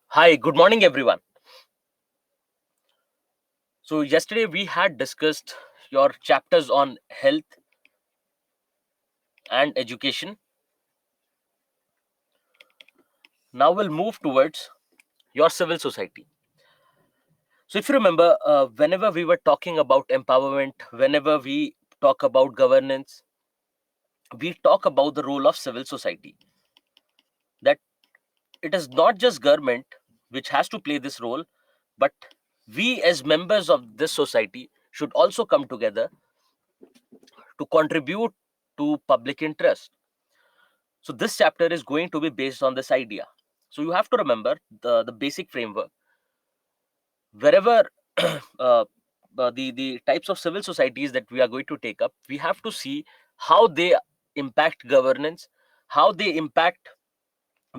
Hi, good morning, everyone. So, yesterday we had discussed your chapters on health and education. Now we'll move towards your civil society. So, if you remember, whenever we were talking about empowerment, whenever we talk about governance, we talk about the role of civil society. That it is not just government which has to play this role, but we as members of this society should also come together to contribute to public interest. So this chapter is going to be based on this idea. So you have to remember the basic framework. Wherever the types of civil societies that we are going to take up, we have to see how they impact governance, how they impact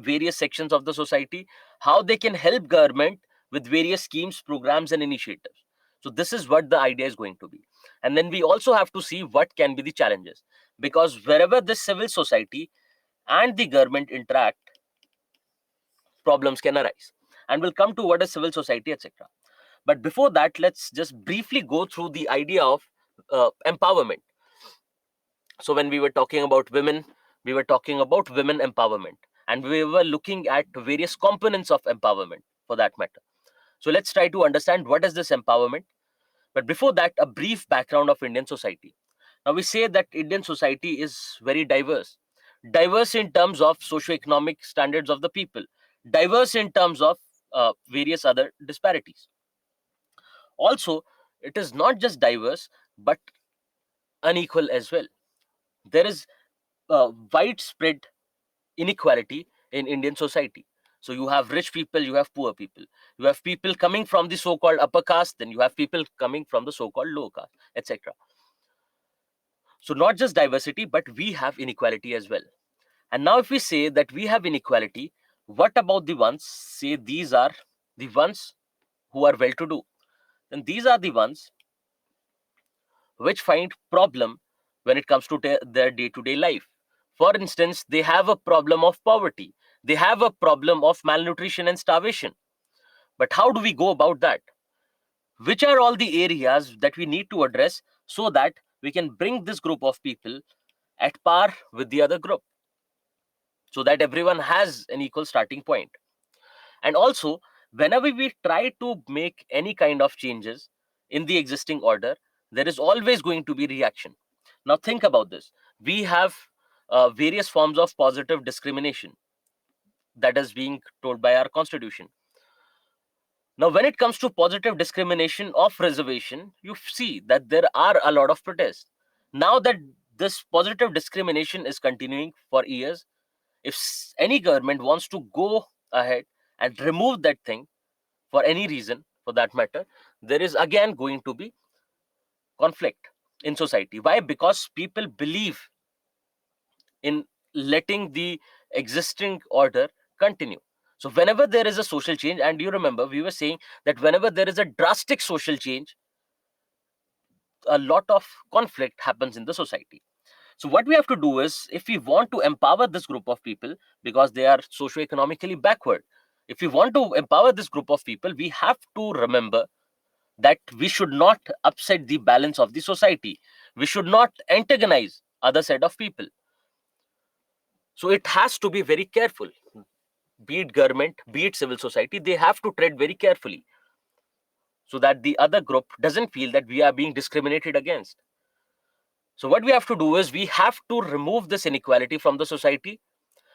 various sections of the society, how they can help government with various schemes, programs, and initiatives. So this is what the idea is going to be. And then we also have to see what can be the challenges, because wherever this civil society and the government interact, problems can arise, and we'll come to what is civil society, etc. But before that, let's just briefly go through the idea of empowerment. So when we were talking about women, we were talking about women empowerment, and we were looking at various components of empowerment for that matter. So let's try to understand what is this empowerment. But before that, a brief background of Indian society. Now we say that Indian society is very diverse in terms of socio-economic standards of the people, diverse in terms of various other disparities. Also, it is not just diverse but unequal as well. There is widespread inequality in Indian society. So you have rich people, you have poor people, you have people coming from the so-called upper caste, then you have people coming from the so-called low caste, etc. So not just diversity, but we have inequality as well. And now, if we say that we have inequality, what about the ones, say these are the ones who are well to do? Then these are the ones which find problem when it comes to their day to day life. For instance, they have a problem of poverty, they have a problem of malnutrition and starvation. But how do we go about that? Which are all the areas that we need to address so that we can bring this group of people at par with the other group, so that everyone has an equal starting point? And also, whenever we try to make any kind of changes in the existing order, there is always going to be reaction. Now think about this. We have various forms of positive discrimination that is being told by our constitution. Now when it comes to positive discrimination of reservation, you see that there are a lot of protests. Now that this positive discrimination is continuing for years, if any government wants to go ahead and remove that thing for any reason, for that matter, there is again going to be conflict in society. Why? Because people believe in letting the existing order continue. So whenever there is a social change, and you remember we were saying that whenever there is a drastic social change, a lot of conflict happens in the society. So what we have to do is, if we want to empower this group of people, because they are socio-economically backward, if we want to empower this group of people, we have to remember that we should not upset the balance of the society. We should not antagonize other set of people. So it has to be very careful. Be it government, be it civil society, they have to tread very carefully so that the other group doesn't feel that we are being discriminated against. So what we have to do is, we have to remove this inequality from the society,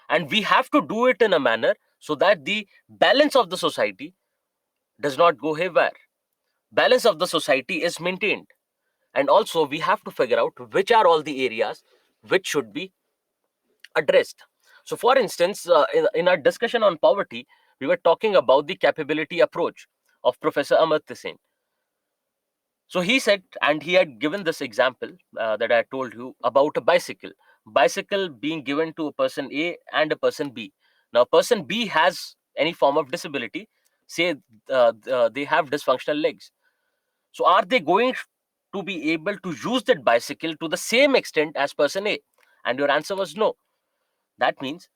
and we have to do it in a manner so that the balance of the society does not go haywire. Balance of the society is maintained. And also, we have to figure out which are all the areas which should be addressed. So for instance, in our discussion on poverty, we were talking about the capability approach of Professor Amartya Sen. So he said, and he had given this example that I told you about, a bicycle being given to a person A and a person B. Now person B has any form of disability, say they have dysfunctional legs. So are they going to be able to use that bicycle to the same extent as person A? And your answer was no. That means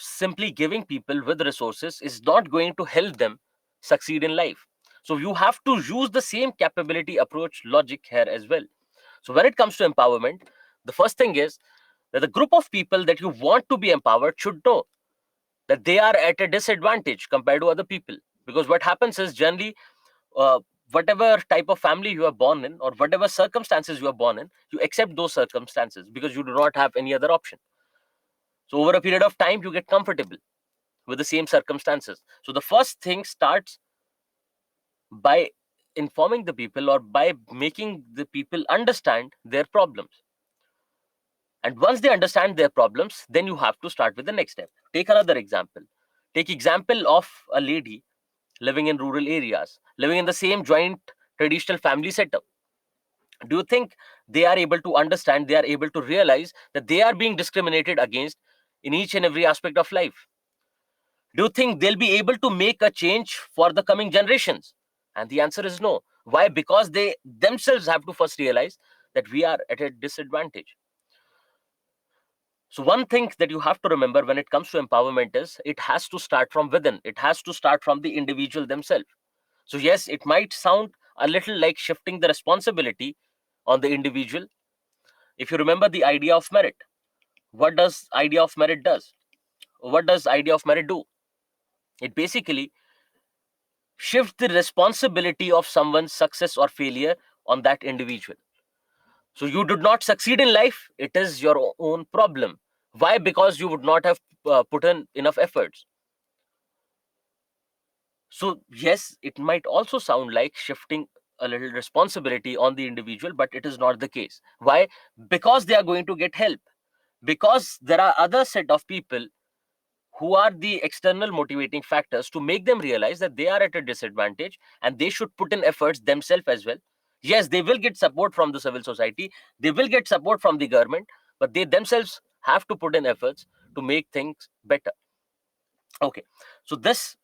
simply giving people with resources is not going to help them succeed in life. So you have to use the same capability approach logic here as well. So when it comes to empowerment, the first thing is that the group of people that you want to be empowered should know that they are at a disadvantage compared to other people. Because what happens is, generally, uh, whatever type of family you are born in, or whatever circumstances you are born in, you accept those circumstances because you do not have any other option. So over a period of time, you get comfortable with the same circumstances. So the first thing starts by informing the people, or by making the people understand their problems. And once they understand their problems, then you have to start with the next step. Take another example. Take example of a lady living in rural areas, living in the same joint traditional family setup. Do you think they are able to understand, they are able to realize that they are being discriminated against in each and every aspect of life? Do you think they'll be able to make a change for the coming generations? And the answer is no. Why? Because they themselves have to first realize that we are at a disadvantage. So one thing that you have to remember when it comes to empowerment is it has to start from within. It has to start from the individual themselves. So yes, it might sound a little like shifting the responsibility on the individual. If you remember the idea of merit, what does idea of merit does? What does idea of merit do? It basically shifts the responsibility of someone's success or failure on that individual. So you did not succeed in life, it is your own problem. Why? Because you would not have put in enough efforts. So yes, it might also sound like shifting a little responsibility on the individual, but it is not the case. Why? Because they are going to get help. Because there are other set of people who are the external motivating factors to make them realize that they are at a disadvantage and they should put in efforts themselves as well. Yes, they will get support from the civil society, they will get support from the government, but they themselves have to put in efforts to make things better. Okay, so this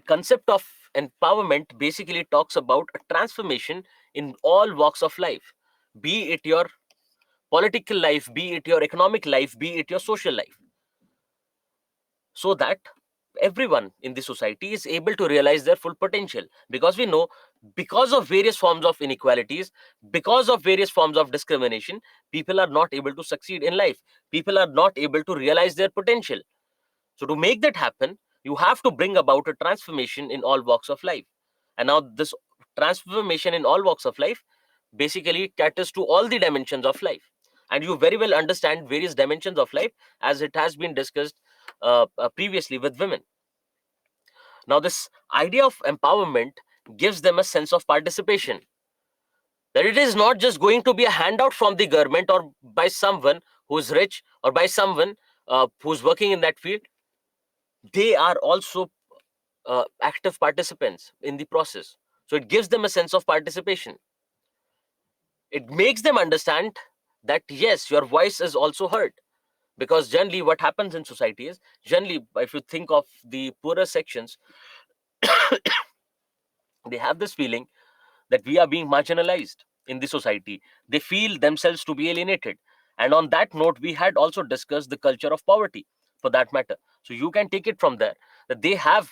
concept of empowerment basically talks about a transformation in all walks of life, be it your political life, be it your economic life, be it your social life, so that everyone in the society is able to realize their full potential. Because we know, because of various forms of inequalities, because of various forms of discrimination, people are not able to succeed in life, people are not able to realize their potential. So to make that happen, you have to bring about a transformation in all walks of life. And now this transformation in all walks of life basically caters to all the dimensions of life. And you very well understand various dimensions of life, as it has been discussed previously with women. Now, this idea of empowerment gives them a sense of participation. That it is not just going to be a handout from the government, or by someone who's rich, or by someone who's working in that field. They are also active participants in the process. So it gives them a sense of participation. It makes them understand that yes, your voice is also heard. Because generally, what happens in society is, generally, if you think of the poorer sections, they have this feeling that we are being marginalized in the society. They feel themselves to be alienated. And on that note, we had also discussed the culture of poverty, for that matter. So you can take it from there, that they have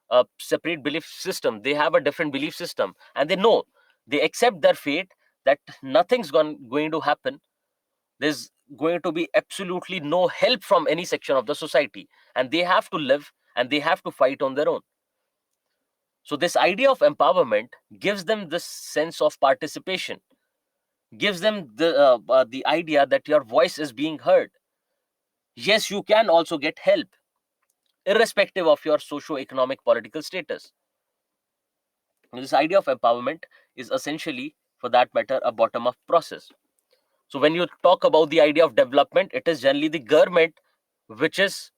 a separate belief system, they have a different belief system, and they know, they accept their fate, that nothing's going to happen. There's going to be absolutely no help from any section of the society, and they have to live and they have to fight on their own. So this idea of empowerment gives them this sense of participation, gives them the idea that your voice is being heard. Yes, you can also get help, irrespective of your socio-economic political status. This idea of empowerment is essentially, for that matter, a bottom-up process. So when you talk about the idea of development, it is generally the government which is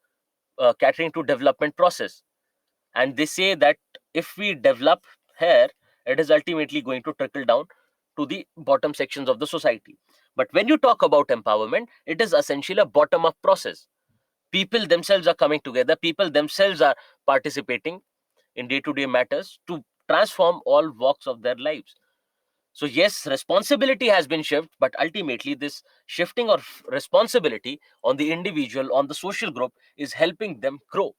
catering to development process. And they say that if we develop here, it is ultimately going to trickle down to the bottom sections of the society. But when you talk about empowerment, it is essentially a bottom up process. People themselves are coming together, people themselves are participating in day to day matters to transform all walks of their lives. So yes, responsibility has been shifted, but ultimately this shifting of responsibility on the individual, on the social group, is helping them grow.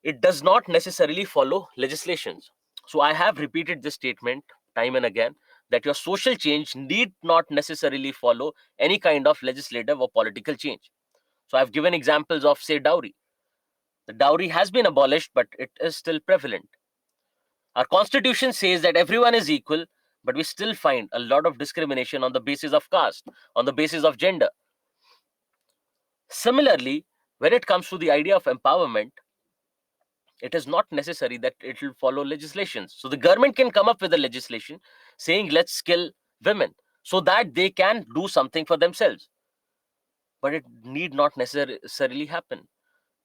It does not necessarily follow legislations. So I have repeated this statement time and again, that your social change need not necessarily follow any kind of legislative or political change. So I've given examples of, say, dowry. The dowry has been abolished, but it is still prevalent. Our constitution says that everyone is equal, but we still find a lot of discrimination on the basis of caste, on the basis of gender. Similarly, when it comes to the idea of empowerment, it is not necessary that it will follow legislations. So the government can come up with a legislation saying, let's skill women so that they can do something for themselves. But it need not necessarily happen.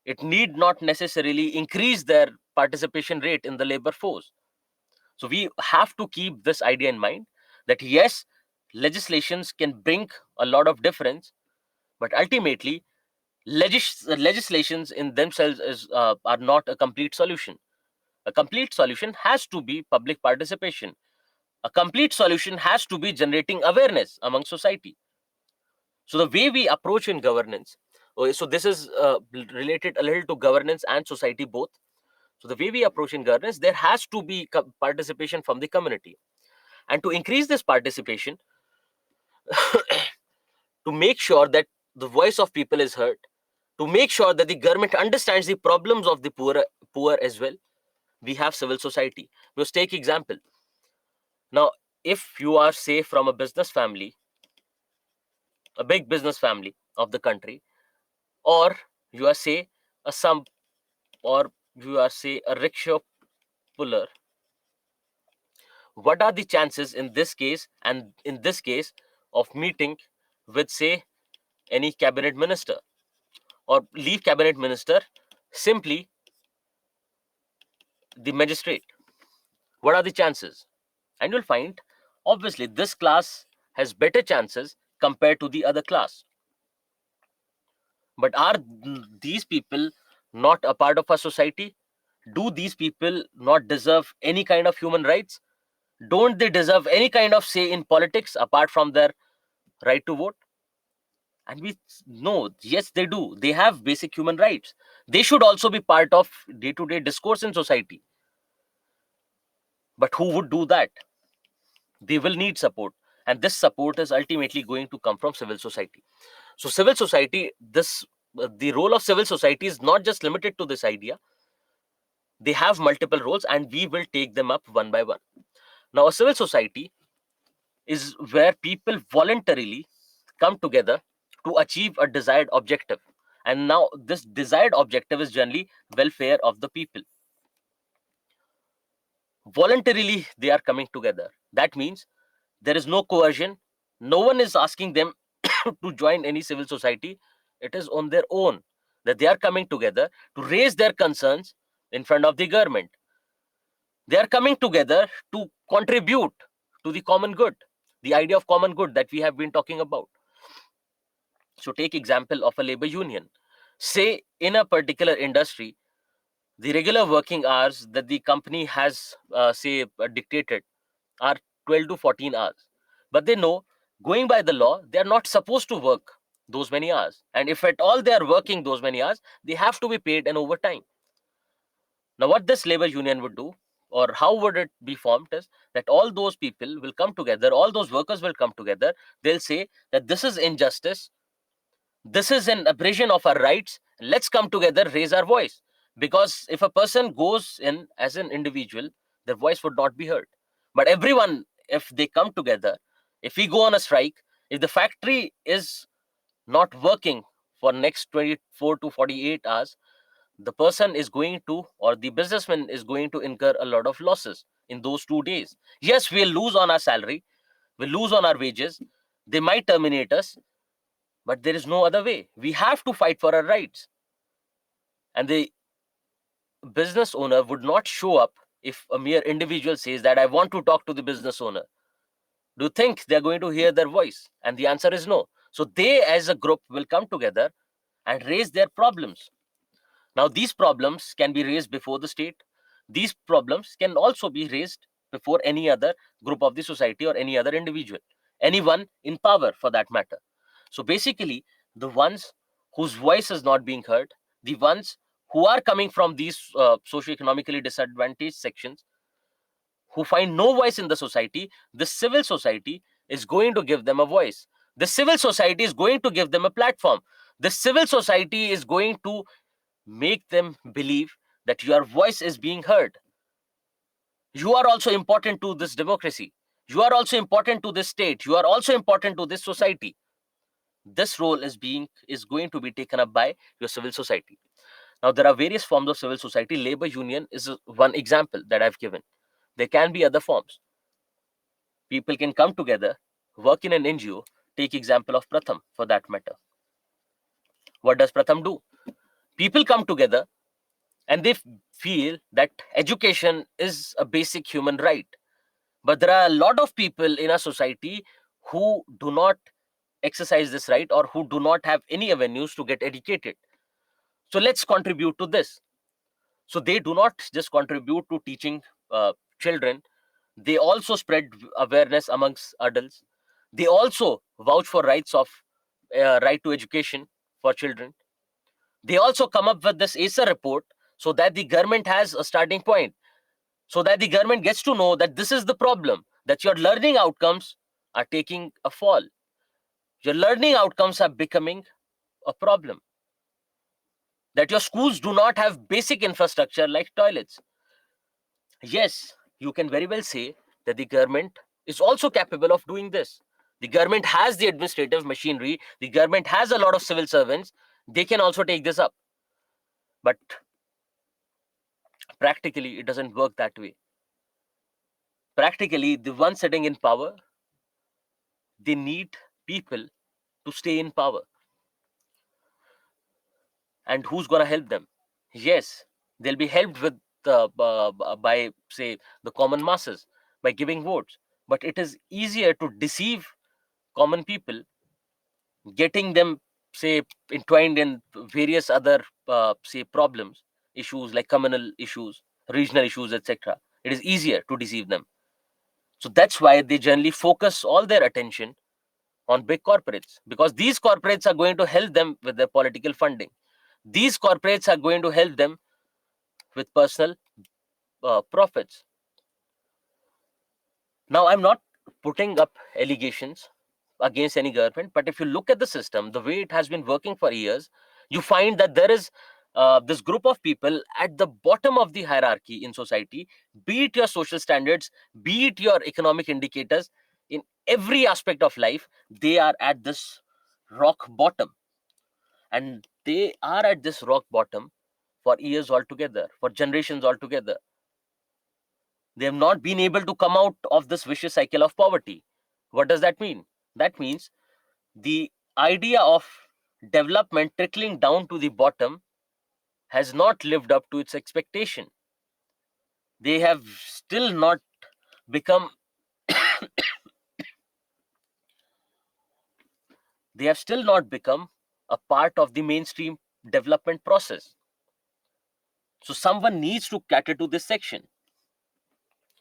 It need not necessarily increase their participation rate in the labor force. So we have to keep this idea in mind, that yes, legislations can bring a lot of difference, but ultimately legislations in themselves are not a complete solution. A complete solution has to be public participation. A complete solution has to be generating awareness among society. So the way we approach in governance, so this is related a little to governance and society both. So the way we approach in governance, there has to be participation from the community. And to increase this participation, to make sure that the voice of people is heard, to make sure that the government understands the problems of the poor as well, we have civil society. Let's take example. Now, if you are, say, from a business family, a big business family of the country, or you are, say, a some, or you are, say, a rickshaw puller, what are the chances in this case and in this case of meeting with, say, any cabinet minister, or leave cabinet minister, simply the magistrate? What are the chances? And you'll find, obviously, this class has better chances compared to the other class. But are these people not a part of our society? Do these people not deserve any kind of human rights? Don't they deserve any kind of say in politics apart from their right to vote? And we know, yes, they do. They have basic human rights. They should also be part of day to day discourse in society. But who would do that? They will need support. And this support is ultimately going to come from civil society. So, civil society, the role of civil society is not just limited to this idea. They have multiple roles, and we will take them up one by one. Now, a civil society is where people voluntarily come together to achieve a desired objective. And now, this desired objective is generally welfare of the people. Voluntarily, they are coming together. That means there is no coercion. No one is asking them to join any civil society. It is on their own that they are coming together to raise their concerns in front of the government. They are coming together to contribute to the common good, the idea of common good that we have been talking about. So take example of a labor union. Say in a particular industry, the regular working hours that the company has, dictated are 12 to 14 hours. But they know, going by the law, they are not supposed to work those many hours. And if at all they are working those many hours, they have to be paid an overtime. Now, what this labor union would do, or how would it be formed, is that all those people will come together, all those workers will come together. They'll say that this is injustice, this is an abrasion of our rights. Let's come together, raise our voice. Because if a person goes in as an individual, their voice would not be heard. But everyone, if they come together, if we go on a strike, if the factory is not working for next 24 to 48 hours, the person is going to, or the businessman is going to incur a lot of losses in those 2 days. Yes, we'll lose on our salary, we'll lose on our wages, they might terminate us, but there is no other way. We have to fight for our rights. And the business owner would not show up if a mere individual says that I want to talk to the business owner. Do you think they're going to hear their voice? And the answer is no. So they as a group will come together and raise their problems. Now, these problems can be raised before the state. These problems can also be raised before any other group of the society or any other individual, anyone in power for that matter. So basically, the ones whose voice is not being heard, the ones who are coming from these socioeconomically disadvantaged sections, who find no voice in the society, the civil society is going to give them a voice. The civil society is going to give them a platform. The civil society is going to make them believe that your voice is being heard. You are also important to this democracy. You are also important to this state. You are also important to this society. This role is going to be taken up by your civil society. Now, there are various forms of civil society. Labor union is one example that I've given. There can be other forms. People can come together, work in an NGO. Take example of Pratham for that matter. What does Pratham do? People come together and they feel that education is a basic human right. But there are a lot of people in our society who do not exercise this right, or who do not have any avenues to get educated. So let's contribute to this. So they do not just contribute to teaching children, they also spread awareness amongst adults. They also vouch for rights of right to education for children. They also come up with this ASA report so that the government has a starting point, so that the government gets to know that this is the problem, that your learning outcomes are taking a fall. Your learning outcomes are becoming a problem, that your schools do not have basic infrastructure like toilets. Yes, you can very well say that the government is also capable of doing this. The government has the administrative machinery, the government has a lot of civil servants, they can also take this up. But practically, it doesn't work that way. Practically, the ones sitting in power, they need people to stay in power. And who's going to help them? Yes, they'll be helped with by, say, the common masses, by giving votes. But it is easier to deceive common people, getting them, say, entwined in various other say problems, issues like communal issues, regional issues, etc. It is easier to deceive them. So that's why they generally focus all their attention on big corporates, because these corporates are going to help them with their political funding. These corporates are going to help them with personal profits. Now, I'm not putting up allegations against any government, but if you look at the system, the way it has been working for years, you find that there is this group of people at the bottom of the hierarchy in society, be it your social standards, be it your economic indicators, in every aspect of life, they are at this rock bottom. And they are at this rock bottom for years altogether, for generations altogether. They have not been able to come out of this vicious cycle of poverty. What does that mean? That means the idea of development trickling down to the bottom has not lived up to its expectation. They have still not become they have still not become a part of the mainstream development process. So someone needs to cater to this section.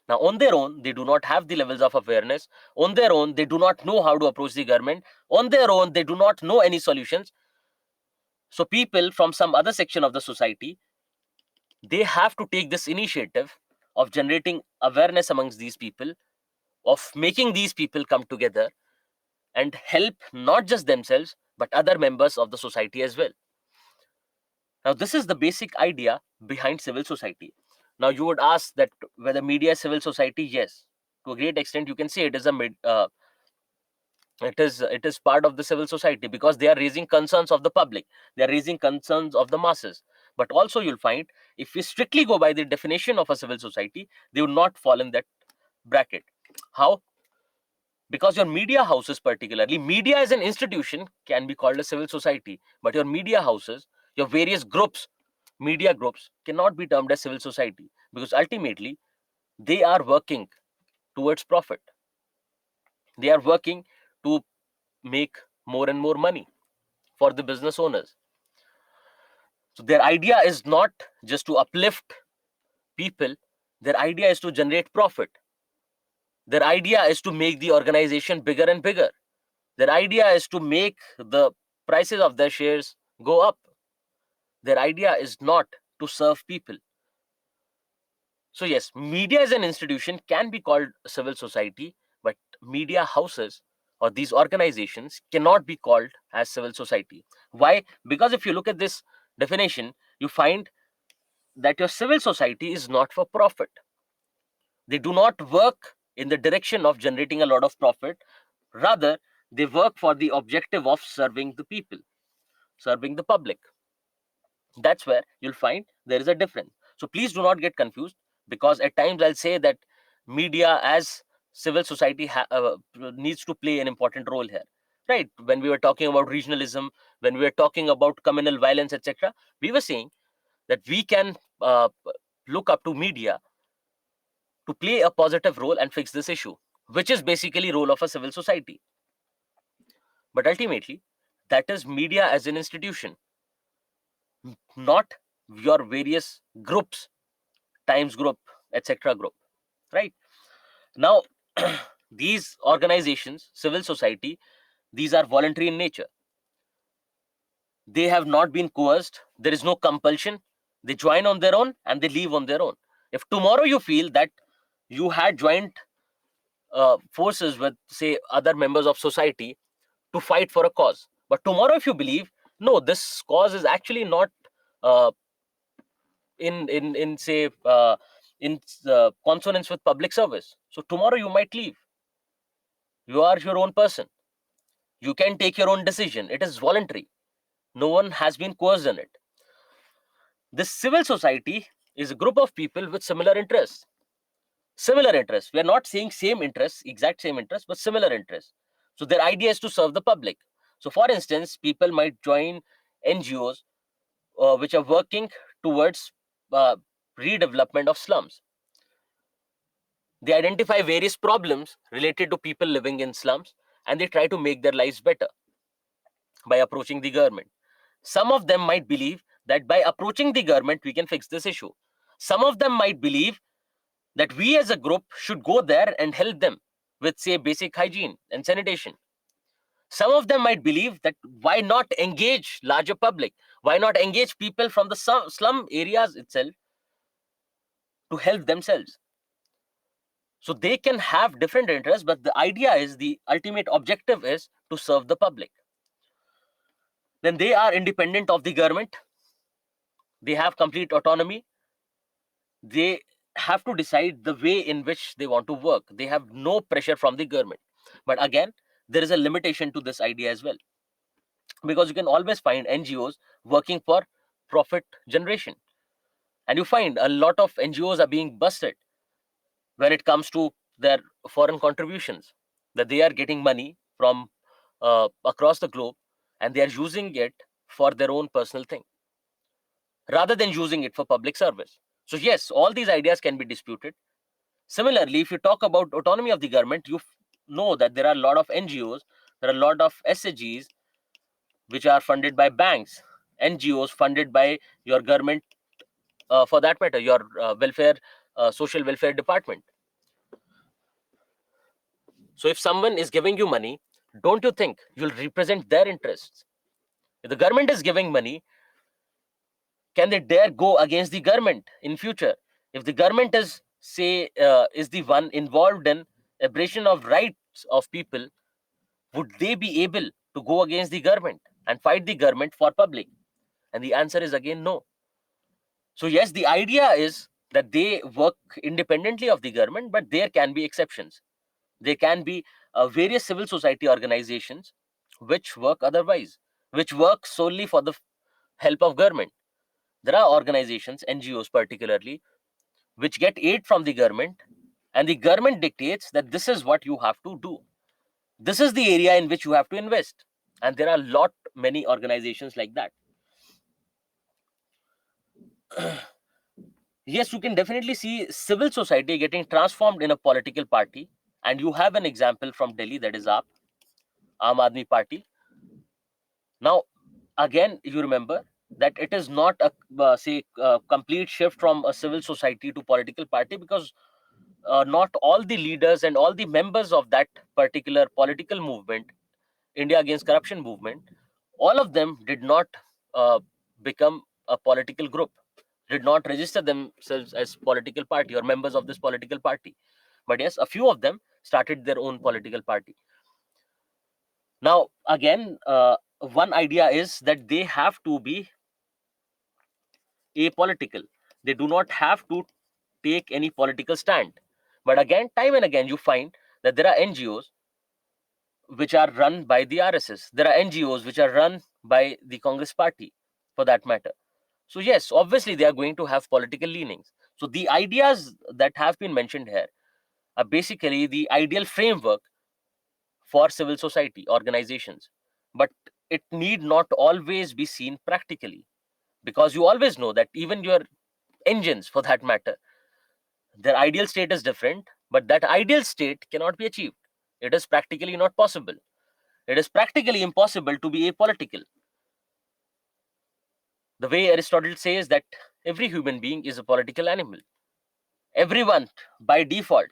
Now, on their own, they do not have the levels of awareness. On their own, they do not know how to approach the government. On their own, they do not know any solutions. So people from some other section of the society, they have to take this initiative of generating awareness amongst these people, of making these people come together and help not just themselves, but other members of the society as well. Now, this is the basic idea behind civil society. Now, you would ask that whether media is civil society. Yes, to a great extent, you can say it is it is part of the civil society, because they are raising concerns of the public, they are raising concerns of the masses. But also, you'll find, if we strictly go by the definition of a civil society, they would not fall in that bracket. How? Because your media houses, particularly media as an institution, can be called a civil society, but your media houses, your various groups, media groups, cannot be termed as civil society, because ultimately they are working towards profit. They are working to make more and more money for the business owners. So their idea is not just to uplift people, their idea is to generate profit. Their idea is to make the organization bigger and bigger. Their idea is to make the prices of their shares go up. Their idea is not to serve people. So yes, media as an institution can be called civil society, but media houses or these organizations cannot be called as civil society. Why? Because if you look at this definition, you find that your civil society is not for profit. They do not work in the direction of generating a lot of profit. Rather, they work for the objective of serving the people, serving the public. That's where you'll find there is a difference. So please do not get confused, because at times I'll say that media as civil society needs to play an important role here, right? When we were talking about regionalism, when we were talking about communal violence, etc., we were saying that we can look up to media to play a positive role and fix this issue, which is basically role of a civil society. But ultimately, that is media as an institution, not your various groups, Times Group, etc. group, right? Now, these organizations, civil society, these are voluntary in nature. They have not been coerced. There is no compulsion. They join on their own and they leave on their own. If tomorrow you feel that you had joined forces with, say, other members of society to fight for a cause, but tomorrow if you believe, no, this cause is actually not uh, in say in consonance with public service, so tomorrow you might leave. You are your own person. You can take your own decision. It is voluntary. No one has been coerced in it. This civil society is a group of people with similar interests. Similar interests. We are not saying same interests, exact same interests, but similar interests. So their idea is to serve the public. So, for instance, people might join NGOs which are working towards uh, redevelopment of slums. They identify various problems related to people living in slums, and they try to make their lives better by approaching the government. Some of them might believe that by approaching the government, we can fix this issue. Some of them might believe that we as a group should go there and help them with, say, basic hygiene and sanitation. Some of them might believe that why not engage larger public? Why not engage people from the slum areas itself to help themselves? So they can have different interests, but the idea is the ultimate objective is to serve the public. Then they are independent of the government. They have complete autonomy. They have to decide the way in which they want to work. They have no pressure from the government. But again, there is a limitation to this idea as well, because you can always find NGOs working for profit generation, and you find a lot of NGOs are being busted when it comes to their foreign contributions, that they are getting money from across the globe, and they are using it for their own personal thing rather than using it for public service. So yes, all these ideas can be disputed. Similarly, if you talk about autonomy of the government, you know that there are a lot of NGOs, there are a lot of SAGs which are funded by banks, NGOs funded by your government, for that matter, your social welfare department. So if someone is giving you money, don't you think you'll represent their interests? If the government is giving money, can they dare go against the government in future? If the government is, say, is the one involved in abrasion of rights of people, would they be able to go against the government and fight the government for public? And the answer is again no. So yes, the idea is that they work independently of the government, but there can be exceptions. There can be various civil society organizations which work otherwise, which work solely for the help of government. There are organizations, NGOs particularly, which get aid from the government, and the government dictates that this is what you have to do. This is the area in which you have to invest. And there are lot many organizations like that. Yes, you can definitely see civil society getting transformed in a political party. And you have an example from Delhi, that is Aam Aadmi Party. Now, again, you remember that it is not a complete shift from a civil society to political party, because not all the leaders and all the members of that particular political movement, India Against Corruption movement, all of them did not uh, become a political group, did not register themselves as political party or members of this political party. But yes, a few of them started their own political party. Now, again, one idea is that they have to be apolitical. They do not have to take any political stand. But again, time and again, you find that there are NGOs which are run by the RSS. There are NGOs which are run by the Congress party, for that matter. So, yes, obviously, they are going to have political leanings. So, the ideas that have been mentioned here are basically the ideal framework for civil society organizations. But it need not always be seen practically, because you always know that even your engines, for that matter, their ideal state is different, but that ideal state cannot be achieved. It is practically not possible. It is practically impossible to be apolitical. The way Aristotle says that every human being is a political animal. Everyone, by default,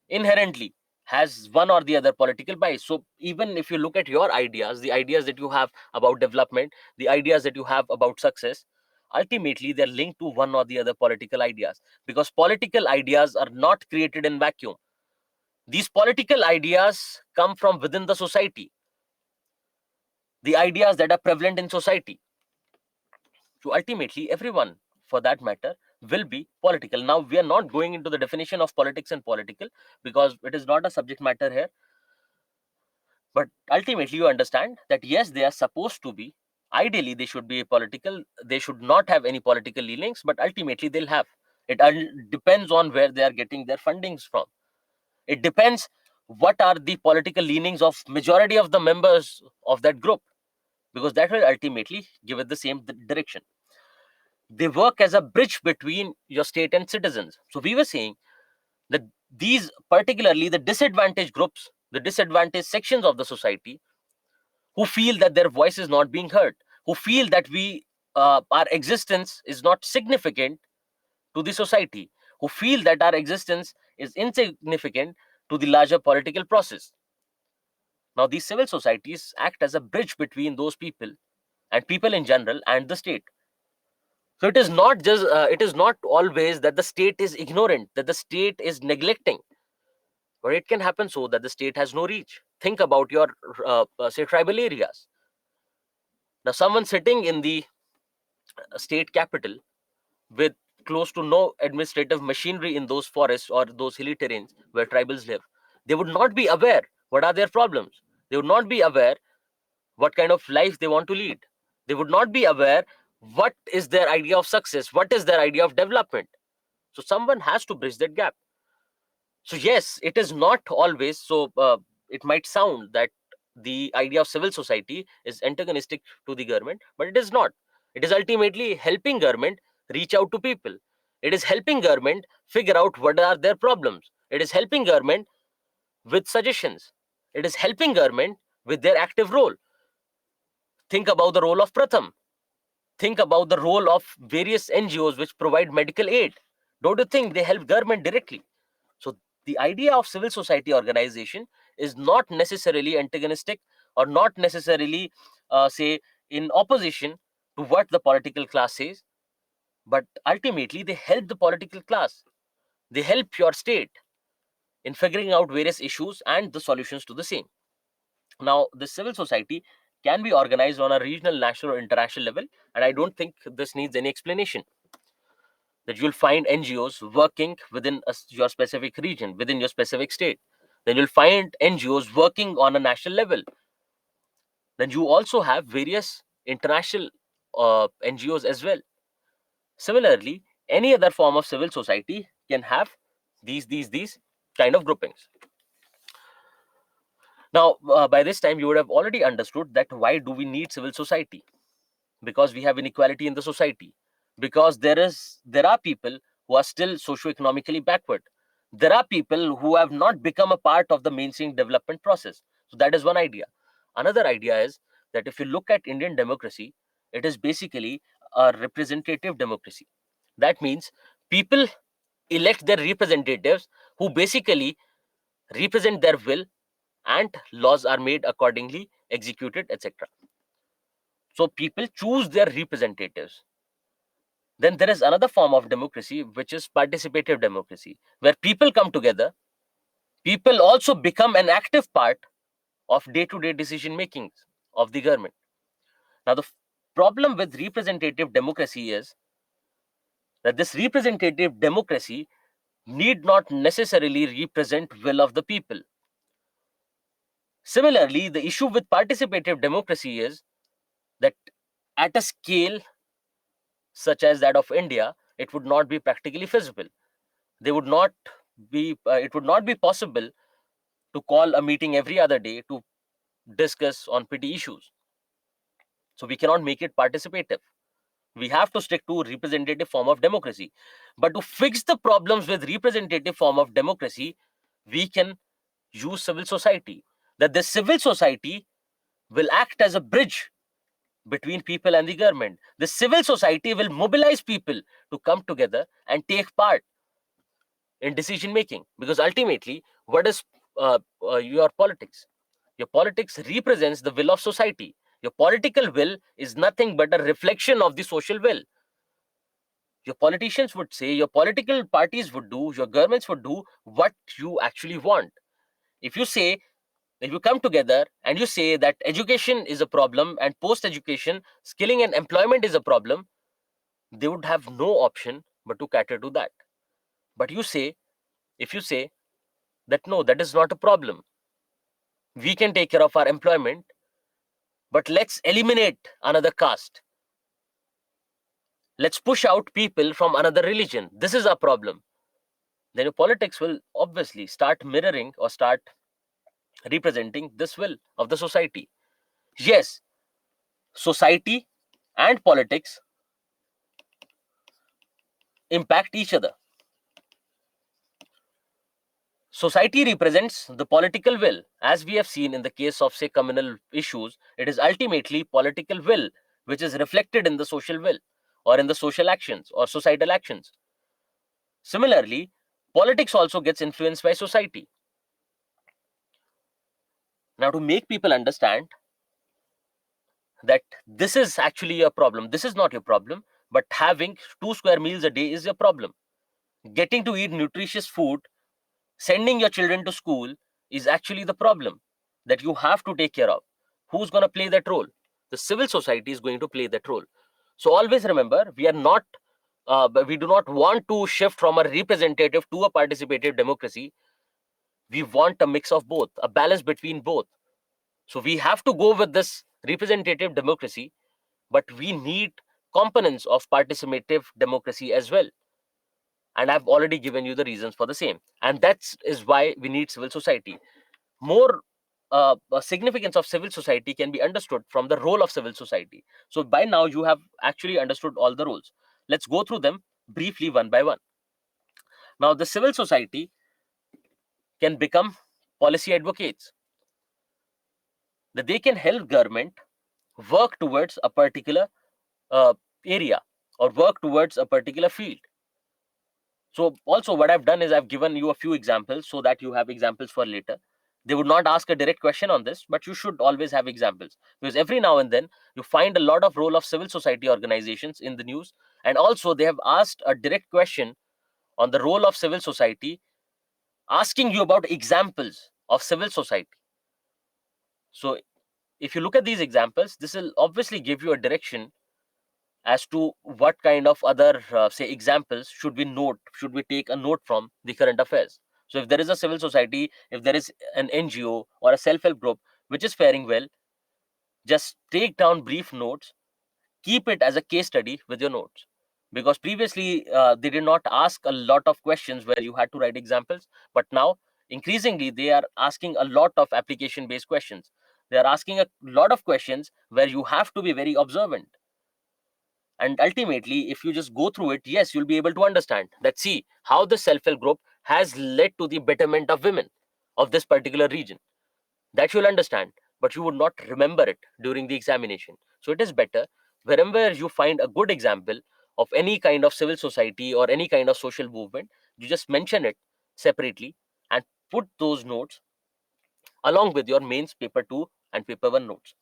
inherently has one or the other political bias. So even if you look at your ideas, the ideas that you have about development, the ideas that you have about success, ultimately they're linked to one or the other political ideas, because political ideas are not created in vacuum. These political ideas come from within the society, the ideas that are prevalent in society. So ultimately, everyone, for that matter, will be political. Now, we are not going into the definition of politics and political, because it is not a subject matter here. But ultimately, you understand that yes, they are supposed to be. Ideally, they should be political. They should not have any political leanings, but ultimately, they'll have. It depends on where they are getting their fundings from. It depends what are the political leanings of majority of the members of that group, because that will ultimately give it the same direction. They work as a bridge between your state and citizens. So we were saying that these, particularly the disadvantaged groups, the disadvantaged sections of the society, who feel that their voice is not being heard, who feel that our existence is not significant to the society, who feel that our existence is insignificant to the larger political process. Now, these civil societies act as a bridge between those people and people in general and the state. So it is not always that the state is ignorant, that the state is neglecting, but it can happen so that the state has no reach. Think about your, say, tribal areas. Now, someone sitting in the state capital with close to no administrative machinery in those forests or those hilly terrains where tribals live, they would not be aware what are their problems. They would not be aware what kind of life they want to lead. They would not be aware what is their idea of success, what is their idea of development. So someone has to bridge that gap. So yes, it is not always so. It might sound that the idea of civil society is antagonistic to the government, but it is not. It is ultimately helping government reach out to people. It is helping government figure out what are their problems. It is helping government with suggestions. It is helping government with their active role. Think about the role of Pratham. Think about the role of various NGOs which provide medical aid. Don't you think they help government directly? So the idea of civil society organization is not necessarily antagonistic or not necessarily, say, in opposition to what the political class says, but ultimately they help the political class. They help your state in figuring out various issues and the solutions to the same. Now, the civil society can be organized on a regional, national, or international level, and I don't think this needs any explanation. That you'll find NGOs working within your specific region, within your specific state. Then you'll find NGOs working on a national level. Then you also have various international NGOs as well. Similarly, any other form of civil society can have these kind of groupings. Now, by this time, you would have already understood that why do we need civil society? Because we have inequality in the society, because there are people who are still socioeconomically backward. There are people who have not become a part of the mainstream development process. So that is one idea. Another idea is that if you look at Indian democracy, it is basically a representative democracy. That means people elect their representatives who basically represent their will, and laws are made accordingly, executed, etc. So people choose their representatives. Then there is another form of democracy, which is participative democracy, where people come together. People also become an active part of day-to-day decision making of the government. Now, the problem with representative democracy is that this representative democracy need not necessarily represent will of the people. Similarly, the issue with participative democracy is that at a scale such as that of India, it would not be practically feasible. They would not it would not be possible to call a meeting every other day to discuss on petty issues. So we cannot make it participative. We have to stick to representative form of democracy. But to fix the problems with representative form of democracy, we can use civil society. That the civil society will act as a bridge between people and the government. The civil society will mobilize people to come together and take part in decision making, because ultimately, what is your politics? Your politics represents the will of society. Your political will is nothing but a reflection of the social will. Your politicians would say, your political parties would do, your governments would do what you actually want. If you say, if you come together and you say that education is a problem and post education, skilling and employment is a problem, they would have no option but to cater to that. But you say, if you say that no, that is not a problem, we can take care of our employment, but let's eliminate another caste, let's push out people from another religion, this is our problem, then your politics will obviously start mirroring or start representing this will of the society. Yes, society and politics impact each other. Society represents the political will. As we have seen in the case of, say, communal issues, it is ultimately political will which is reflected in the social will or in the social actions or societal actions. Similarly, politics also gets influenced by society. Now, to make people understand that this is actually your problem, this is not your problem, but having 2 square meals a day is your problem. Getting to eat nutritious food, sending your children to school is actually the problem that you have to take care of. Who's going to play that role? The civil society is going to play that role. So always remember, we do not want to shift from a representative to a participative democracy. We want a mix of both, a balance between both. So we have to go with this representative democracy, but we need components of participative democracy as well. And I've already given you the reasons for the same. And that is why we need civil society. More significance of civil society can be understood from the role of civil society. So by now you have actually understood all the roles. Let's go through them briefly one by one. Now, the civil society can become policy advocates. That they can help government work towards a particular uh, area or work towards a particular field. So also what I've done is I've given you a few examples so that you have examples for later. They would not ask a direct question on this, but you should always have examples, because every now and then you find a lot of role of civil society organizations in the news, and also they have asked a direct question on the role of civil society, asking you about examples of civil society. So if you look at these examples, this will obviously give you a direction as to what kind of other say examples should we take a note from the current affairs. So if there is a civil society, if there is an NGO or a self-help group which is faring well, just take down brief notes, keep it as a case study with your notes, because previously they did not ask a lot of questions where you had to write examples, but now increasingly they are asking a lot of application based questions. They are asking a lot of questions where you have to be very observant. And ultimately, if you just go through it, yes, you'll be able to understand that, see how the self-help group has led to the betterment of women of this particular region. That you'll understand, but you would not remember it during the examination. So it is better, wherever you find a good example of any kind of civil society or any kind of social movement, you just mention it separately and put those notes along with your mains paper 2 and paper 1 notes.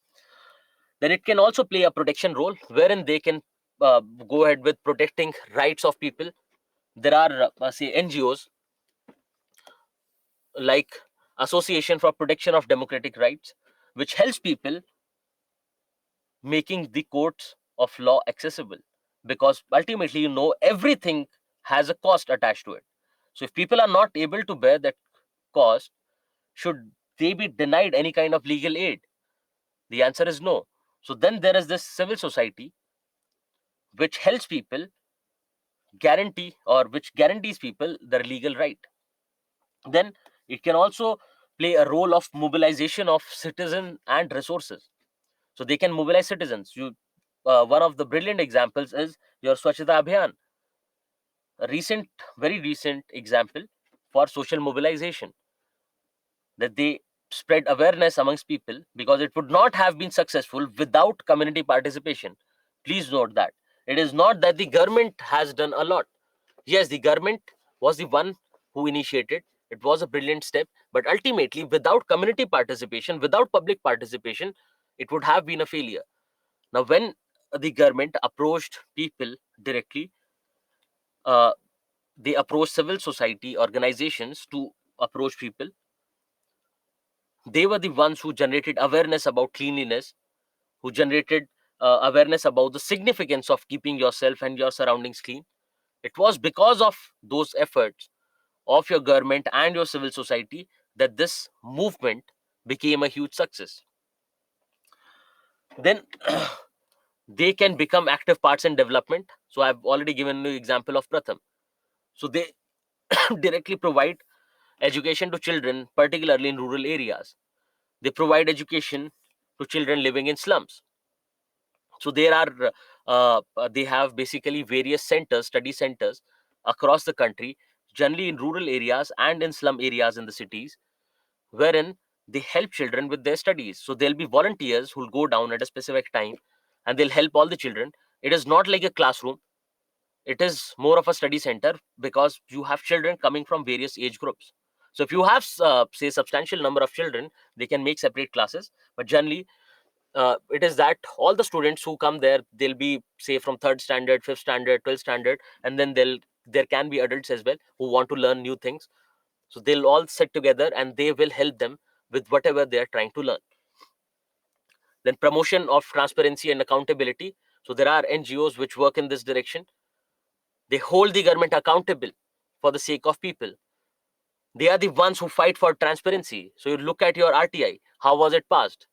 Then it can also play a protection role wherein they can go ahead with protecting rights of people. There are say NGOs like Association for Protection of Democratic Rights, which helps people making the courts of law accessible, because ultimately everything has a cost attached to it. So if people are not able to bear that cost, should they be denied any kind of legal aid? The answer is no. So then there is this civil society which helps people guarantee, or which guarantees people their legal right. Then it can also play a role of mobilization of citizen and resources. So they can mobilize citizens. One of the brilliant examples is your Swachhata Abhiyan, a very recent example for social mobilization, that they spread awareness amongst people, because it would not have been successful without community participation. Please note that it is not that the government has done a lot. Yes, the government was the one who initiated. It was a brilliant step, but ultimately, without community participation, without public participation, it would have been a failure. Now, when the government approached people directly, uh, they approached civil society organizations to approach people. They were the ones who generated awareness about cleanliness, who generated awareness about the significance of keeping yourself and your surroundings clean. It was because of those efforts of your government and your civil society that this movement became a huge success. Then they can become active parts in development. So I've already given you example of Pratham. So they directly provide education to children, particularly in rural areas. They provide education to children living in slums. So there are they have basically various centers, study centers across the country, generally in rural areas and in slum areas in the cities, wherein they help children with their studies. So there'll be volunteers who'll go down at a specific time and they'll help all the children. It is not like a classroom, it is more of a study center, because you have children coming from various age groups. So if you have say substantial number of children, they can make separate classes, but generally it is that all the students who come there, they'll be say from third standard, fifth standard, 12th standard, and then there can be adults as well who want to learn new things. So they'll all sit together and they will help them with whatever they are trying to learn. Then promotion of transparency and accountability. So there are NGOs which work in this direction. They hold the government accountable for the sake of people. They are the ones who fight for transparency. So you look at your RTI, how was it passed?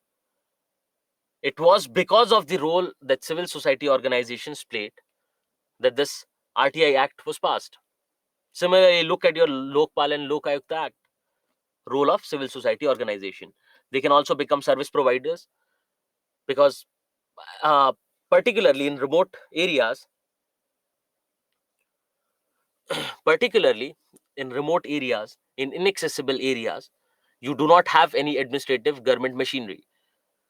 It was because of the role that civil society organizations played that this RTI Act was passed. Similarly, look at your Lokpal and Lokayukta Act, role of civil society organization. They can also become service providers, because uh, particularly in remote areas, particularly in remote areas, in inaccessible areas, you do not have any administrative government machinery.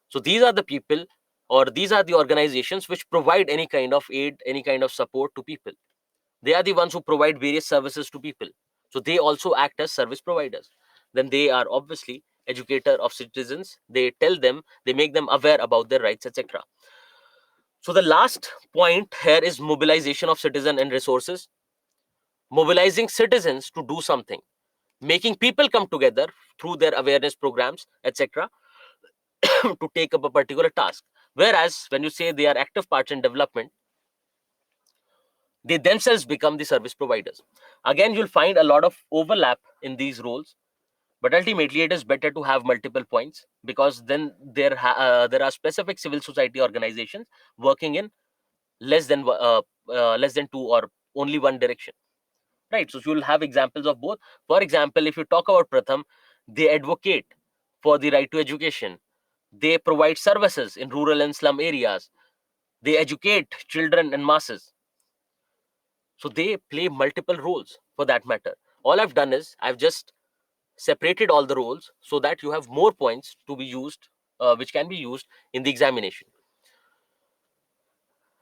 So these are the people, or these are the organizations which provide any kind of aid, any kind of support to people. They are the ones who provide various services to people. So they also act as service providers. Then they are obviously educator of citizens. They tell them, they make them aware about their rights, etc. So the last point here is mobilization of citizen and resources. Mobilizing citizens to do something, making people come together through their awareness programs, etc., to take up a particular task. Whereas when you say they are active parts in development, they themselves become the service providers. Again, you'll find a lot of overlap in these roles, but ultimately it is better to have multiple points, because then there are specific civil society organizations working in less than two or only one direction, right? So you'll have examples of both. For example, if you talk about Pratham, they advocate for the right to education. They provide services in rural and slum areas. They educate children and masses. So they play multiple roles for that matter. All I've done is I've just separated all the roles so that you have more points to be used, which can be used in the examination.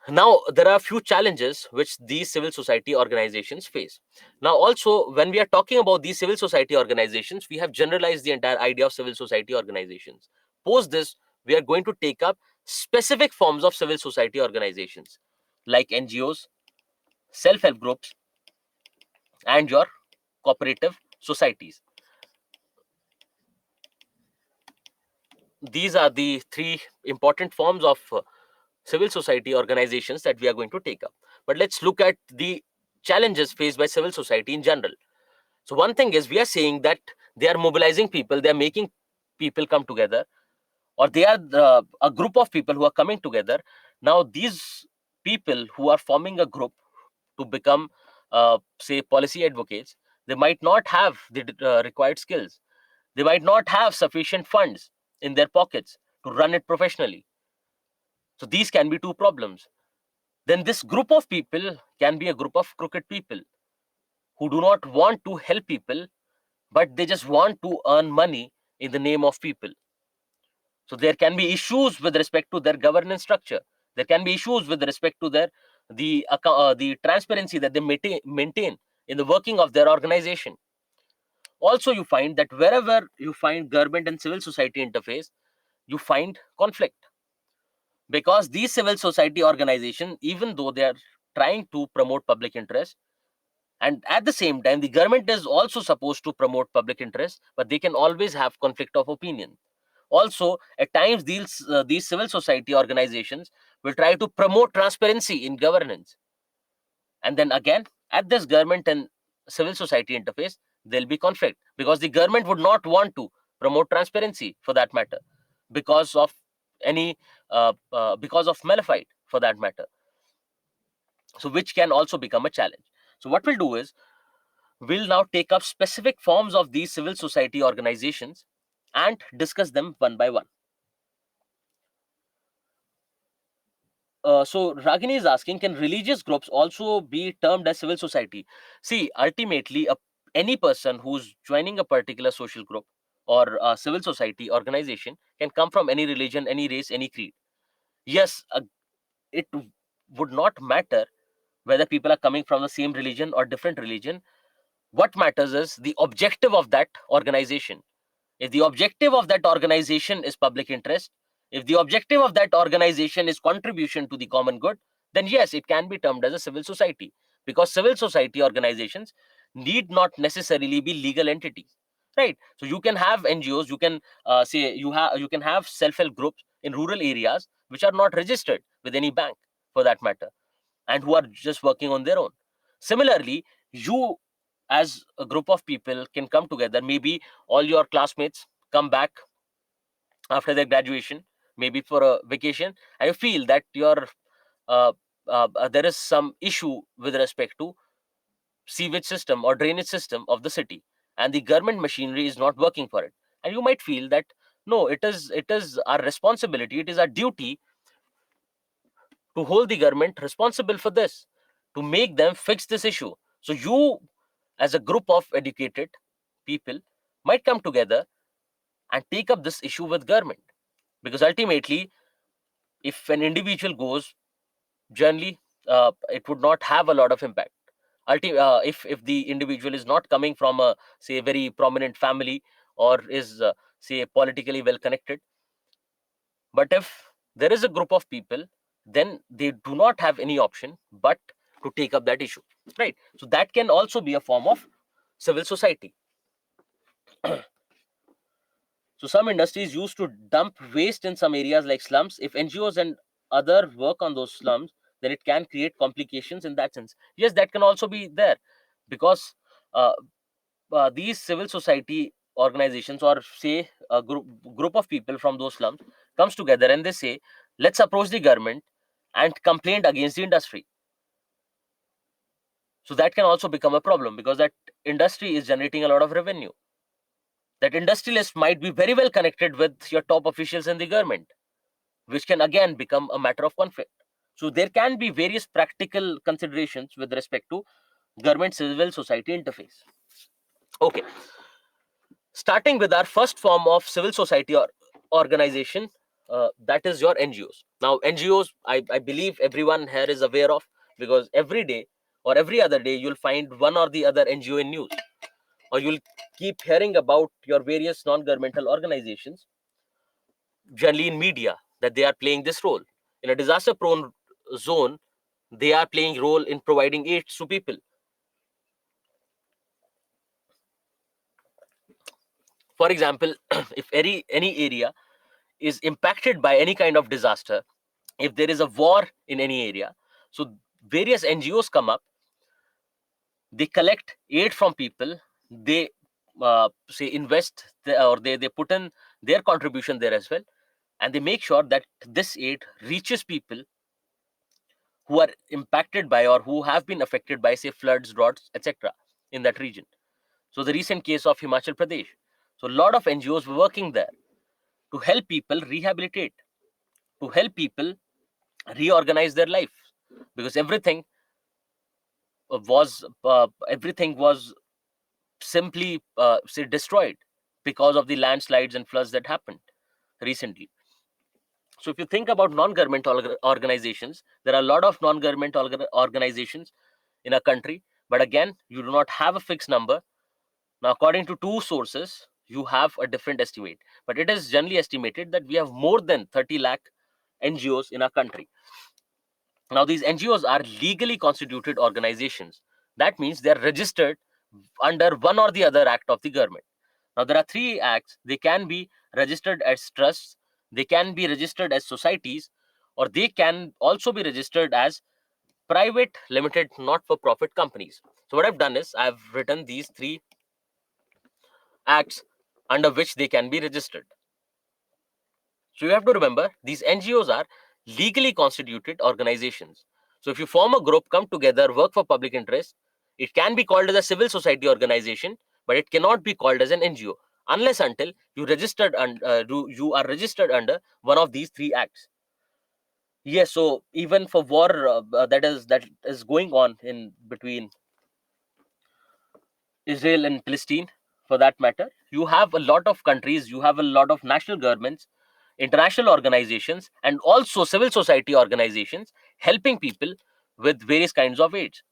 Now, there are a few challenges which these civil society organizations face. Now, also, when we are talking about these civil society organizations, we have generalized the entire idea of civil society organizations. Post this, we are going to take up specific forms of civil society organizations like NGOs, self help groups, and your cooperative societies. These are the three important forms of civil society organizations that we are going to take up. But let's look at the challenges faced by civil society in general. So, one thing is, we are saying that they are mobilizing people, they are making people come together, or they are a group of people who are coming together. Now, these people who are forming a group to become, say, policy advocates, they might not have the required skills. They might not have sufficient funds in their pockets to run it professionally. So, these can be two problems. Then, this group of people can be a group of crooked people who do not want to help people, but they just want to earn money in the name of people. So there can be issues with respect to their governance structure. There can be issues with respect to their the transparency that they maintain in the working of their organization. Also, you find that wherever you find government and civil society interface, you find conflict, because these civil society organizations, even though they are trying to promote public interest, and at the same time the government is also supposed to promote public interest, but they can always have conflict of opinion. Also, at times these civil society organizations will try to promote transparency in governance, and then again, at this government and civil society interface, there'll be conflict, because the government would not want to promote transparency, for that matter, because of any because of malefight, for that matter. So which can also become a challenge. So what we'll do is, we'll now take up specific forms of these civil society organizations and discuss them one by one. So Ragini is asking, can religious groups also be termed as civil society? See, ultimately, any person who's joining a particular social group or a civil society organization can come from any religion, any race, any creed. Yes, it would not matter whether people are coming from the same religion or different religion. What matters is the objective of that organization. If the objective of that organization is public interest, if the objective of that organization is contribution to the common good, then yes, it can be termed as a civil society, because civil society organizations need not necessarily be legal entities, right? So you can have NGOs, you can say you can have self-help groups in rural areas which are not registered with any bank, for that matter, and who are just working on their own. Similarly, you as a group of people can come together. Maybe all your classmates come back after their graduation, maybe for a vacation, and you feel that uh, there is some issue with respect to sewage system or drainage system of the city, and the government machinery is not working for it. And you might feel that no, it is our responsibility, it is our duty to hold the government responsible for this, to make them fix this issue. So you, as a group of educated people, might come together and take up this issue with government, because ultimately, if an individual goes, generally it would not have a lot of impact. If the individual is not coming from a, say, very prominent family, or is say politically well connected, but if there is a group of people, then they do not have any option but to take up that issue, right? So that can also be a form of civil society. So some industries used to dump waste in some areas like slums. If NGOs and other work on those slums, then it can create complications in that sense. Yes, that can also be there, because uh, these civil society organizations, or say a group of people from those slums, comes together and they say, let's approach the government and complain against the industry. So that can also become a problem, because that industry is generating a lot of revenue. That industrialist might be very well connected with your top officials in the government, which can again become a matter of conflict. So there can be various practical considerations with respect to government civil society interface. Okay, starting with our first form of civil society or organization, that is your NGOs. Now NGOs, I believe everyone here is aware of, because every day or every other day you'll find one or the other NGO in news, or you'll keep hearing about your various non-governmental organizations, generally in media, that they are playing this role. In a disaster prone zone, they are playing role in providing aid to people. For example, if any area is impacted by any kind of disaster, if there is a war in any area, so various NGOs come up, they collect aid from people, they say invest or they put in their contribution there as well, and they make sure that this aid reaches people who are impacted by or who have been affected by, say, floods, droughts, etc., in that region. So the recent case of Himachal Pradesh, so a lot of NGOs were working there to help people rehabilitate, to help people reorganize their life, because everything was simply say destroyed because of the landslides and floods that happened recently. So if you think about non-government organizations, there are a lot of non-government organizations in a country, but again, you do not have a fixed number. Now, according to two sources, you have a different estimate, but it is generally estimated that we have more than 30 lakh NGOs in our country. Now, these NGOs are legally constituted organizations. That means they are registered under one or the other act of the government. Now, there are three acts. They can be registered as trusts, they can be registered as societies, or they can also be registered as private, limited, not for profit companies. So, what I've done is I've written these three acts under which they can be registered. So you have to remember, these NGOs are legally constituted organizations. So if you form a group, come together, work for public interest, it can be called as a civil society organization, but it cannot be called as an NGO unless until you are registered under one of these three acts. Yes, so even for war that is going on in between Israel and Palestine, for that matter, you have a lot of countries, you have a lot of national governments, international organizations, and also civil society organizations helping people with various kinds of aids.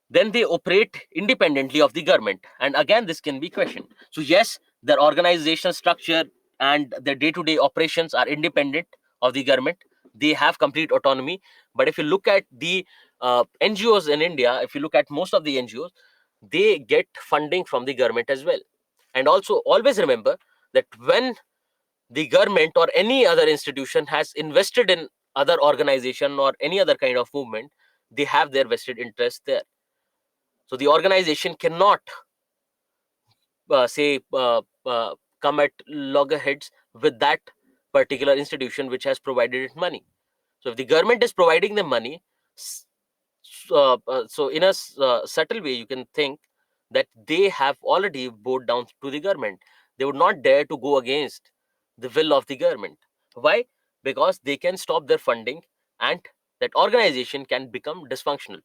Then they operate independently of the government. And again, this can be questioned. So, yes, their organizational structure and their day to day operations are independent of the government. They have complete autonomy. But if you look at the NGOs in India, if you look at most of the NGOs, they get funding from the government as well. And also, always remember that when the government or any other institution has invested in other organization or any other kind of movement, they have their vested interest there. So the organization cannot say come at loggerheads with that particular institution which has provided it money. So if the government is providing them money, so in a subtle way, you can think that they have already bowed down to the government. They would not dare to go against the will of the government. Why? Because they can stop their funding, and that organization can become dysfunctional.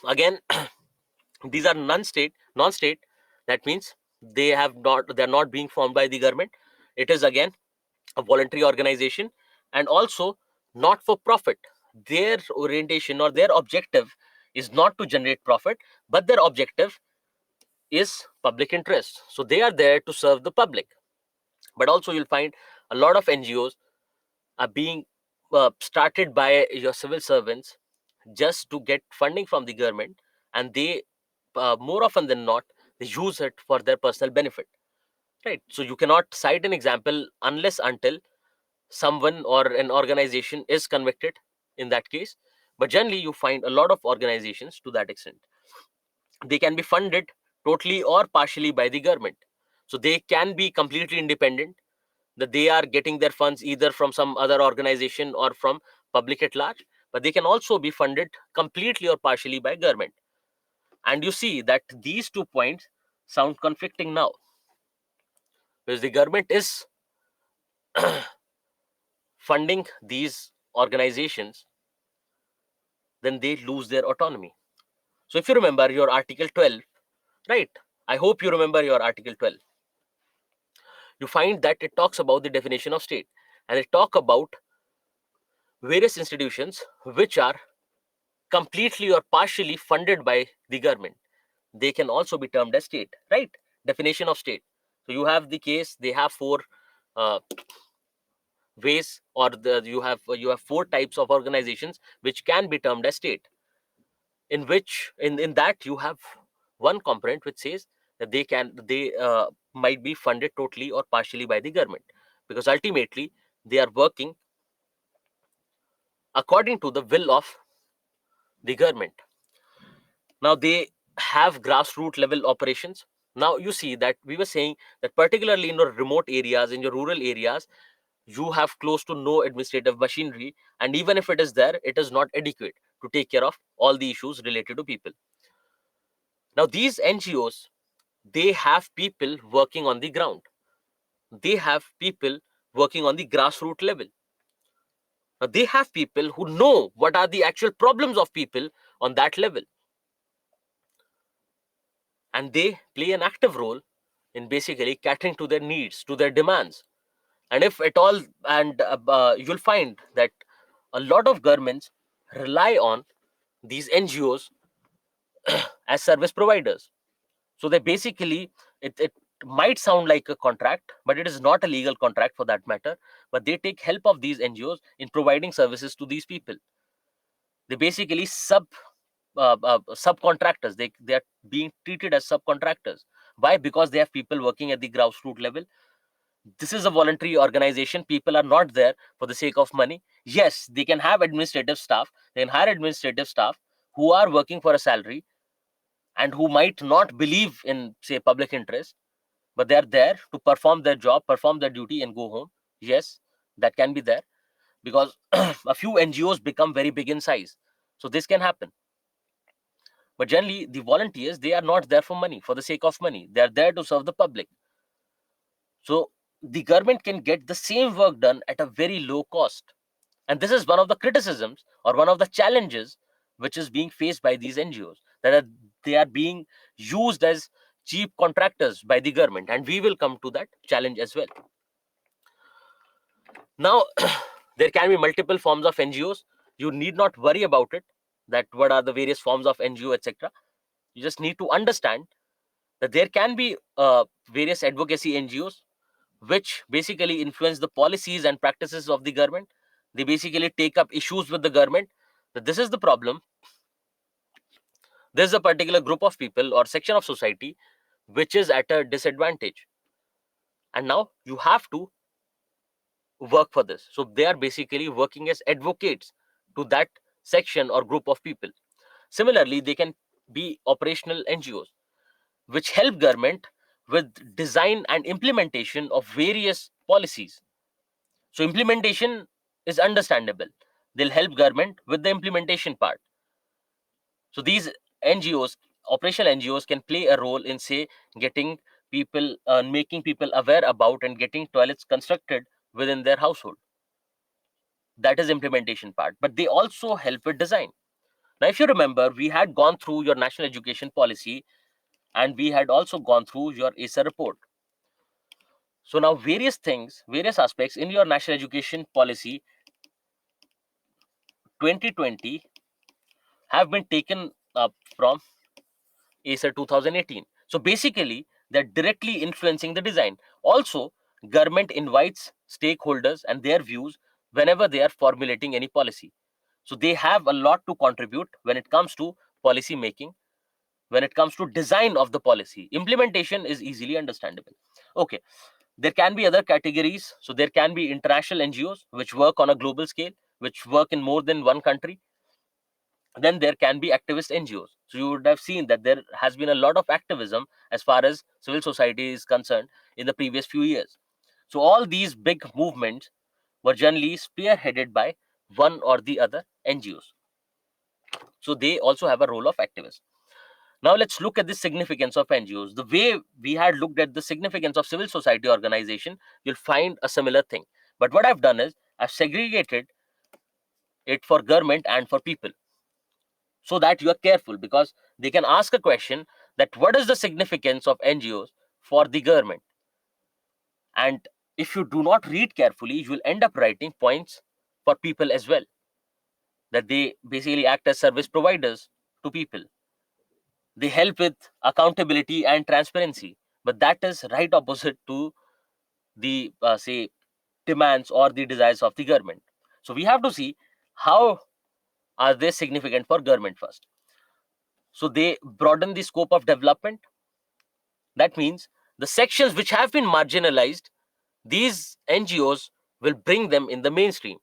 Again, these are non-state. That means they're not being formed by the government. It is again a voluntary organization, and also not for profit. Their orientation or their objective is not to generate profit, but their objective is public interest. So they are there to serve the public. But also you'll find a lot of NGOs are being started by your civil servants just to get funding from the government, and they more often than not, they use it for their personal benefit, right? So you cannot cite an example unless until someone or an organization is convicted in that case. But generally you find a lot of organizations to that extent, they can be funded totally or partially by the government. So they can be completely independent, that they are getting their funds either from some other organization or from public at large, but they can also be funded completely or partially by government. And you see that these 2 points sound conflicting now, because the government is funding these organizations, then they lose their autonomy. So if you remember your article 12, right, I hope you remember your Article 12. You find that it talks about the definition of state, and it talk about various institutions which are completely or partially funded by the government. They can also be termed as state, right? Definition of state. So you have the case, they have four uh, ways, or you have four types of organizations which can be termed as state, in which in that you have one component which says that they might be funded totally or partially by the government, because ultimately they are working according to the will of the government. Now they have grassroots level operations. Now you see that we were saying that particularly in your remote areas, in your rural areas, you have close to no administrative machinery, and even if it is there, it is not adequate to take care of all the issues related to people. Now these NGOs, they have people working on the ground, they have people working on the grassroots level. Now they have people who know what are the actual problems of people on that level, and they play an active role in basically catering to their needs, to their demands. And if at all, and you'll find that a lot of governments rely on these NGOs as service providers. So they basically, it might sound like a contract, but it is not a legal contract for that matter. But they take help of these NGOs in providing services to these people. They basically subcontractors. They are being treated as subcontractors. Why? Because they have people working at the grassroots level. This is a voluntary organization. People are not there for the sake of money. Yes, they can have administrative staff. They can hire administrative staff who are working for a salary and who might not believe in, say, public interest, but they are there to perform their job, perform their duty, and go home. Yes, that can be there, because a few NGOs become very big in size. So this can happen. But generally, the volunteers, they are not there for money, for the sake of money. They are there to serve the public. So the government can get the same work done at a very low cost. And this is one of the criticisms, or one of the challenges which is being faced by these NGOs, that they are being used as cheap contractors by the government. And we will come to that challenge as well. Now, there can be multiple forms of NGOs. You need not worry about it, that what are the various forms of NGO, etc. You just need to understand that there can be various advocacy NGOs which basically influence the policies and practices of the government. They basically take up issues with the government, that this is the problem. There's a particular group of people or section of society which is at a disadvantage, and now you have to work for this. So they are basically working as advocates to that section or group of people. Similarly, they can be operational NGOs which help government with design and implementation of various policies. So implementation is understandable. They'll help government with the implementation part. So these NGOs, operational NGOs, can play a role in, say, getting people, making people aware about and getting toilets constructed within their household. That is implementation part. But they also help with design. Now, if you remember, we had gone through your national education policy, and we had also gone through your ASA report. So now various things, various aspects in your national education policy 2020 have been taken up from ASA 2018. So basically, they're directly influencing the design. Also, government invites stakeholders and their views whenever they are formulating any policy. So they have a lot to contribute when it comes to policy making, when it comes to design of the policy. Implementation is easily understandable. Okay, there can be other categories. So there can be international NGOs which work on a global scale, which work in more than one country. Then there can be activist NGOs. So you would have seen that there has been a lot of activism as far as civil society is concerned in the previous few years. So all these big movements were generally spearheaded by one or the other NGOs. So they also have a role of activists. Now let's look at the significance of NGOs. The way we had looked at the significance of civil society organization, you'll find a similar thing. But what I've done is I've segregated it for government and for people, so that you are careful, because they can ask a question that what is the significance of NGOs for the government. And if you do not read carefully, you will end up writing points for people as well, that they basically act as service providers to people. They help with accountability and transparency, but that is right opposite to the say demands or the desires of the government. So we have to see how are they significant for government first. So they broaden the scope of development. That means the sections which have been marginalized, these NGOs will bring them in the mainstream,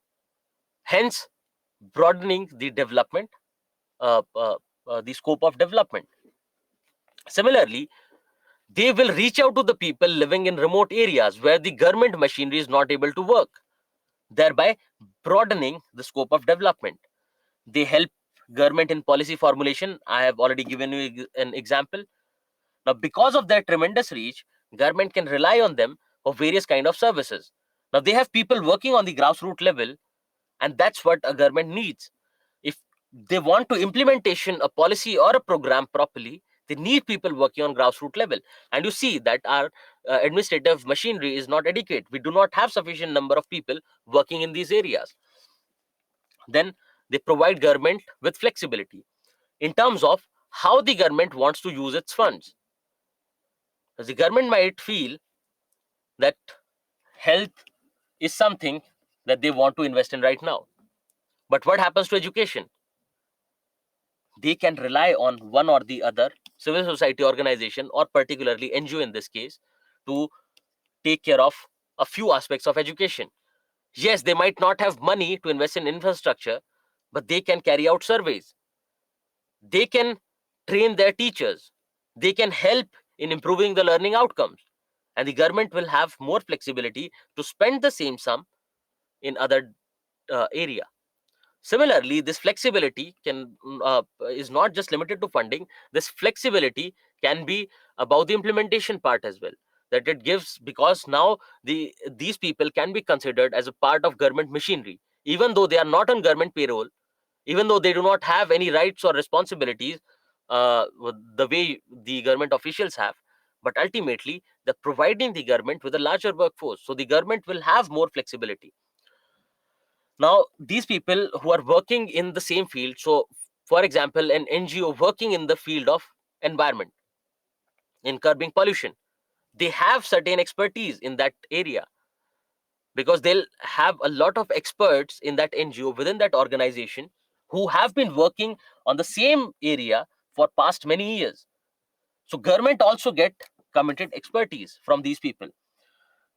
hence broadening the development, the scope of development. Similarly, they will reach out to the people living in remote areas where the government machinery is not able to work, thereby broadening the scope of development. They help government in policy formulation. I have already given you an example. Now, because of their tremendous reach, government can rely on them for various kind of services. Now, they have people working on the grassroots level, and that's what a government needs. If they want to implementation a policy or a program properly, they need people working on grassroots level. And you see that our administrative machinery is not adequate. We do not have sufficient number of people working in these areas. Then they provide government with flexibility in terms of how the government wants to use its funds. The government might feel that health is something that they want to invest in right now. But what happens to education? They can rely on one or the other civil society organization, or particularly NGO in this case, to take care of a few aspects of education. Yes, they might not have money to invest in infrastructure, but they can carry out surveys. They can train their teachers. They can help in improving the learning outcomes. And the government will have more flexibility to spend the same sum in other area. Similarly, this flexibility is not just limited to funding. This flexibility can be about the implementation part as well. That it gives, because now these people can be considered as a part of government machinery, even though they are not on government payroll, even though they do not have any rights or responsibilities the way the government officials have. But ultimately, they're providing the government with a larger workforce, so the government will have more flexibility. Now, these people who are working in the same field, so for example, an NGO working in the field of environment, in curbing pollution, they have certain expertise in that area, because they'll have a lot of experts in that NGO within that organization who have been working on the same area for past many years. So government also get committed expertise from these people.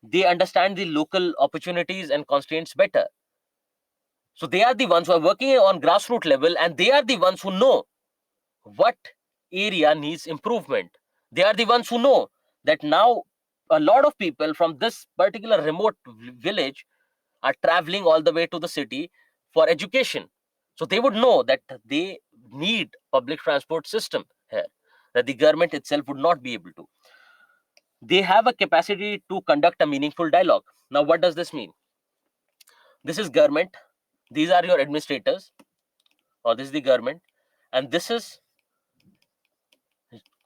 They understand the local opportunities and constraints better. So they are the ones who are working on grassroots level, and they are the ones who know what area needs improvement. They are the ones who know that now a lot of people from this particular remote village are traveling all the way to the city for education. So they would know that they need public transport system here, that the government itself would not be able to. They have a capacity to conduct a meaningful dialogue. Now, what does this mean? This is government. These are your administrators, or this is the government, and this is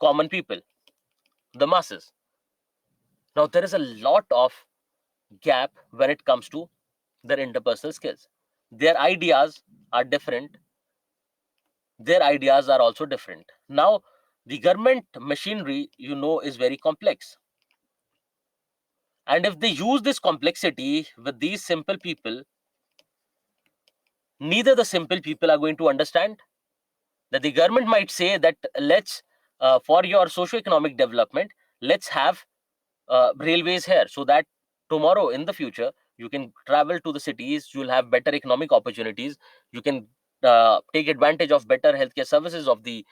common people, the masses. Now, there is a lot of gap when it comes to their interpersonal skills. Their ideas are different. Their ideas are also different. Now, the government machinery, is very complex. And if they use this complexity with these simple people, neither the simple people are going to understand. That the government might say that let's, for your socio-economic development, let's have railways here, so that tomorrow in the future you can travel to the cities, you'll have better economic opportunities, you can take advantage of better healthcare services of the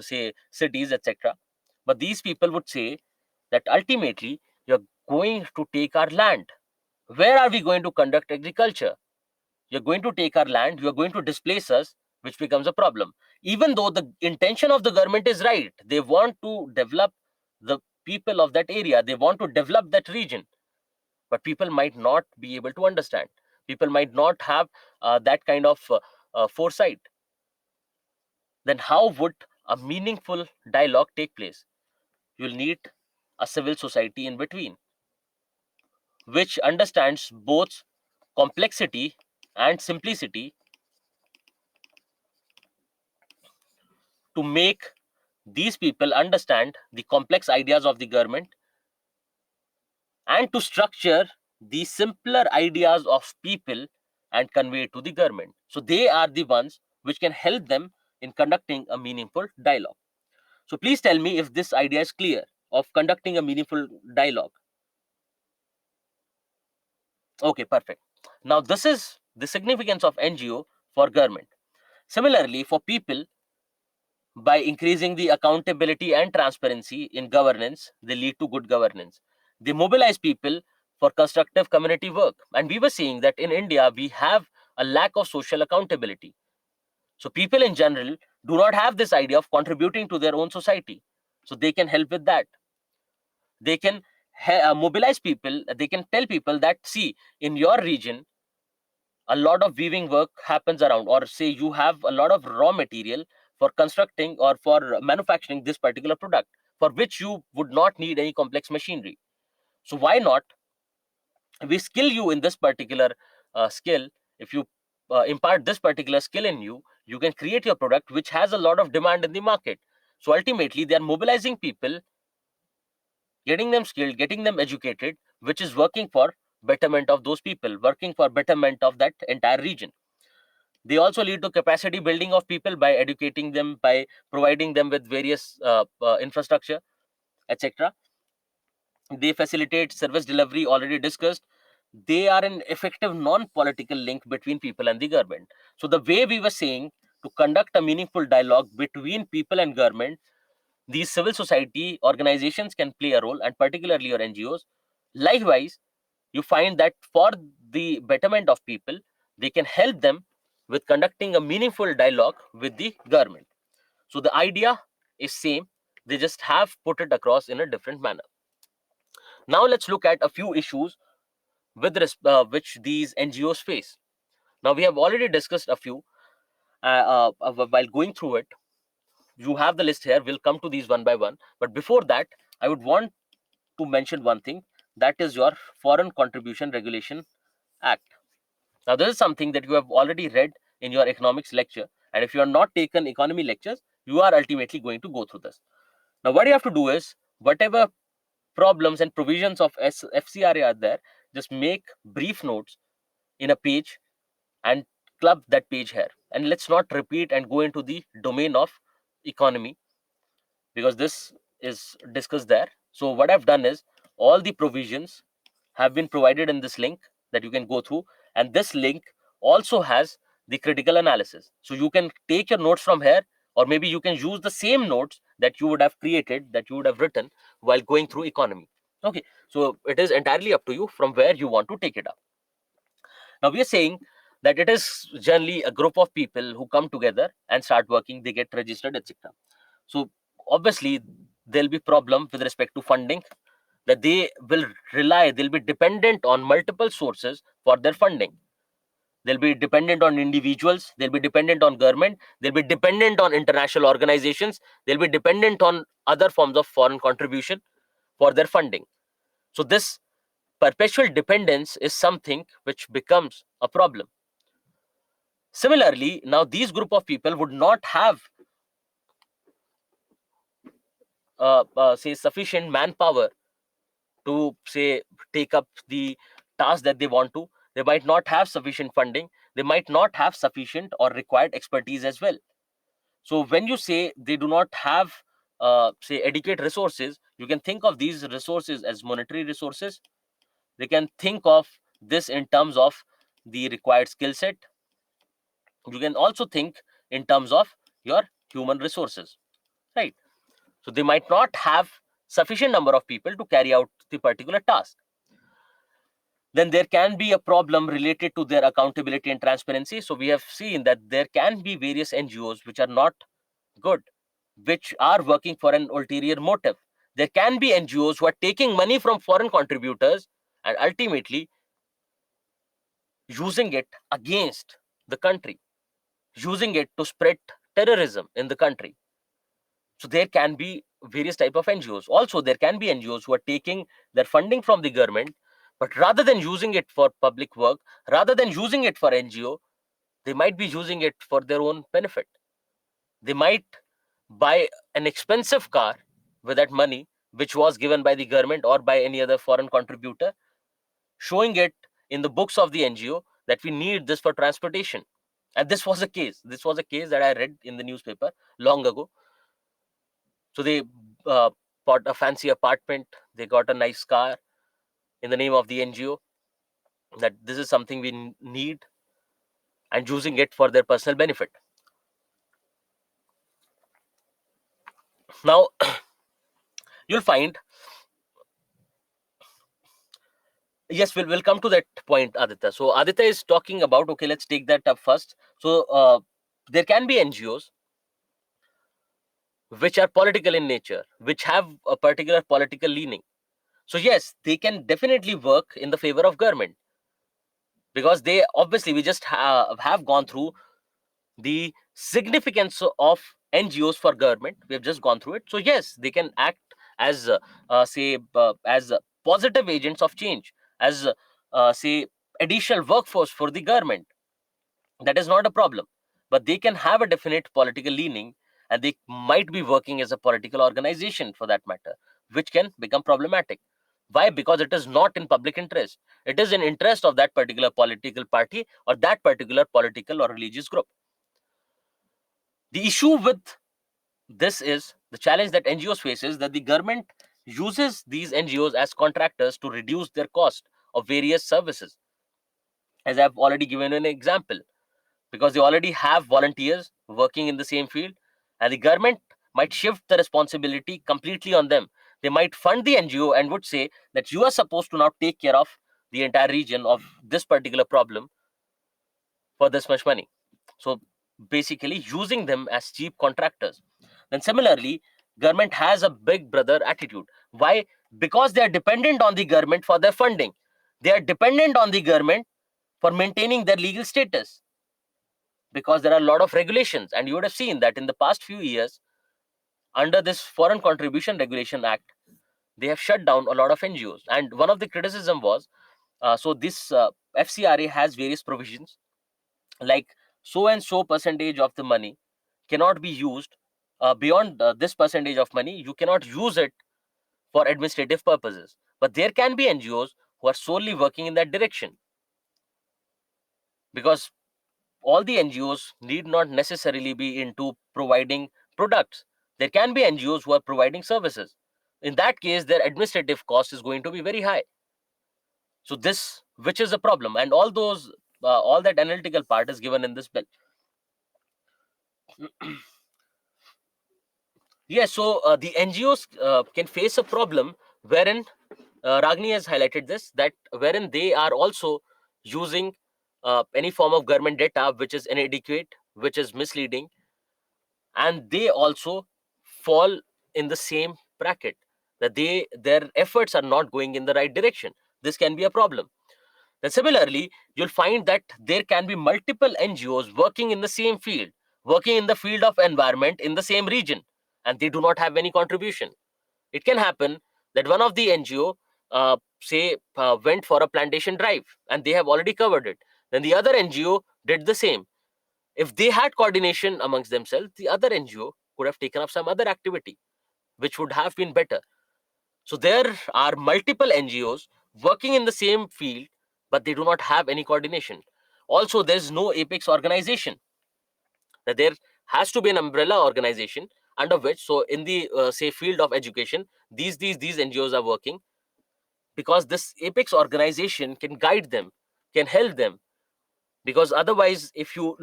say cities, etc. But these people would say that ultimately you're going to take our land. Where are we going to conduct agriculture? You're going to take our land, you're going to displace us, which becomes a problem. Even though the intention of the government is right, they want to develop the people of that area, they want to develop that region, but people might not be able to understand. People might not have that kind of foresight. Then how would a meaningful dialogue take place, you'll need a civil society in between, which understands both complexity and simplicity to make these people understand the complex ideas of the government and to structure the simpler ideas of people and convey it to the government. So they are the ones which can help them in conducting a meaningful dialogue. So please tell me if this idea is clear of conducting a meaningful dialogue. Okay, perfect. Now this is the significance of NGO for government. Similarly, for people, by increasing the accountability and transparency in governance, they lead to good governance. They mobilize people for constructive community work. And we were seeing that in India, we have a lack of social accountability. So people in general do not have this idea of contributing to their own society. So they can help with that. They can mobilize people. They can tell people that, see, in your region, a lot of weaving work happens around, or say you have a lot of raw material for constructing or for manufacturing this particular product, for which you would not need any complex machinery. So why not we skill you in this particular skill? If you impart this particular skill in you, you can create your product which has a lot of demand in the market. So ultimately they are mobilizing people, getting them skilled, getting them educated, which is working for betterment of those people, working for betterment of that entire region. They also lead to capacity building of people by educating them, by providing them with various infrastructure, etc. They facilitate service delivery, already discussed. They are an effective non-political link between people and the government. So the way we were saying, to conduct a meaningful dialogue between people and government, these civil society organizations can play a role, and particularly your NGOs. Likewise, you find that for the betterment of people, they can help them with conducting a meaningful dialogue with the government. So the idea is same, they just have put it across in a different manner. Now let's look at a few issues with which these NGOs face. Now we have already discussed a few while going through it. You have the list here, we'll come to these one by one, but before that I would want to mention one thing, that is your Foreign Contribution Regulation Act. Now, this is something that you have already read in your economics lecture. And if you are not taken economy lectures, you are ultimately going to go through this. Now, what you have to do is, whatever problems and provisions of FCRA are there, just make brief notes in a page and club that page here. And let's not repeat and go into the domain of economy, because this is discussed there. So what I've done is, all the provisions have been provided in this link that you can go through, and this link also has the critical analysis. So you can take your notes from here, or maybe you can use the same notes that you would have created, that you would have written while going through economy. Okay, so it is entirely up to you from where you want to take it up. Now we are saying that it is generally a group of people who come together and start working, they get registered, etc. So obviously there'll be problem with respect to funding, that they will rely, they'll be dependent on multiple sources for their funding. They'll be dependent on individuals, they'll be dependent on government, they'll be dependent on international organizations, they'll be dependent on other forms of foreign contribution for their funding. So this perpetual dependence is something which becomes a problem. Similarly, now these group of people would not have say sufficient manpower to say take up the task that they want to. They might not have sufficient funding, they might not have sufficient or required expertise as well. So when you say they do not have say adequate resources, you can think of these resources as monetary resources. They can think of this in terms of the required skill set. You can also think in terms of your human resources, right? So they might not have sufficient number of people to carry out the particular task. Then there can be a problem related to their accountability and transparency. So we have seen that there can be various NGOs which are not good, which are working for an ulterior motive. There can be NGOs who are taking money from foreign contributors and ultimately using it against the country, using it to spread terrorism in the country. So there can be various type of NGOs. Also, there can be NGOs who are taking their funding from the government, but rather than using it for public work, rather than using it for NGO, they might be using it for their own benefit. They might buy an expensive car with that money, which was given by the government or by any other foreign contributor, showing it in the books of the NGO that we need this for transportation. And this was a case. This was a case that I read in the newspaper long ago. So they bought a fancy apartment, they got a nice car in the name of the NGO, that this is something we need, and using it for their personal benefit. Now, you'll find, yes, we'll come to that point, Aditya. So Aditya is talking about, okay, let's take that up first. So there can be NGOs which are political in nature, which have a particular political leaning. So yes, they can definitely work in the favor of government, because they obviously, we just have gone through the significance of NGOs for government. We have just gone through it. So yes, they can act as as positive agents of change, as say additional workforce for the government. That is not a problem, but they can have a definite political leaning, and they might be working as a political organization for that matter, which can become problematic. Why? Because it is not in public interest. It is in interest of that particular political party or that particular political or religious group. The issue with this is the challenge that NGOs faces, that the government uses these NGOs as contractors to reduce their cost of various services, as I've already given an example, because they already have volunteers working in the same field, and the government might shift the responsibility completely on them. They might fund the NGO and would say that you are supposed to now take care of the entire region of this particular problem for this much money. So basically using them as cheap contractors. Then similarly, government has a big brother attitude. Why? Because they are dependent on the government for their funding. They are dependent on the government for maintaining their legal status, because there are a lot of regulations. And you would have seen that in the past few years, under this Foreign Contribution Regulation Act, they have shut down a lot of NGOs. And one of the criticism was, so this FCRA has various provisions, like so and so percentage of the money cannot be used, beyond this percentage of money you cannot use it for administrative purposes. But there can be NGOs who are solely working in that direction, because all the NGOs need not necessarily be into providing products. There can be NGOs who are providing services. In that case, their administrative cost is going to be very high. So this, which is a problem, and all those, all that analytical part is given in this bill. Yes, so the NGOs can face a problem wherein Ragni has highlighted this, that wherein they are also using any form of government data which is inadequate, which is misleading, and they also fall in the same bracket, that their efforts are not going in the right direction. This can be a problem. Then similarly, you'll find that there can be multiple NGOs working in the same field, working in the field of environment in the same region, and they do not have any contribution. It can happen that one of the NGO, went for a plantation drive and they have already covered it. Then the other NGO did the same. If they had coordination amongst themselves, the other NGO could have taken up some other activity, which would have been better. So there are multiple NGOs working in the same field, but they do not have any coordination. Also, there's no apex organization. That there has to be an umbrella organization under which, so in the field of education, these NGOs are working, because this apex organization can guide them, can help them. Because otherwise, if you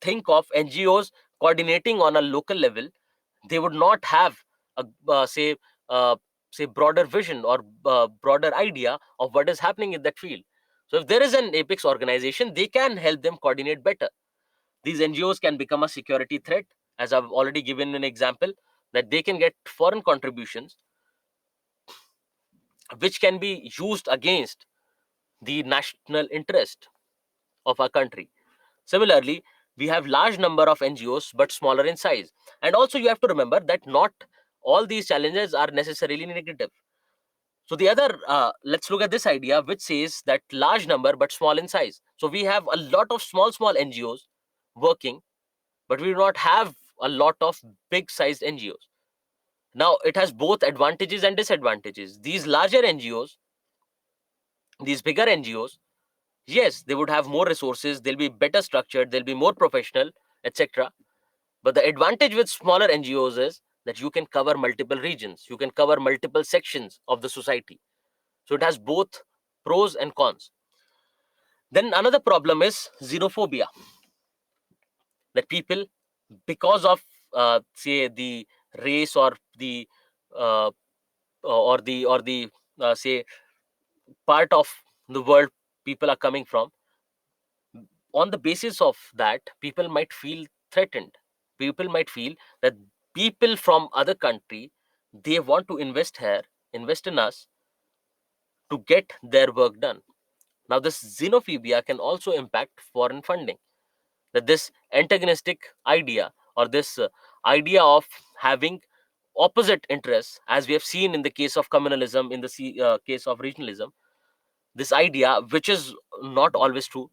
think of NGOs coordinating on a local level, they would not have a uh, broader vision or broader idea of what is happening in that field. So if there is an apex organization, they can help them coordinate better. These NGOs can become a security threat, as I've already given an example, that they can get foreign contributions which can be used against the national interest of our country. Similarly, We have large number of NGOs but smaller in size. And also you have to remember that not all these challenges are necessarily negative. So the other, let's look at this idea which says that large number but small in size. So we have a lot of small NGOs working, but we do not have a lot of big sized NGOs. Now it has both advantages and disadvantages. These larger NGOs, these bigger NGOs, yes, they would have more resources, they'll be better structured, they'll be more professional, etc. But the advantage with smaller NGOs is that you can cover multiple regions, you can cover multiple sections of the society. So it has both pros and cons. Then another problem is xenophobia, that people, because of say the race or the uh, or the say part of the world people are coming from, on the basis of that, people might feel threatened. People might feel that people from other country, they want to invest here, invest in us to get their work done. Now this xenophobia can also impact foreign funding, that this antagonistic idea, or this idea of having opposite interests, as we have seen in the case of communalism, in the case of regionalism, this idea which is not always true.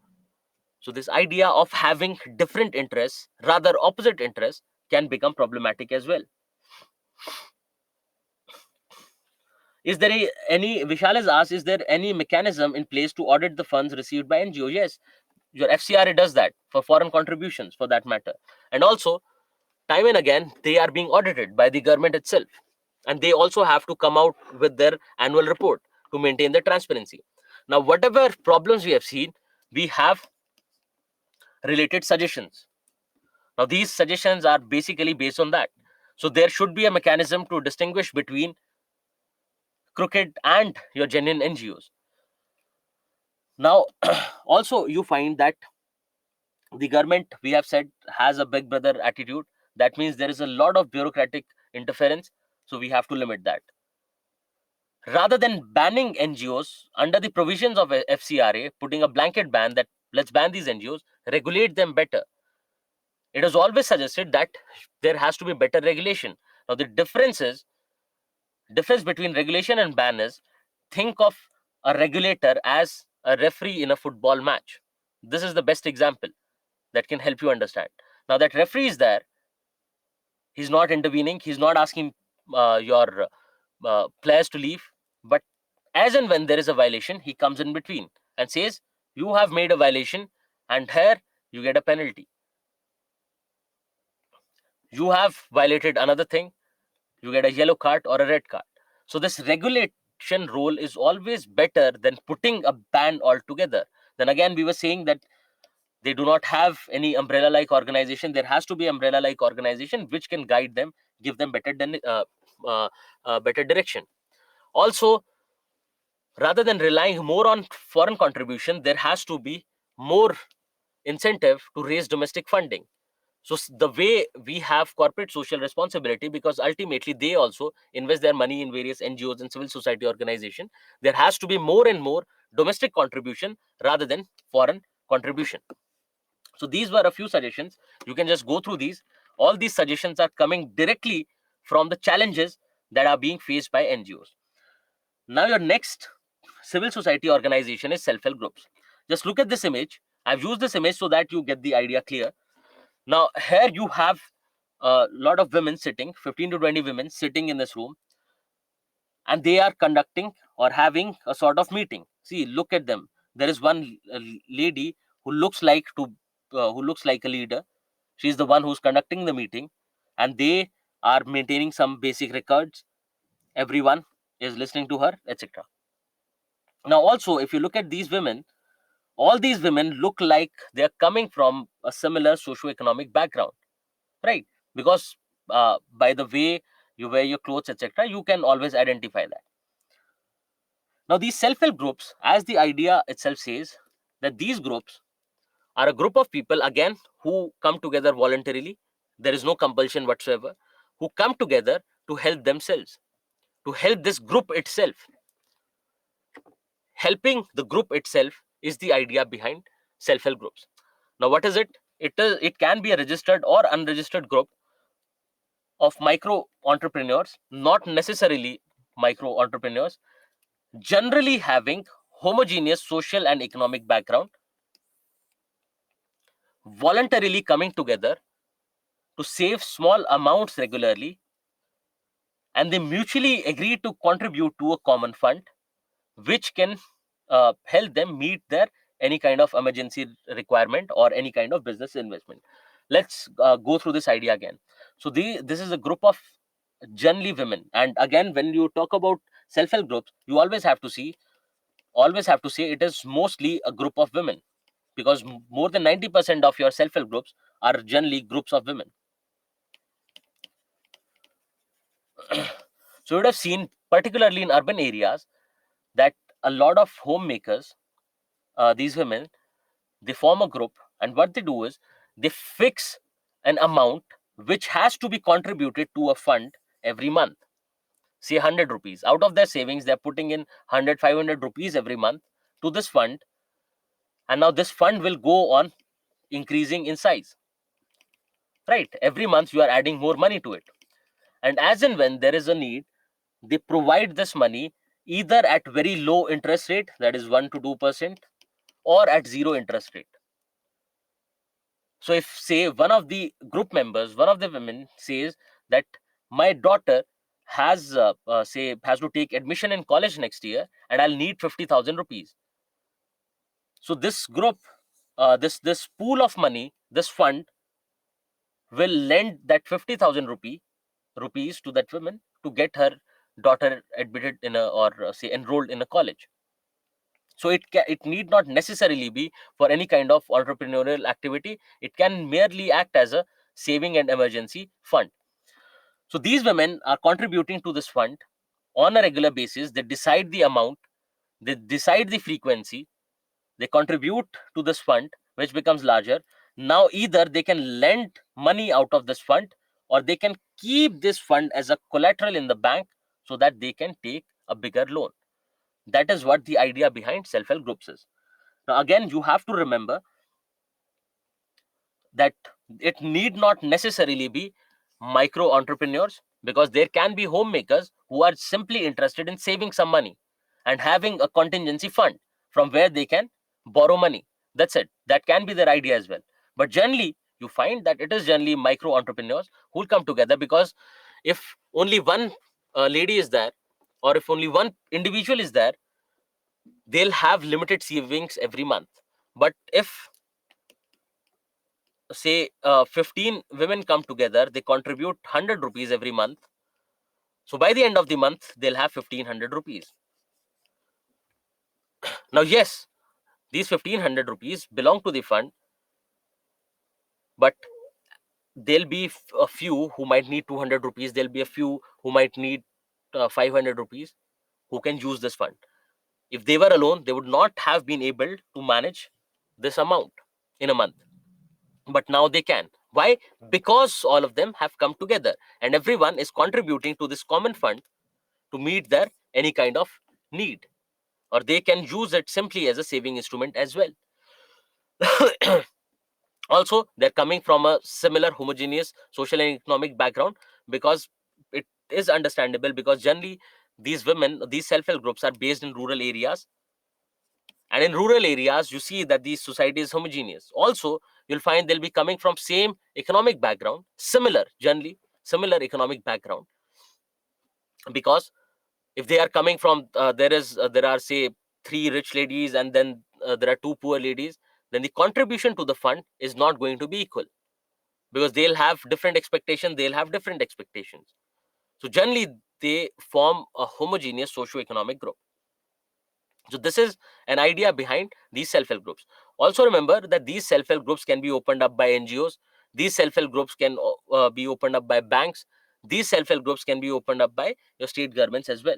So this idea of having different interests, rather opposite interests, can become problematic as well. Is there any, Vishal has asked, is there any mechanism in place to audit the funds received by NGO? Yes, your FCRA does that for foreign contributions, for that matter. And also, time and again, they are being audited by the government itself. And they also have to come out with their annual report to maintain the transparency. Now, whatever problems we have seen, we have related suggestions. Now, these suggestions are basically based on that. So there should be a mechanism to distinguish between crooked and your genuine NGOs. Now, also you find that the government, we have said, has a big brother attitude. That means there is a lot of bureaucratic interference. So we have to limit that. Rather than banning NGOs under the provisions of FCRA, putting a blanket ban that let's ban these NGOs, regulate them better. It is always suggested that there has to be better regulation. Now the difference between regulation and ban is, think of a regulator as a referee in a football match. This is the best example that can help you understand. Now that referee is there, he's not intervening, he's not asking your players to leave, but as and when there is a violation, he comes in between and says, you have made a violation and here you get a penalty. You have violated another thing, you get a yellow card or a red card. So this regulation role is always better than putting a ban altogether. Then again, we were saying that they do not have any umbrella like organization. There has to be umbrella like organization which can guide them, give them uh, better direction. Also, rather than relying more on foreign contribution, there has to be more incentive to raise domestic funding. So the way we have corporate social responsibility, because ultimately they also invest their money in various NGOs and civil society organization, there has to be more and more domestic contribution rather than foreign contribution. So these were a few suggestions. You can just go through these. All these suggestions are coming directly from the challenges that are being faced by NGOs. Now your next civil society organization is self-help groups. Just look at this image. I've used this image so that you get the idea clear. Now here you have a lot of women sitting, 15 to 20 women sitting in this room, and they are conducting or having a sort of meeting. See, look at them. There is one lady who looks like a leader. She's the one who's conducting the meeting, and they are maintaining some basic records. Everyone is listening to her, etc. Now also, if you look at these women, all these women look like they are coming from a similar socio-economic background, right? Because by the way you wear your clothes, etc., you can always identify that. Now these self-help groups, as the idea itself says, that these groups are a group of people, again, who come together voluntarily. There is no compulsion whatsoever, who come together to help themselves, to help this group itself. Helping the group itself is the idea behind self-help groups. Now what is it? It can be a registered or unregistered group of micro entrepreneurs, not necessarily micro entrepreneurs, generally having homogeneous social and economic background, voluntarily coming together to save small amounts regularly, and they mutually agree to contribute to a common fund which can help them meet their any kind of emergency requirement or any kind of business investment. Let's go through this idea again. So this is a group of generally women, and again, when you talk about self-help groups, you always have to say it is mostly a group of women, because more than 90% of your self-help groups are generally groups of women. So you would have seen, particularly in urban areas, that a lot of homemakers, these women, they form a group, and what they do is they fix an amount which has to be contributed to a fund every month. Say 100 rupees. Out of their savings, they're putting in 100, 500 rupees every month to this fund. And now this fund will go on increasing in size. Right? Every month you are adding more money to it. And as and when there is a need, they provide this money either at very low interest rate, that is 1 to 2%, or at zero interest rate. So if, say, one of the group members, one of the women says that my daughter has to take admission in college next year, and I'll need 50,000 rupees. So this group, this pool of money, this fund will lend that 50,000 rupees to that woman to get her daughter admitted in a, or say enrolled in a college. So it need not necessarily be for any kind of entrepreneurial activity. It can merely act as a saving and emergency fund. So these women are contributing to this fund on a regular basis. They decide the amount, they decide the frequency, they contribute to this fund, which becomes larger. Now either they can lend money out of this fund, or they can keep this fund as a collateral in the bank so that they can take a bigger loan. That is what the idea behind self-help groups is. Now again, you have to remember that it need not necessarily be micro entrepreneurs, because there can be homemakers who are simply interested in saving some money and having a contingency fund from where they can borrow money. That's it. That can be their idea as well. But generally, you find that it is generally micro entrepreneurs who will come together, because if only one lady is there, or if only one individual is there, they'll have limited savings every month. But if, say, 15 women come together, they contribute 100 rupees every month. So by the end of the month, they'll have 1500 rupees. Now, yes, these 1500 rupees belong to the fund, but there'll be a few who might need 200 rupees. There'll be a few who might need 500 rupees who can use this fund. If they were alone, they would not have been able to manage this amount in a month. But now they can. Why? Because all of them have come together and everyone is contributing to this common fund to meet their any kind of need, or they can use it simply as a saving instrument as well. Also, they're coming from a similar homogeneous social and economic background, because it is understandable, because generally these women, these self-help groups are based in rural areas, and in rural areas you see that these society is homogeneous. Also, you'll find they'll be coming from same economic background, generally similar economic background, because if they are coming from there are, say, three rich ladies, and then there are two poor ladies, then the contribution to the fund is not going to be equal, because they'll have different expectations. So generally they form a homogeneous socio-economic group. So this is an idea behind these self-help groups. Also remember that these self-help groups can be opened up by NGOs. These self-help groups can be opened up by banks. These self-help groups can be opened up by your state governments as well.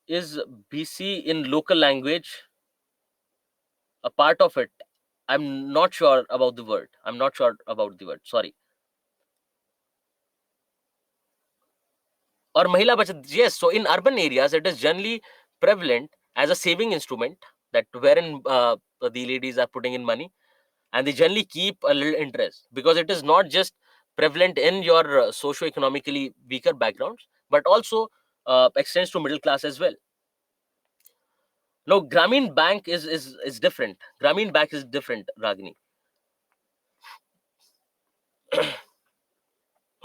Is BC in local language a part of it? I'm not sure about the word. Sorry. Or Mahila Bachat. Yes. So in urban areas, it is generally prevalent as a saving instrument, that wherein the ladies are putting in money, and they generally keep a little interest, because it is not just prevalent in your socio-economically weaker backgrounds, but also extends to middle class as well. Now, Grameen Bank is different. Grameen Bank is different, Ragini.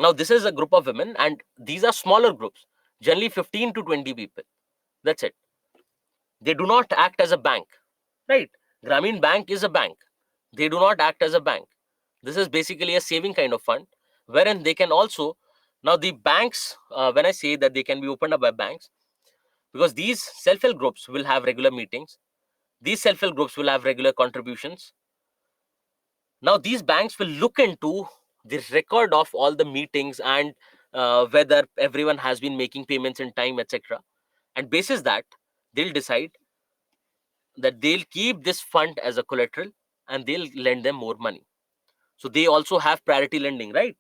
Now, this is a group of women, and these are smaller groups, generally 15 to 20 people. That's it. They do not act as a bank, right? Grameen Bank is a bank. They do not act as a bank. This is basically a saving kind of fund, wherein they can also, now the banks, when I say that they can be opened up by banks, because these self-help groups will have regular meetings, these self-help groups will have regular contributions. Now these banks will look into the record of all the meetings, and whether everyone has been making payments in time, etc. And basis that, they'll decide that they'll keep this fund as a collateral, and they'll lend them more money. So they also have priority lending, right?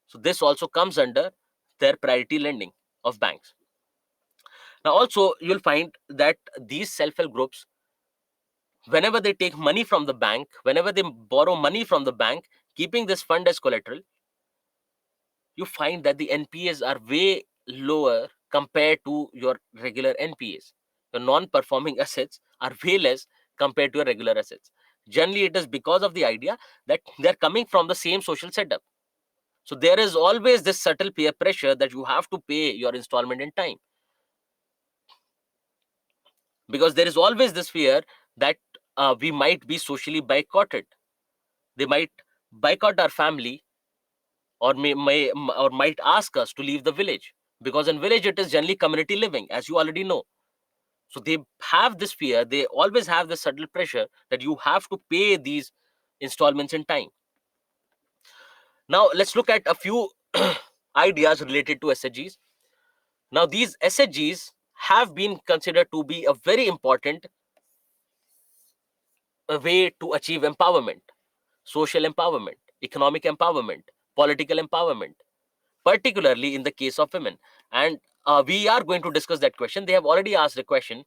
So this also comes under their priority lending of banks. Now also you'll find that these self-help groups, whenever they take money from the bank, whenever they borrow money from the bank, keeping this fund as collateral, you find that the NPAs are way lower compared to your regular NPAs. Your non-performing assets are way less compared to your regular assets. Generally, it is because of the idea that they're coming from the same social setup. So there is always this subtle peer pressure that you have to pay your installment in time, because there is always this fear that we might be socially boycotted. They might boycott our family, or or might ask us to leave the village, because in village it is generally community living, as you already know. So they have this fear, they always have this subtle pressure that you have to pay these installments in time. Now let's look at a few ideas related to SHGs. Now these SHGs have been considered to be a very important way to achieve empowerment: social empowerment, economic empowerment, political empowerment, particularly in the case of women. And we are going to discuss that question. They have already asked a question,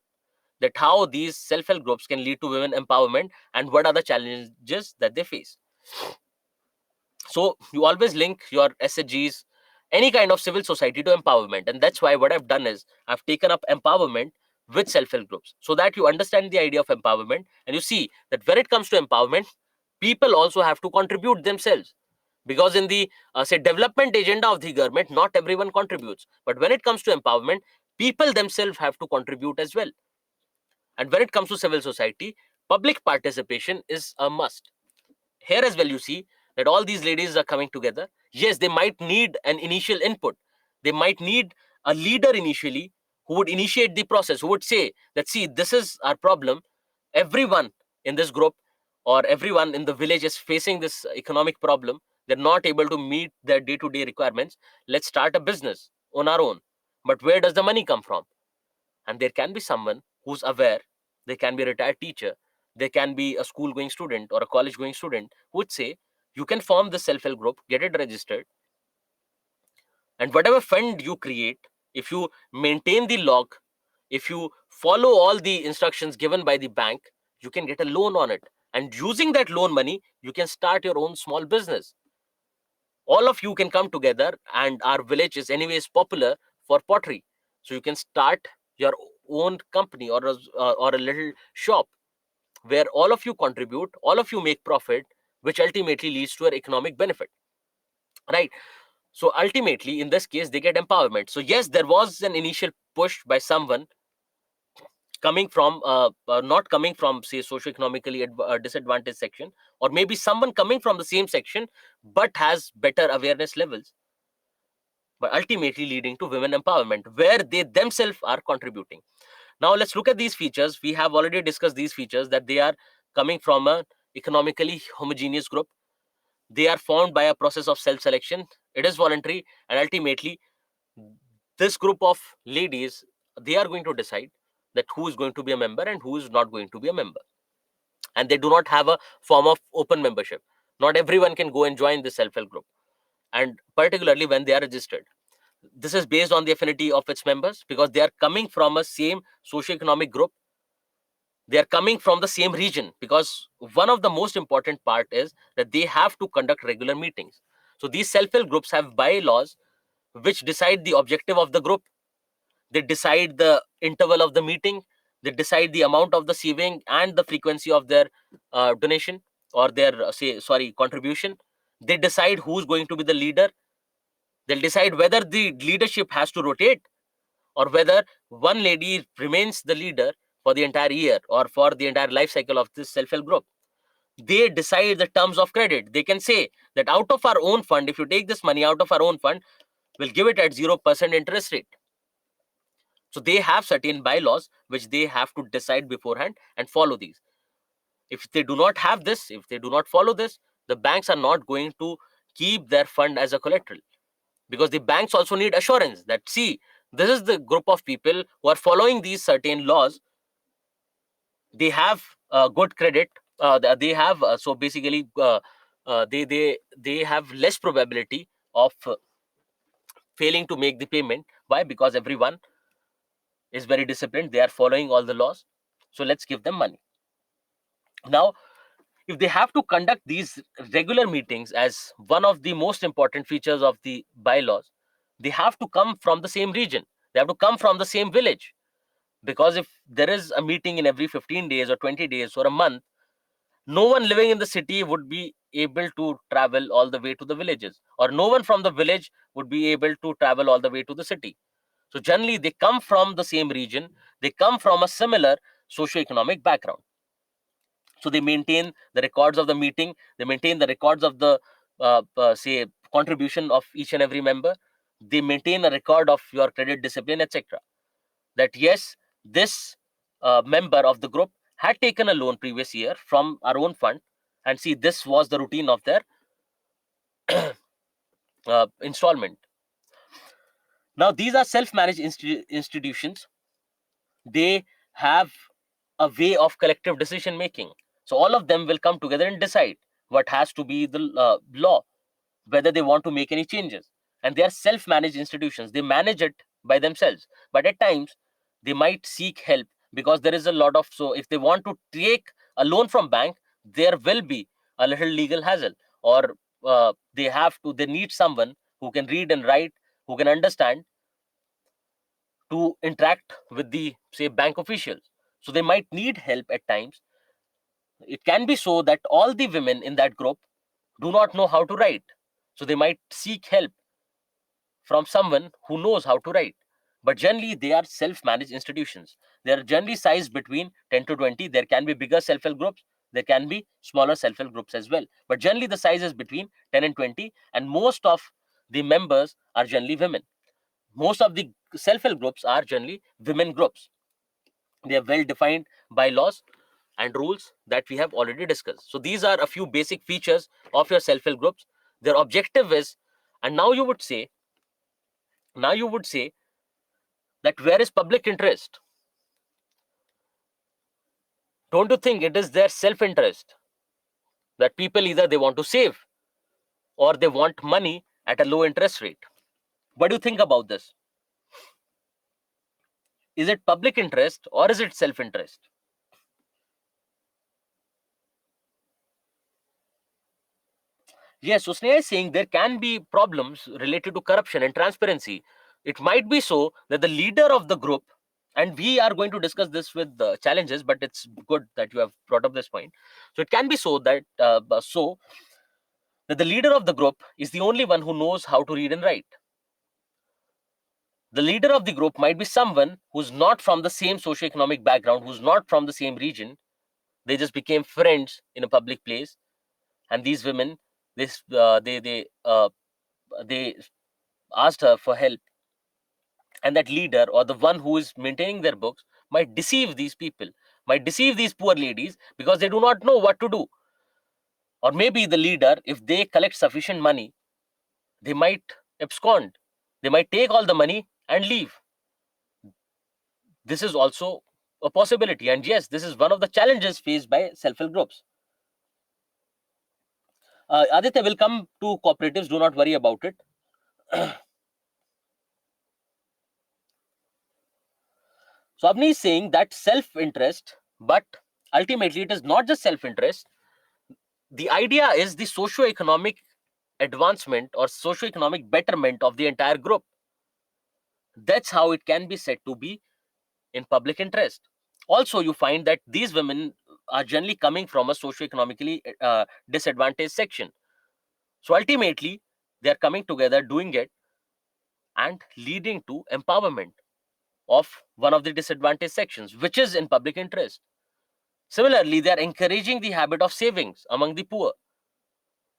that how these self-help groups can lead to women empowerment and what are the challenges that they face. So you always link your SHGs, any kind of civil society, to empowerment. And that's why what I've done is I've taken up empowerment with self-help groups, so that you understand the idea of empowerment, and you see that when it comes to empowerment, people also have to contribute themselves. Because in the say development agenda of the government, not everyone contributes, but when it comes to empowerment, people themselves have to contribute as well. And when it comes to civil society, public participation is a must. Here as well, you see that all these ladies are coming together. Yes, they might need an initial input. They might need a leader initially, who would initiate the process, who would say that, see, this is our problem. Everyone in this group, or everyone in the village, is facing this economic problem. They're not able to meet their day-to-day requirements. Let's start a business on our own. But where does the money come from? And there can be someone who's aware. They can be a retired teacher, they can be a school going student or a college going student, who would say, you can form the self-help group, get it registered, and whatever fund you create, if you maintain the log, if you follow all the instructions given by the bank, you can get a loan on it. And using that loan money, you can start your own small business. All of you can come together, and our village is anyways popular for pottery, so you can start your own company, or a little shop, where all of you contribute, all of you make profit, which ultimately leads to an economic benefit, right? So ultimately, in this case, they get empowerment. So yes, there was an initial push by someone coming from not coming from, say, socioeconomically disadvantaged section, or maybe someone coming from the same section but has better awareness levels, but ultimately leading to women empowerment, where they themselves are contributing. Now let's look at these features. We have already discussed these features, that they are coming from a economically homogeneous group. They are formed by a process of self-selection. It is voluntary, and ultimately this group of ladies, they are going to decide that who is going to be a member and who is not going to be a member. And they do not have a form of open membership. Not everyone can go and join the self-help group, and particularly when they are registered. This is based on the affinity of its members, because they are coming from a same socioeconomic group. they are coming from the same region, because one of the most important part is that they have to conduct regular meetings. So these self-help groups have bylaws which decide the objective of the group. They decide the interval of the meeting. They decide the amount of the saving and the frequency of their donation, or their contribution. They decide who's going to be the leader. They'll decide whether the leadership has to rotate, or whether one lady remains the leader for the entire year or for the entire life cycle of this self-help group. They decide the terms of credit. They can say that out of our own fund, if you take this money out of our own fund, we'll give it at 0% interest rate. So they have certain bylaws which they have to decide beforehand and follow these. If they do not have this, if they do not follow this, the banks are not going to keep their fund as a collateral, because the banks also need assurance that, see, this is the group of people who are following these certain laws. They have good credit. They have so basically they have less probability of failing to make the payment. Why? Because everyone is very disciplined. They are following all the laws. So let's give them money. Now, if they have to conduct these regular meetings as one of the most important features of the bylaws, they have to come from the same region. They have to come from the same village. Because if there is a meeting in every 15 days or 20 days or a month, no one living in the city would be able to travel all the way to the villages, or no one from the village would be able to travel all the way to the city. So generally, they come from the same region, they come from a similar socioeconomic background. So they maintain the records of the meeting, they maintain the records of the say contribution of each and every member. They maintain a record of your credit discipline, etc. That yes, this member of the group had taken a loan previous year from our own fund, and see, this was the routine of their installment. Now these are self-managed institutions. They have a way of collective decision making. So all of them will come together and decide what has to be the law, whether they want to make any changes. And they are self-managed institutions. They manage it by themselves. But at times, they might seek help, because there is a lot of, so if they want to take a loan from bank, there will be a little legal hassle, or they need someone who can read and write, who can understand, to interact with the, say, bank officials. So they might need help at times. It can be so that all the women in that group do not know how to write. So they might seek help from someone who knows how to write. But generally, they are self-managed institutions. They are generally sized between 10 to 20. There can be bigger self-help groups. There can be smaller self-help groups as well. But generally, the size is between 10 and 20. And most of the members are generally women. Most of the self-help groups are generally women groups. They are well defined by laws and rules that we have already discussed. So these are a few basic features of your self-help groups. Their objective is, and now you would say that where is public interest? Don't you think it is their self-interest that people either they want to save or they want money at a low interest rate? What do you think about this? Is it public interest or is it self-interest? Yes, so Sneha is saying there can be problems related to corruption and transparency. It might be so that the leader of the group, and we are going to discuss this with the challenges, but it's good that you have brought up this point. So it can be so that the leader of the group is the only one who knows how to read and write. The leader of the group might be someone who's not from the same socioeconomic background, who's not from the same region. They just became friends in a public place, and these women, this they asked her for help, and that leader or the one who is maintaining their books might deceive these people, might deceive these poor ladies, because they do not know what to do. Or maybe the leader, if they collect sufficient money, they might abscond, they might take all the money and leave. This is also a possibility, and yes, this is one of the challenges faced by self-help groups. Aditya will come to cooperatives, do not worry about it. So Avni is saying that self-interest But ultimately, it is not just self-interest. The idea is the socio-economic advancement or socio-economic betterment of the entire group. That's how it can be said to be in public interest. Also, you find that these women are generally coming from a socio-economically disadvantaged section. So ultimately, they are coming together, doing it, and leading to empowerment of one of the disadvantaged sections, which is in public interest. Similarly, they are encouraging the habit of savings among the poor.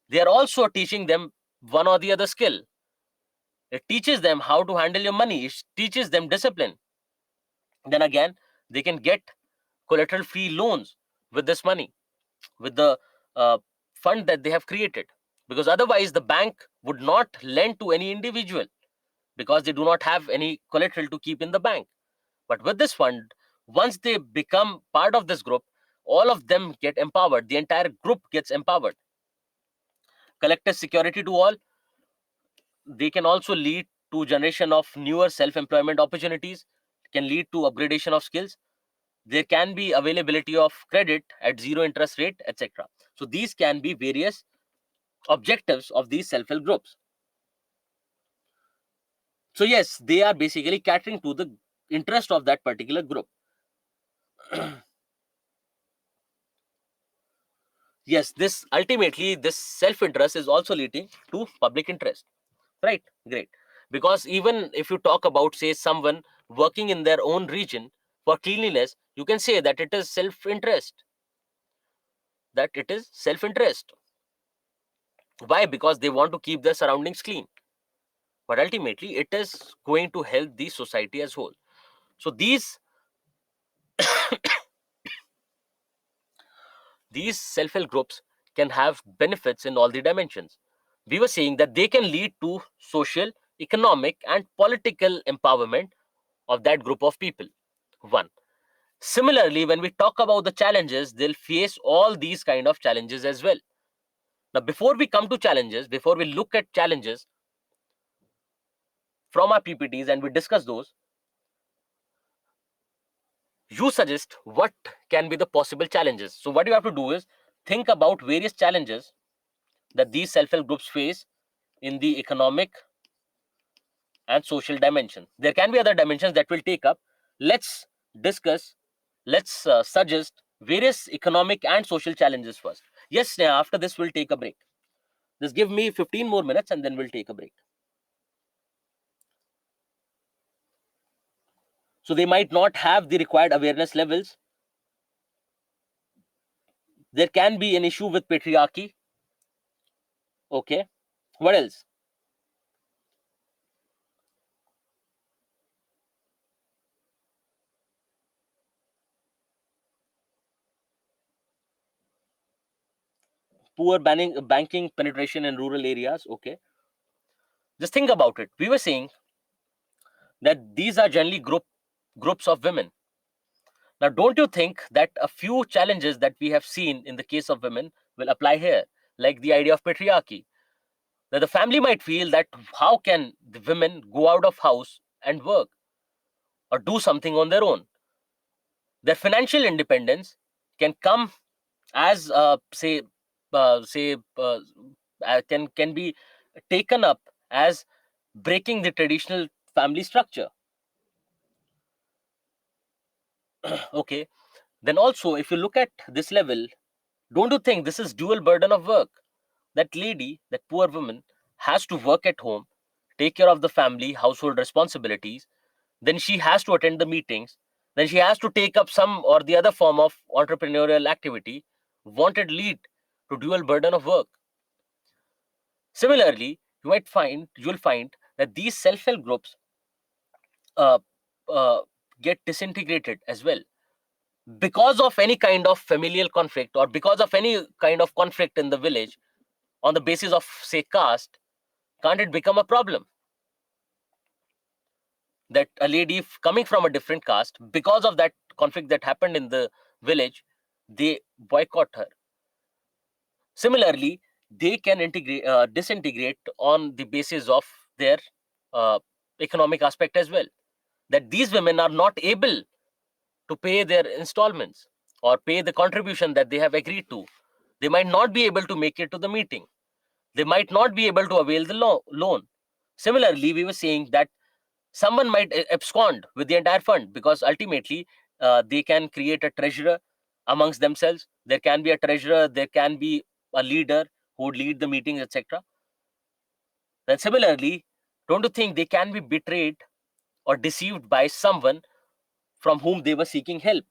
They are also teaching them one or the other skill. It teaches them how to handle your money. It teaches them discipline. Then again, they can get collateral free loans with this money, with the uh, fund that they have created. Because otherwise, the bank would not lend to any individual because they do not have any collateral to keep in the bank. But with this fund, once they become part of this group, all of them get empowered. The entire group gets empowered. Collective security to all. They can also lead to generation of newer self-employment opportunities, can lead to upgradation of skills. There can be availability of credit at zero interest rate, etc. So these can be various objectives of these self-help groups. So yes, they are basically catering to the interest of that particular group. Yes, this ultimately this self-interest is also leading to public interest. Right, great. Because even if you talk about, say, someone working in their own region for cleanliness, you can say that it is self-interest. That it is self-interest. Why? Because they want to keep their surroundings clean. But ultimately, it is going to help the society as whole. So these self-help groups can have benefits in all the dimensions. We were saying that they can lead to social, economic, and political empowerment of that group of people. One. Similarly, when we talk about the challenges, they'll face all these kind of challenges as well. Now, before we come to challenges, before we look at challenges from our PPTs and we discuss those, you suggest what can be the possible challenges. So, what you have to do is think about various challenges that these self-help groups face in the economic and social dimension. There can be other dimensions that we'll take up. Let's discuss, let's suggest various economic and social challenges first. Yes, Sneha, after this, we'll take a break. Just give me 15 more minutes and then we'll take a break. So they might not have the required awareness levels. There can be an issue with patriarchy. Okay. What else? Poor banking penetration in rural areas. Okay. Just think about it. We were saying that these are generally groups of women. Now, don't you think that a few challenges that we have seen in the case of women will apply here, like the idea of patriarchy? That the family might feel that how can the women go out of house and work or do something on their own? Their financial independence can come as say can be taken up as breaking the traditional family structure. Okay, then also if you look at this level, don't you think this is dual burden of work? That lady, that poor woman, has to work at home, take care of the family household responsibilities, then she has to attend the meetings, then she has to take up some or the other form of entrepreneurial activity. Wanted lead to dual burden of work. Similarly, you'll find that these self-help groups uh, uh, get disintegrated as well because of any kind of familial conflict or because of any kind of conflict in the village on the basis of, say, caste. Can't it become a problem that a lady coming from a different caste, because of that conflict that happened in the village, they boycott her? Similarly, they can disintegrate on the basis of their uh, economic aspect as well, that these women are not able to pay their installments. or pay the contribution that they have agreed to. They might not be able to make it to the meeting. They might not be able to avail the loan. Similarly, we were saying that someone might abscond with the entire fund, because ultimately they can create a treasurer amongst themselves. There can be a treasurer, there can be a leader who would lead the meetings, etc. Then similarly, don't you think they can be betrayed or deceived by someone from whom they were seeking help?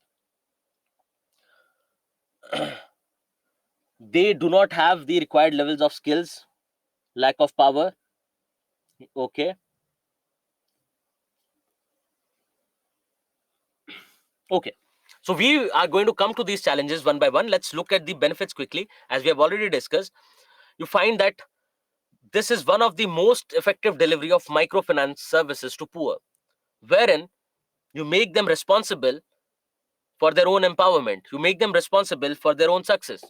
They do not have the required levels of skills, lack of power. Okay. Okay. So we are going to come to these challenges one by one. Let's look at the benefits quickly. As we have already discussed, you find that this is one of the most effective delivery of microfinance services to poor, wherein you make them responsible for their own empowerment. You make them responsible for their own success.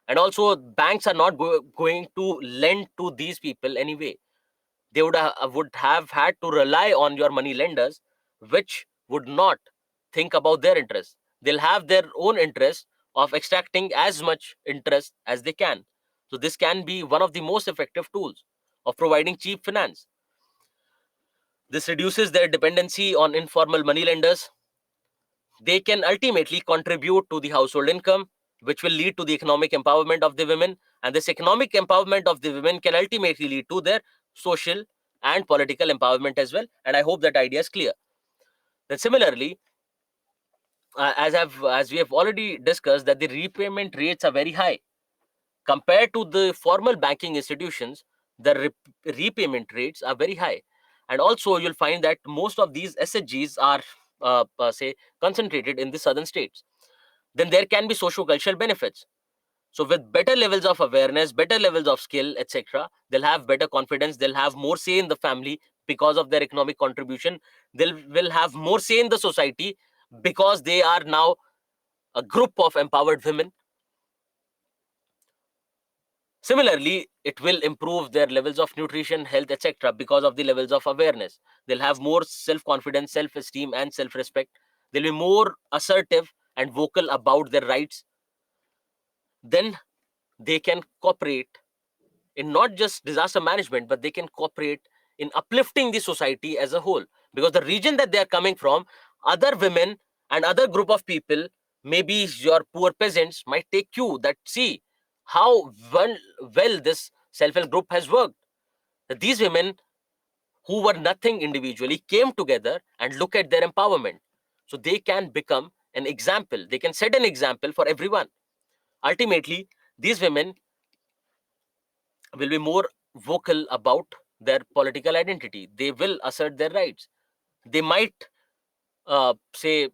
And also, banks are not going to lend to these people anyway. They would have had to rely on your money lenders, which would not think about their interest. They'll have their own interest of extracting as much interest as they can. So this can be one of the most effective tools of providing cheap finance. This reduces their dependency on informal money lenders. They can ultimately contribute to the household income, which will lead to the economic empowerment of the women. And this economic empowerment of the women can ultimately lead to their social and political empowerment as well. And I hope that idea is clear. Then similarly, as we have already discussed, that the repayment rates are very high compared to the formal banking institutions. The repayment rates are very high. And also, you'll find that most of these SHGs are say concentrated in the southern states. Then there can be socio-cultural benefits. So with better levels of awareness, better levels of skill, etc., they'll have better confidence. They'll have more say in the family because of their economic contribution. They will have more say in the society because they are now a group of empowered women. Similarly, it will improve their levels of nutrition, health, etc., because of the levels of awareness. They'll have more self-confidence, self-esteem, and self-respect. They'll be more assertive and vocal about their rights. Then they can cooperate in not just disaster management, but they can cooperate in uplifting the society as a whole. Because the region that they are coming from, other women and other group of people, maybe your poor peasants, might take you that see how well this self-help group has worked. That these women who were nothing individually came together and look at their empowerment. So they can become an example. They can set an example for everyone. Ultimately, these women will be more vocal about their political identity. They will assert their rights. They might say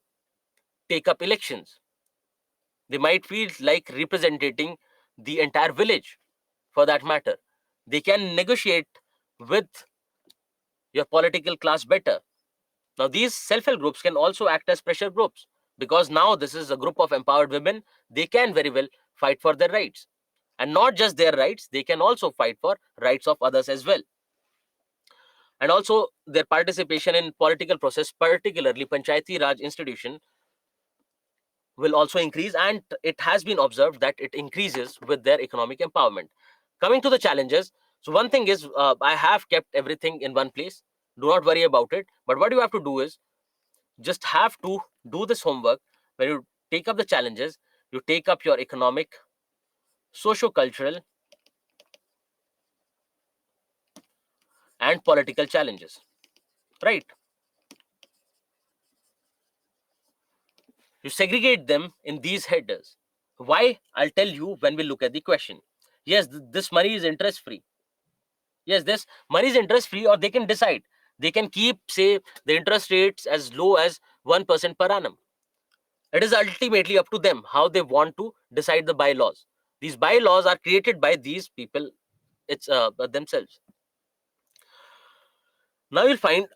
take up elections. They might feel like representing the entire village, for that matter. They can negotiate with your political class better. Now these self-help groups can also act as pressure groups, because now this is a group of empowered women. They can very well fight for their rights, and not just their rights, they can also fight for rights of others as well. And also their participation in political process, particularly panchayati raj institution, will also increase, and it has been observed that it increases with their economic empowerment. Coming to the challenges, so one thing is, I have kept everything in one place. Do not worry about it, but what you have to do is just have to do this homework. When you take up the challenges, you take up your economic, socio-cultural, and political challenges, right? You segregate them in these headers. Why? I'll tell you when we look at the question. Yes, this money is interest free. Yes, this money is interest free, or they can decide. They can keep, say, the interest rates as low as 1% per annum. It is ultimately up to them how they want to decide the bylaws. These bylaws are created by these people, it's themselves. Now you'll find,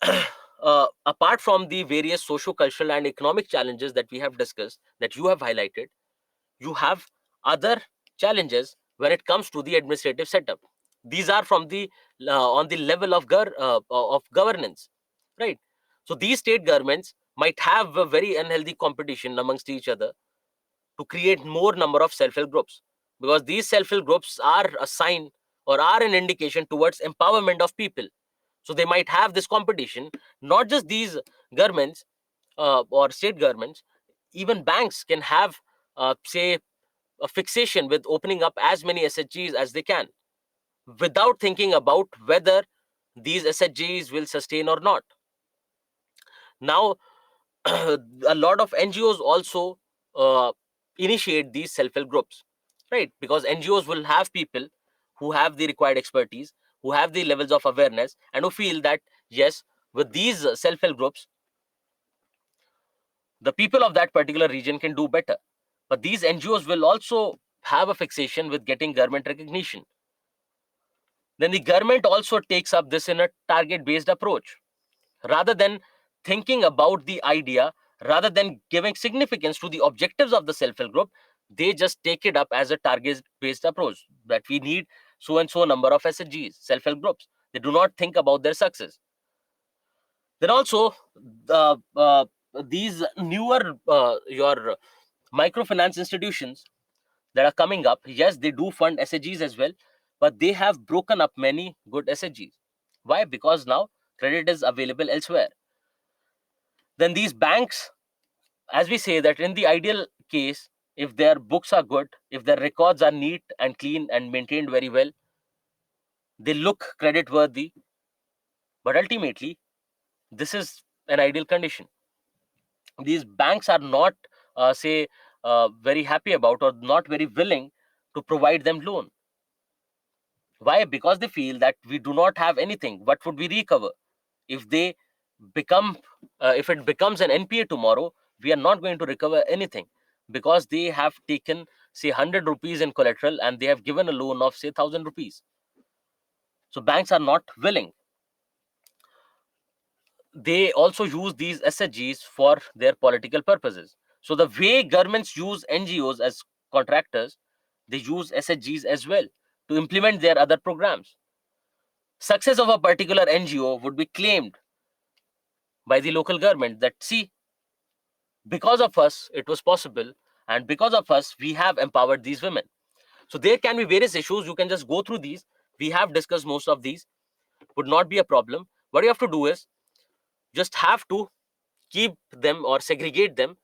apart from the various socio cultural and economic challenges that we have discussed, that you have highlighted, you have other challenges when it comes to the administrative setup. These are from the on the level of governance, right? So these state governments might have a very unhealthy competition amongst each other to create more number of self-help groups, because these self-help groups are a sign or are an indication towards empowerment of people. So they might have this competition. Not just these governments or state governments, even banks can have say a fixation with opening up as many SHGs as they can, without thinking about whether these SHGs will sustain or not. Now, a lot of NGOs also uh, initiate these self-help groups, right? Because NGOs will have people who have the required expertise, who have the levels of awareness, and who feel that yes, with these self-help groups, the people of that particular region can do better. But these NGOs will also have a fixation with getting government recognition. Then the government also takes up this in a target-based approach, rather than thinking about the idea, rather than giving significance to the objectives of the self-help group. They just take it up as a target-based approach, that we need so and so number of SHGs, self-help groups. They do not think about their success. Then also, these newer your microfinance institutions that are coming up, yes, they do fund SHGs as well, but they have broken up many good SHGs. Why? Because now credit is available elsewhere. Then these banks, as we say, that in the ideal case, if their books are good, if their records are neat and clean and maintained very well, they look credit worthy. But ultimately, this is an ideal condition. These banks are not say very happy about, or not very willing to provide them loan. Why? Because they feel that we do not have anything. What would we recover if they become if it becomes an NPA tomorrow? We are not going to recover anything, because they have taken say 100 rupees in collateral and they have given a loan of say 1,000 rupees. So banks are not willing. They also use these SHGs for their political purposes. So the way governments use NGOs as contractors, they use SHGs as well to implement their other programs. Success of a particular NGO would be claimed by the local government, that see, because of us it was possible, and because of us we have empowered these women. So there can be various issues. You can just go through these. We have discussed most of these. Would not be a problem. What you have to do is just have to keep them or segregate them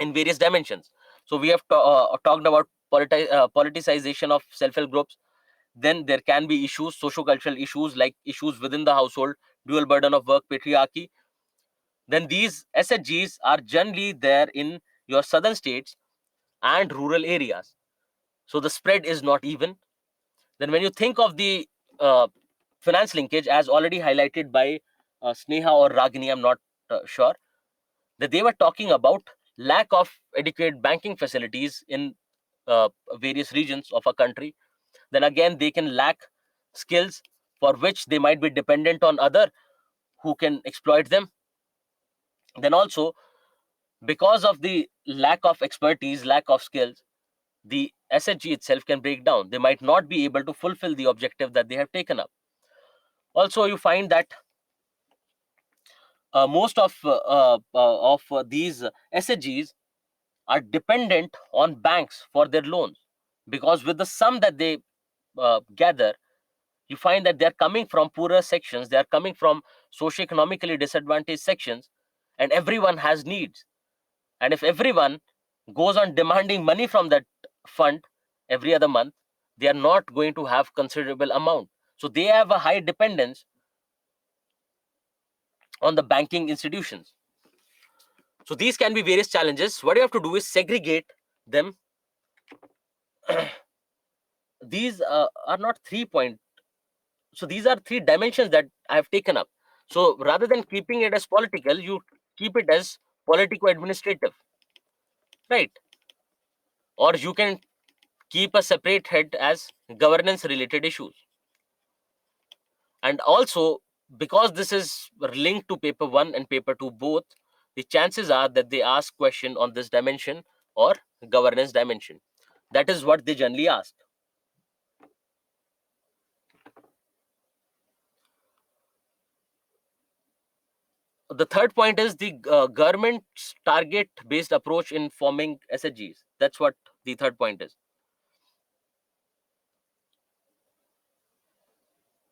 in various dimensions. So we have talked about politicization of self-help groups. Then there can be issues, socio-cultural issues, like issues within the household, dual burden of work, patriarchy. Then these SHGs are generally there in your southern states and rural areas. So the spread is not even. Then when you think of the uh, finance linkage, as already highlighted by Sneha or Ragini, I'm not sure, that they were talking about lack of adequate banking facilities in various regions of a country. Then again, they can lack skills for which they might be dependent on other who can exploit them. Then also, because of the lack of expertise, lack of skills, the SHG itself can break down. They might not be able to fulfill the objective that they have taken up. Also, you find that most of these SHGs are dependent on banks for their loans, because with the sum that they gather, you find that they are coming from poorer sections, they are coming from socioeconomically disadvantaged sections, and everyone has needs. And if everyone goes on demanding money from that fund every other month, they are not going to have considerable amount. So they have a high dependence on the banking institutions. So these can be various challenges. What you have to do is segregate them. These are not 3 point. So these are three dimensions that I have taken up. So rather than keeping it as political, you keep it as politico-administrative, right? Or you can keep a separate head as governance-related issues. And also, because this is linked to paper one and paper two both, the chances are that they ask question on this dimension or governance dimension. That is what they generally ask. the third point is the government's target based approach in forming SHGs. That's what the third point is.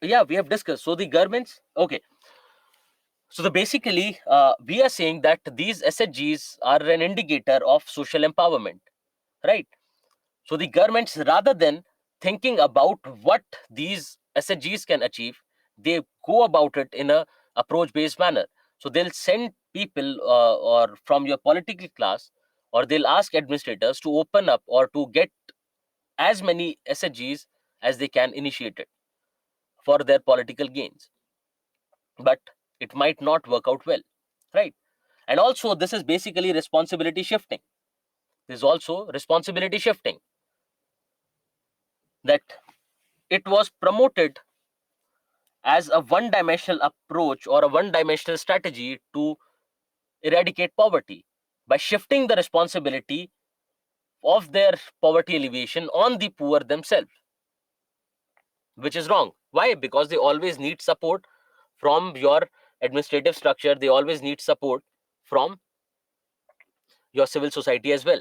Yeah, we have discussed. So the governments, okay. So the basically, we are saying that these SHGs are an indicator of social empowerment, right? So the governments, rather than thinking about what these SHGs can achieve, they go about it in a approach-based manner. So they'll send people or from your political class, or they'll ask administrators to open up or to get as many SHGs as they can initiate it for their political gains. But it might not work out well, right? And also, this is basically responsibility shifting. There's also responsibility shifting, that it was promoted as a one dimensional approach or a one dimensional strategy to eradicate poverty by shifting the responsibility of their poverty alleviation on the poor themselves, which is wrong. Why? Because they always need support from your administrative structure, they always need support from your civil society as well.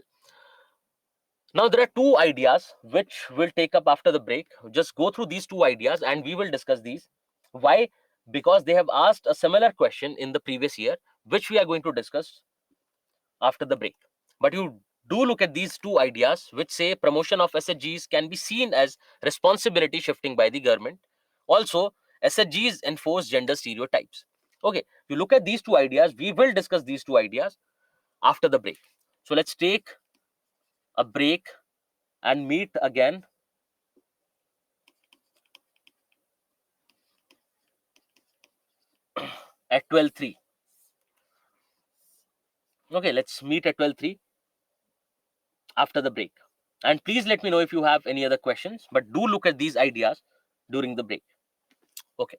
Now, there are two ideas which we'll take up after the break. Just go through these two ideas and we will discuss these. Why? Because they have asked a similar question in the previous year, which we are going to discuss after the break. But you do look at these two ideas, which say promotion of SHGs can be seen as responsibility shifting by the government. Also, SHGs enforce gender stereotypes. Okay, you look at these two ideas, we will discuss these two ideas after the break. So let's take a break and meet again at 12:03. Okay, let's meet at 12:03 after the break. And please let me know if you have any other questions, but do look at these ideas during the break. Okay.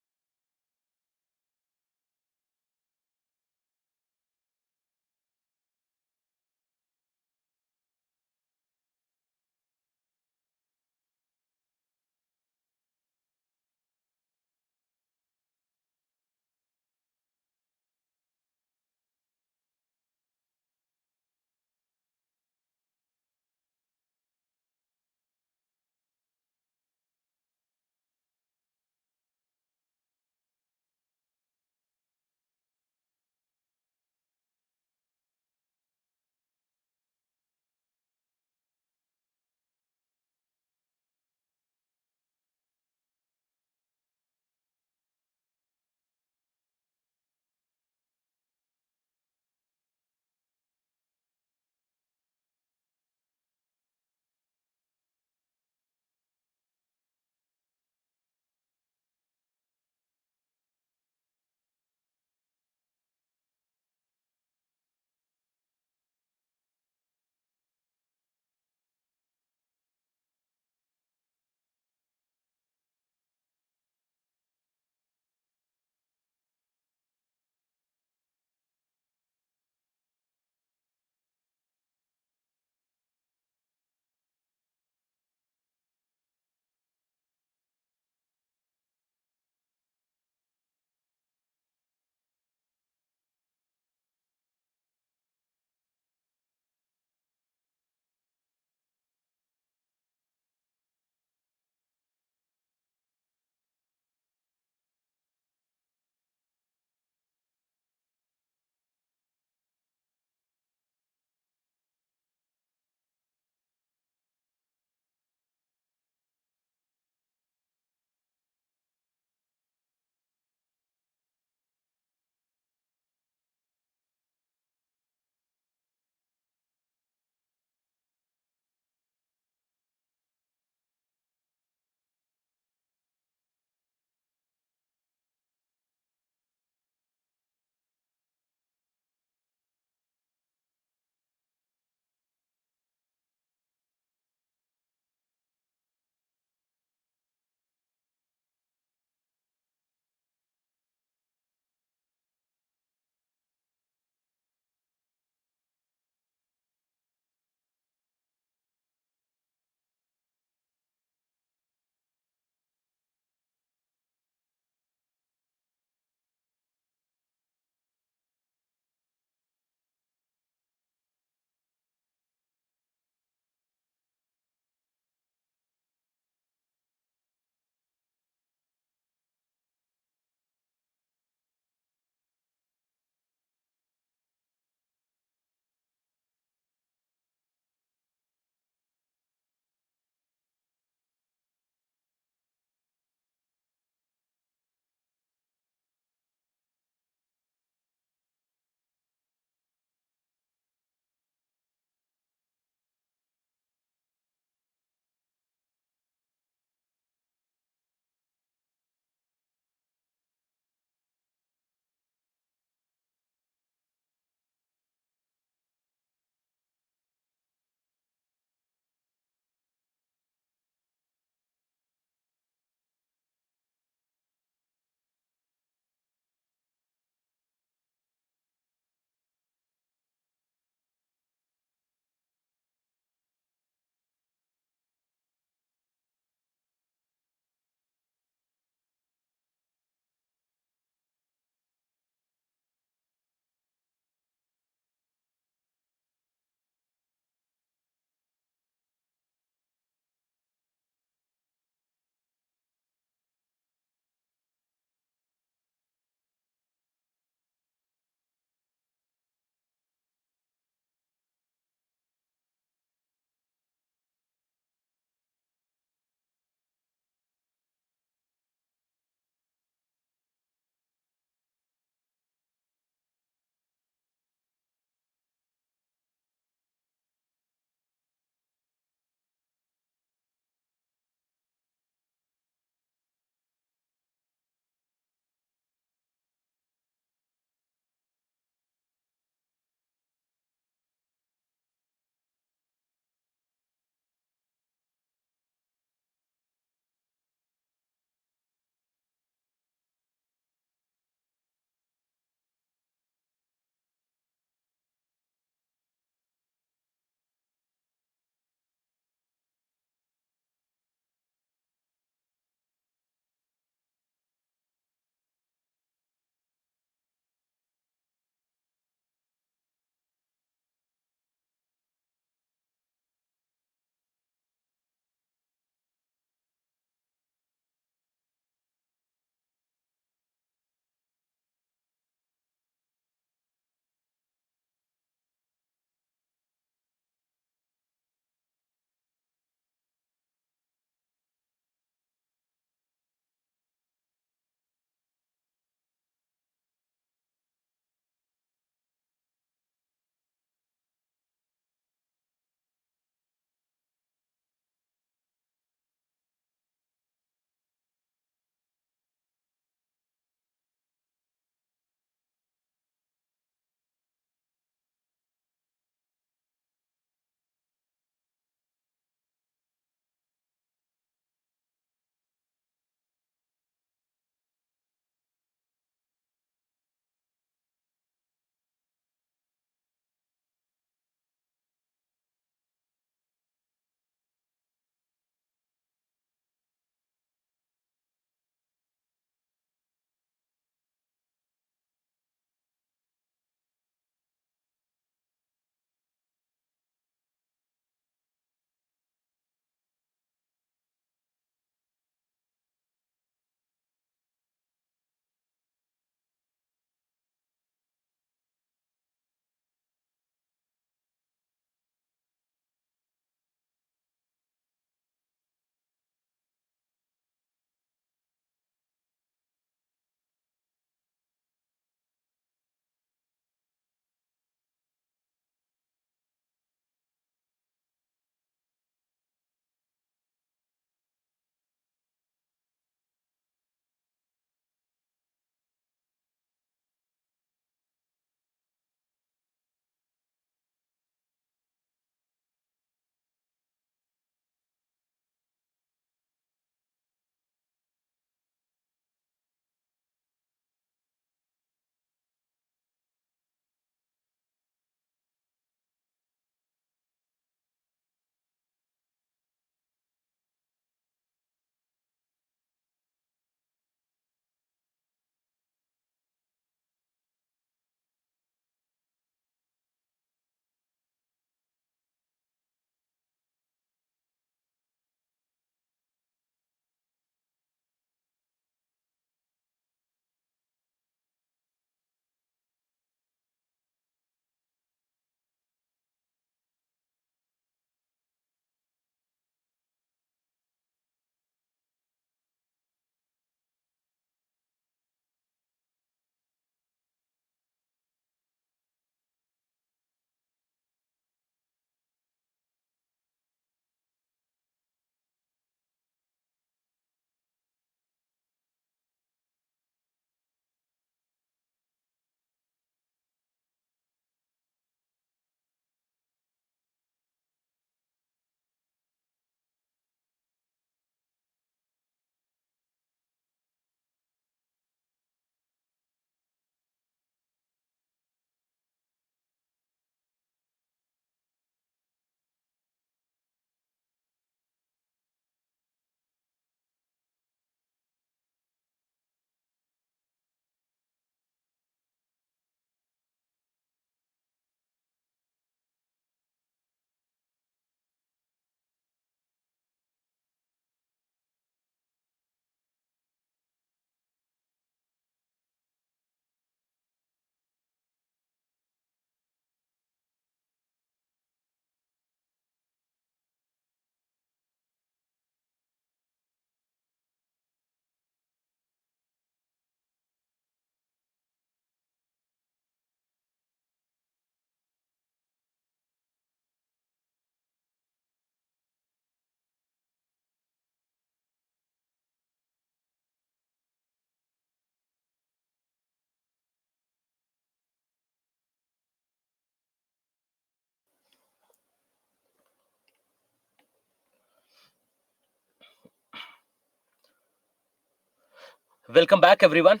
Welcome back, everyone.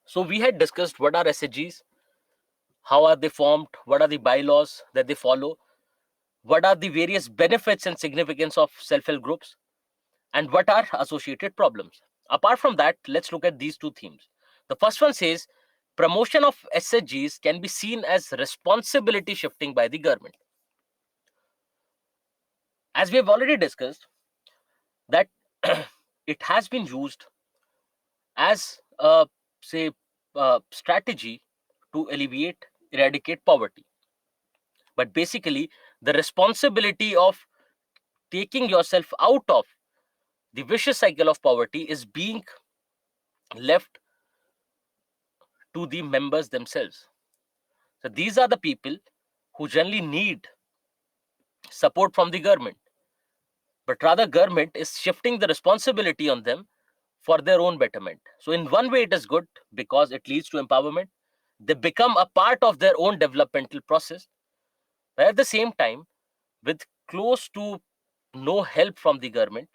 So, we had discussed what are SHGs, how are they formed, what are the bylaws that they follow, what are the various benefits and significance of self help groups, and what are associated problems. Apart from that, let's look at these two themes. The first one says promotion of SHGs can be seen as responsibility shifting by the government. As we have already discussed, that it has been used as a say strategy to alleviate, eradicate poverty. But basically, the responsibility of taking yourself out of the vicious cycle of poverty is being left to the members themselves. So these are the people who generally need support from the government, but rather government is shifting the responsibility on them for their own betterment. So in one way it is good because it leads to empowerment. They become a part of their own developmental process. But at the same time, with close to no help from the government,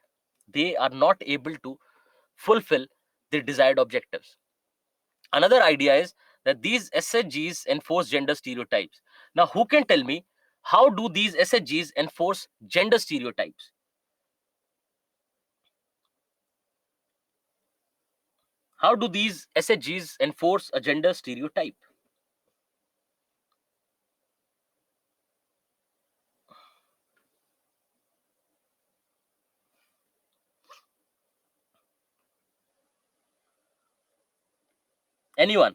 they are not able to fulfill the desired objectives. Another idea is that these SHGs enforce gender stereotypes. Now, who can tell me how do these SHGs enforce gender stereotypes? How do these SHGs enforce a gender stereotype? Anyone?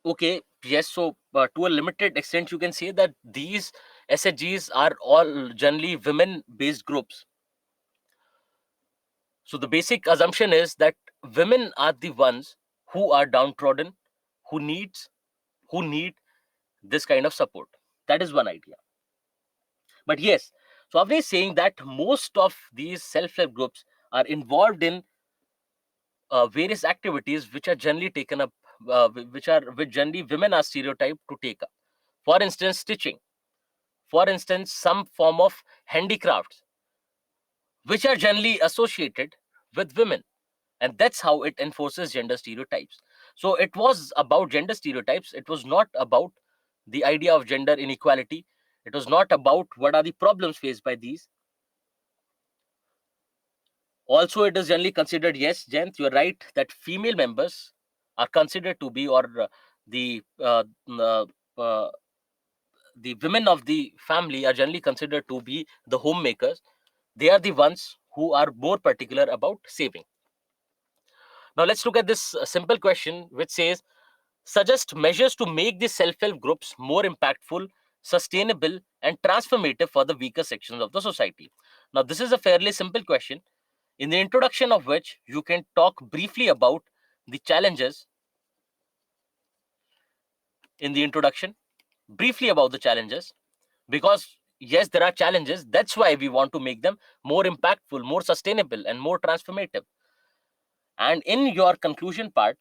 Okay, yes. So, to a limited extent, you can say that these SHGs are all generally women based groups. So, the basic assumption is that women are the ones who are downtrodden, who needs who need this kind of support. That is one idea. But yes, so Avni is saying that most of these self-help groups are involved in various activities which are generally taken up, which generally women are stereotyped to take up. For instance, stitching. For instance, some form of handicrafts, which are generally associated with women, and that's how it enforces gender stereotypes. So it was about gender stereotypes. It was not about the idea of gender inequality. It was not about what are the problems faced by these. Also, it is generally considered, yes, Jayant, you're right, that female members are considered to be, or the uh, the women of the family are generally considered to be the homemakers. They are the ones who are more particular about saving. Now, let's look at this simple question, which says, suggest measures to make the self-help groups more impactful, sustainable, and transformative for the weaker sections of the society. Now, this is a fairly simple question, in the introduction of which you can talk briefly about the challenges. In the introduction, briefly about the challenges, because yes, there are challenges. That's why we want to make them more impactful, more sustainable, and more transformative. And in your conclusion part,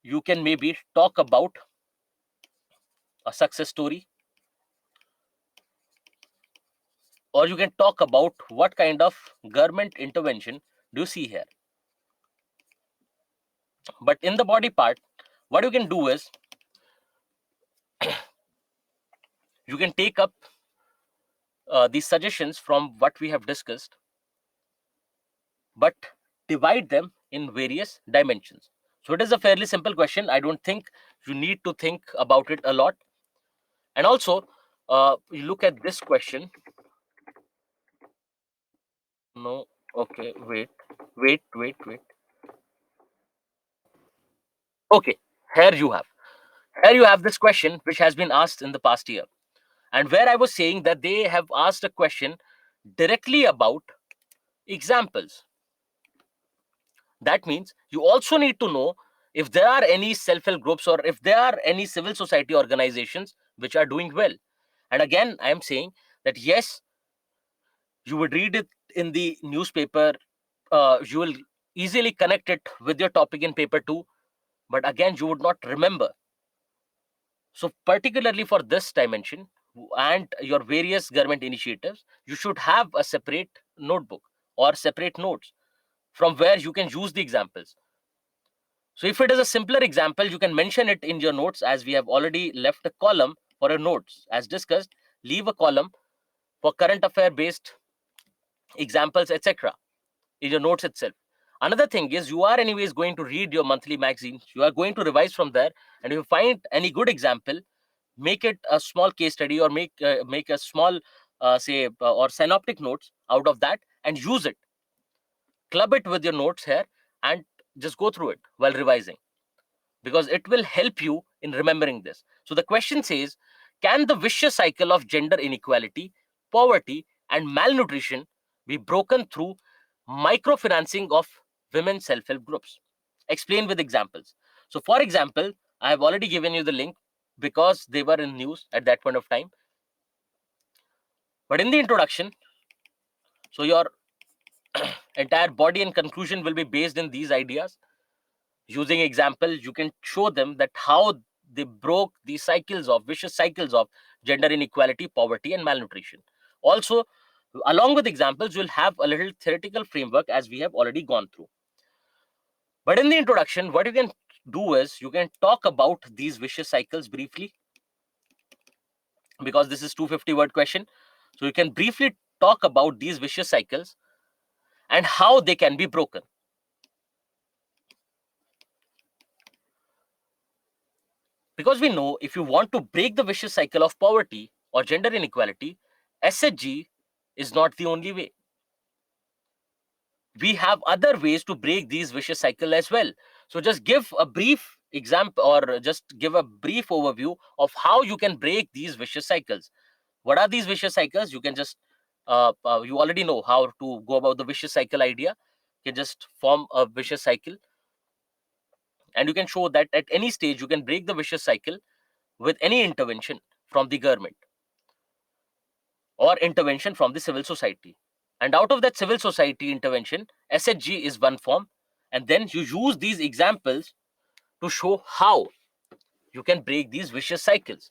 you can maybe talk about a success story, or you can talk about what kind of government intervention do you see here. But in the body part, what you can do is you can take up these suggestions from what we have discussed, but divide them in various dimensions. So it is a fairly simple question. I don't think you need to think about it a lot. And also, you look at this question. No, okay, wait. Okay, here you have. Here you have this question which has been asked in the past year. And where I was saying that they have asked a question directly about examples. That means you also need to know if there are any self-help groups or if there are any civil society organizations which are doing well. And again, I am saying that yes, you would read it in the newspaper. You will easily connect it with your topic in paper 2, but again you would not remember. So particularly for this dimension and your various government initiatives, you should have a separate notebook or separate notes from where you can use the examples. So if it is a simpler example, you can mention it in your notes, as we have already left a column for your notes. As discussed, leave a column for current affair based examples, etc., in your notes itself. Another thing is, you are anyways going to read your monthly magazines, you are going to revise from there, and if you find any good example, make it a small case study, or make a small say or synoptic notes out of that, and use it, club it with your notes here, and just go through it while revising, because it will help you in remembering this. So the question says, can the vicious cycle of gender inequality, poverty, and malnutrition be broken through microfinancing of women self-help groups? Explain with examples. So for example, I have already given you the link because they were in news at that point of time. But in the introduction, so your entire body and conclusion will be based in these ideas. Using examples, you can show them that how they broke these cycles of vicious cycles of gender inequality, poverty, and malnutrition. Also, along with examples, you'll have a little theoretical framework, as we have already gone through. But in the introduction, what you can do is you can talk about these vicious cycles briefly, because this is 250 word question. So you can briefly talk about these vicious cycles and how they can be broken. Because we know, if you want to break the vicious cycle of poverty or gender inequality, SHG is not the only way. We have other ways to break these vicious cycle as well. So just give a brief example, or just give a brief overview of how you can break these vicious cycles. What are these vicious cycles? You can just you already know how to go about the vicious cycle idea. You can just form a vicious cycle, and you can show that at any stage you can break the vicious cycle with any intervention from the government or intervention from the civil society. And out of that civil society intervention, SHG is one form. And then you use these examples to show how you can break these vicious cycles.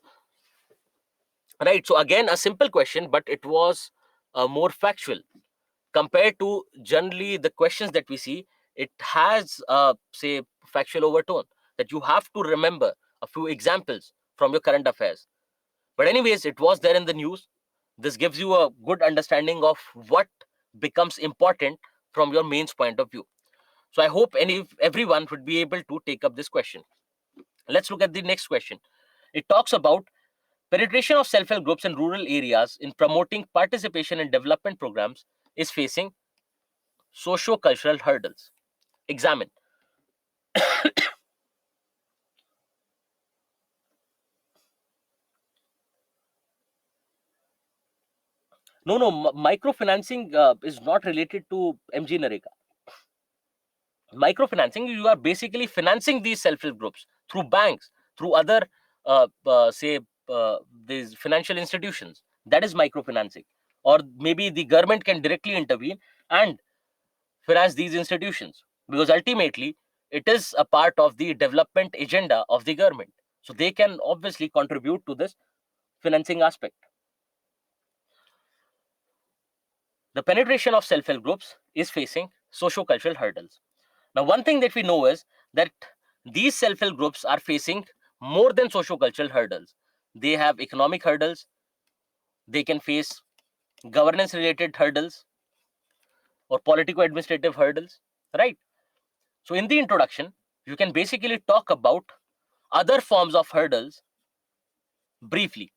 Right. So, again, a simple question, but it was more factual compared to generally the questions that we see. It has, say, factual overtone, that you have to remember a few examples from your current affairs. But anyways, it was there in the news. This gives you a good understanding of what becomes important from your mains point of view. So I hope everyone would be able to take up this question. Let's look at the next question. It talks about penetration of self-help groups in rural areas in promoting participation in development programs is facing socio-cultural hurdles. Examine. No, microfinancing is not related to MG Nareka. Microfinancing, you are basically financing these self-help groups through banks, through other say these financial institutions. That is microfinancing. Or maybe the government can directly intervene and finance these institutions, because ultimately it is a part of the development agenda of the government, so they can obviously contribute to this financing aspect. The penetration of self-help groups is facing socio-cultural hurdles. Now, one thing that we know is that these self-help groups are facing more than socio-cultural hurdles. They have economic hurdles, they can face governance-related hurdles or politico-administrative hurdles, right? So, in the introduction, you can basically talk about other forms of hurdles briefly.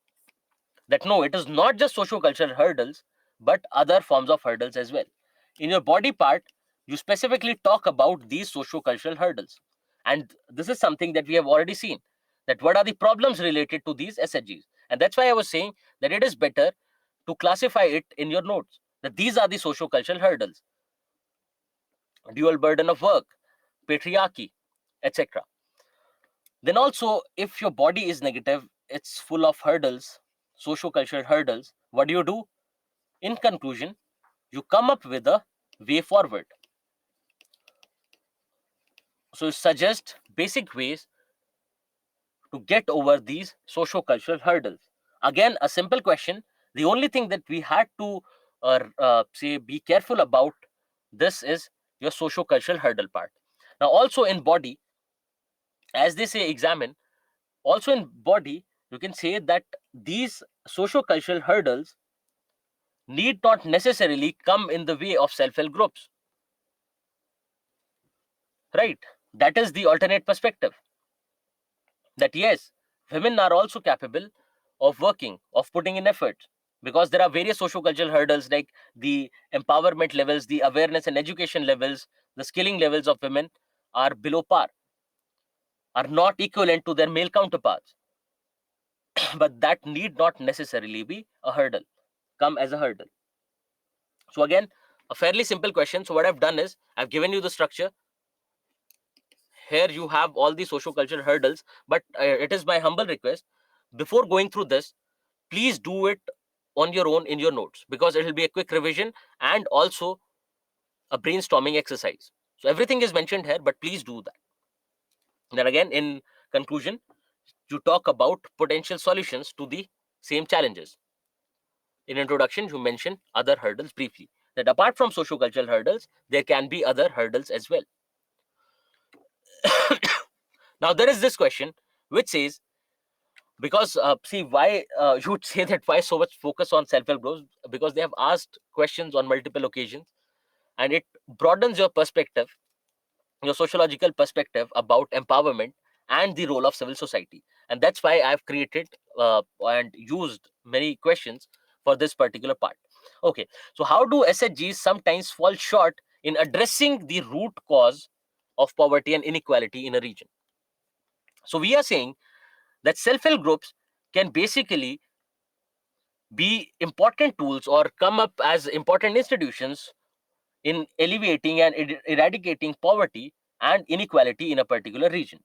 That no, it is not just socio-cultural hurdles, but other forms of hurdles as well. In your body part, you specifically talk about these socio-cultural hurdles. And this is something that we have already seen, that what are the problems related to these SHGs. And that's why I was saying that it is better to classify it in your notes, that these are the socio-cultural hurdles: dual burden of work, patriarchy, etc. Then also, if your body is negative, it's full of hurdles, socio-cultural hurdles, what do? In conclusion, you come up with a way forward. So suggest basic ways to get over these socio-cultural hurdles. Again, a simple question. The only thing that we had to say be careful about this is your socio-cultural hurdle part. Now, also in body, as they say, examine. Also in body, you can say that these socio-cultural hurdles need not necessarily come in the way of self-help groups, right? That is the alternate perspective. That yes, women are also capable of working, of putting in effort, because there are various socio-cultural hurdles like the empowerment levels, the awareness and education levels, the skilling levels of women are below par, are not equivalent to their male counterparts. But that need not necessarily be a hurdle, come as a hurdle. So again, a fairly simple question. So what I've done is I've given you the structure. Here you have all the socio-cultural hurdles, but it is my humble request, before going through this, please do it on your own in your notes, because it will be a quick revision and also a brainstorming exercise. So everything is mentioned here, but please do that. Then again, in conclusion, you talk about potential solutions to the same challenges. In introduction, you mention other hurdles briefly, that apart from socio-cultural hurdles, there can be other hurdles as well. Now there is this question which says, because see why you would say that why so much focus on self-help groups, because they have asked questions on multiple occasions, and it broadens your perspective, your sociological perspective about empowerment and the role of civil society. And that's why I've created and used many questions for this particular part. Okay, so how do SHGs sometimes fall short in addressing the root cause of poverty and inequality in a region? So we are saying that self-help groups can basically be important tools or come up as important institutions in alleviating and eradicating poverty and inequality in a particular region.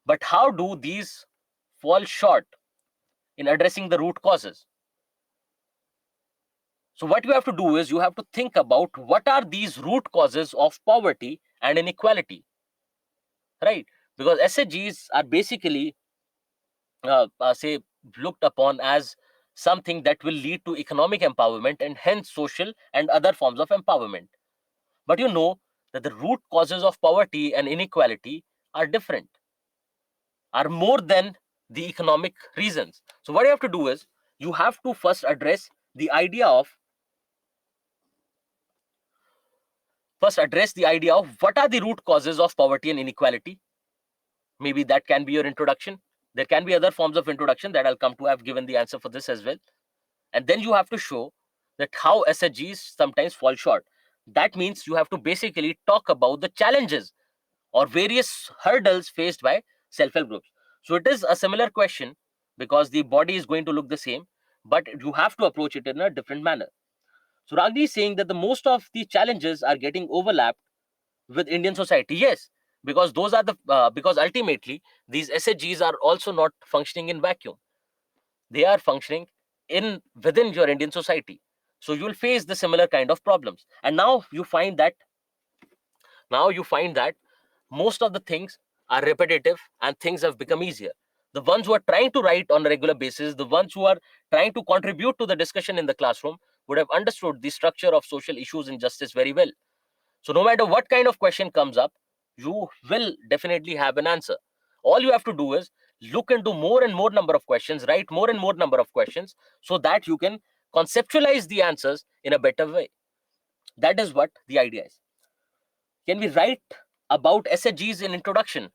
But how do these fall short in addressing the root causes? So what you have to do is you have to think about what are these root causes of poverty and inequality, right? Because SHGs are basically say looked upon as something that will lead to economic empowerment and hence social and other forms of empowerment. But you know that the root causes of poverty and inequality are different, are more than the economic reasons. So what you have to do is you have to first address the idea of what are the root causes of poverty and inequality. Maybe that can be your introduction. There can be other forms of introduction that I'll come to. I've given the answer for this as well. And then you have to show that how SHGs sometimes fall short. That means you have to basically talk about the challenges or various hurdles faced by self-help groups. So it is a similar question because the body is going to look the same, but you have to approach it in a different manner. So Ragni is saying that the most of the challenges are getting overlapped with Indian society. Yes, because those are the because ultimately these SHGs are also not functioning in vacuum. They are functioning in within your Indian society. So you will face the similar kind of problems. And now you find that most of the things are repetitive and things have become easier. The ones who are trying to write on a regular basis, the ones who are trying to contribute to the discussion in the classroom, would have understood the structure of social issues and justice very well. So no matter what kind of question comes up, you will definitely have an answer. All you have to do is look into more and more number of questions, write more and more number of questions, so that you can conceptualize the answers in a better way. That is what the idea is. Can we write about SHGs in introduction?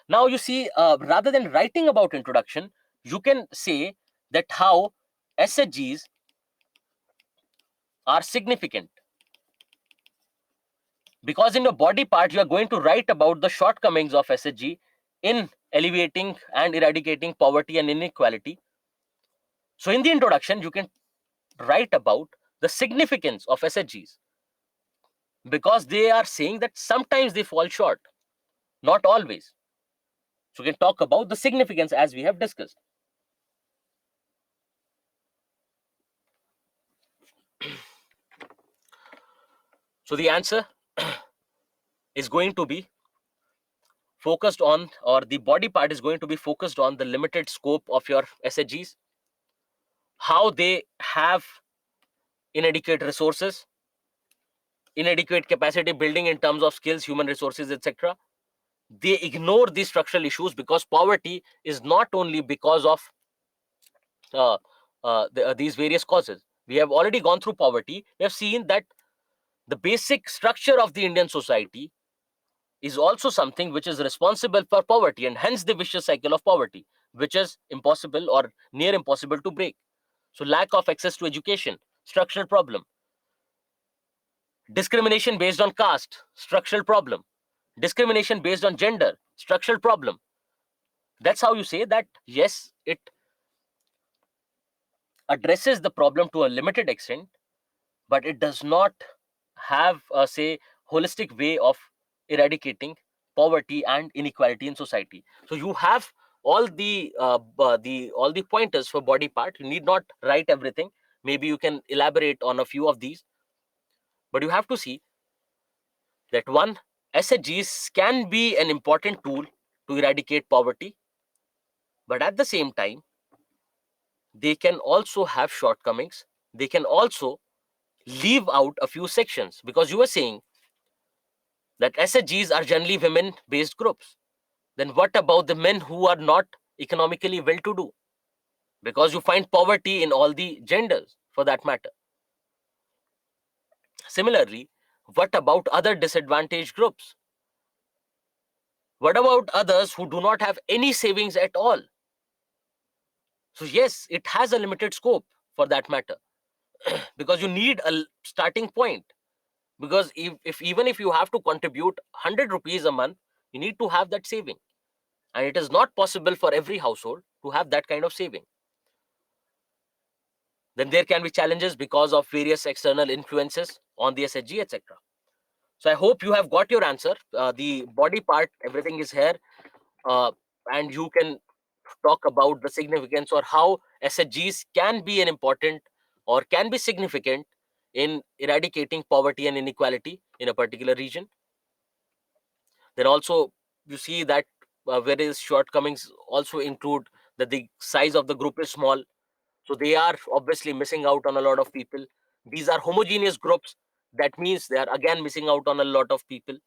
Now you see, rather than writing about introduction, you can say that how SHGs are significant, because in your body part you are going to write about the shortcomings of SHG in alleviating and eradicating poverty and inequality. So in the introduction you can write about the significance of SHGs, because they are saying that sometimes they fall short, not always. So we can talk about the significance as we have discussed. So the answer is going to be focused on, or the body part is going to be focused on the limited scope of your SHGs, how they have inadequate resources, inadequate capacity building in terms of skills, human resources, etc. They ignore these structural issues because poverty is not only because of uh, these various causes. We have already gone through poverty. We have seen that the basic structure of the Indian society is also something which is responsible for poverty, and hence the vicious cycle of poverty, which is impossible or near impossible to break. So, lack of access to education, structural problem. Discrimination based on caste, structural problem. Discrimination based on gender, structural problem. That's how you say that, yes, it addresses the problem to a limited extent, but it does not have a, say, holistic way of eradicating poverty and inequality in society. So you have all the pointers for body part. You need not write everything. Maybe you can elaborate on a few of these, but you have to see that one, SHGs can be an important tool to eradicate poverty, but at the same time, they can also have shortcomings. They can also leave out a few sections, because you were saying that SHGs are generally women based groups. Then what about the men who are not economically well to do? Because you find poverty in all the genders for that matter. Similarly, what about other disadvantaged groups? What about others who do not have any savings at all? So, yes, it has a limited scope for that matter, because you need a starting point. Because if even if you have to contribute 100 rupees a month, you need to have that saving. And it is not possible for every household to have that kind of saving. Then there can be challenges because of various external influences on the SHG, etc. So I hope you have got your answer. The body part, everything is here, uh, and you can talk about the significance or how SHGs can be an important or can be significant in eradicating poverty and inequality in a particular region. Then also you see that various shortcomings also include that the size of the group is small, so they are obviously missing out on a lot of people. These are homogeneous groups, that means they are again missing out on a lot of people.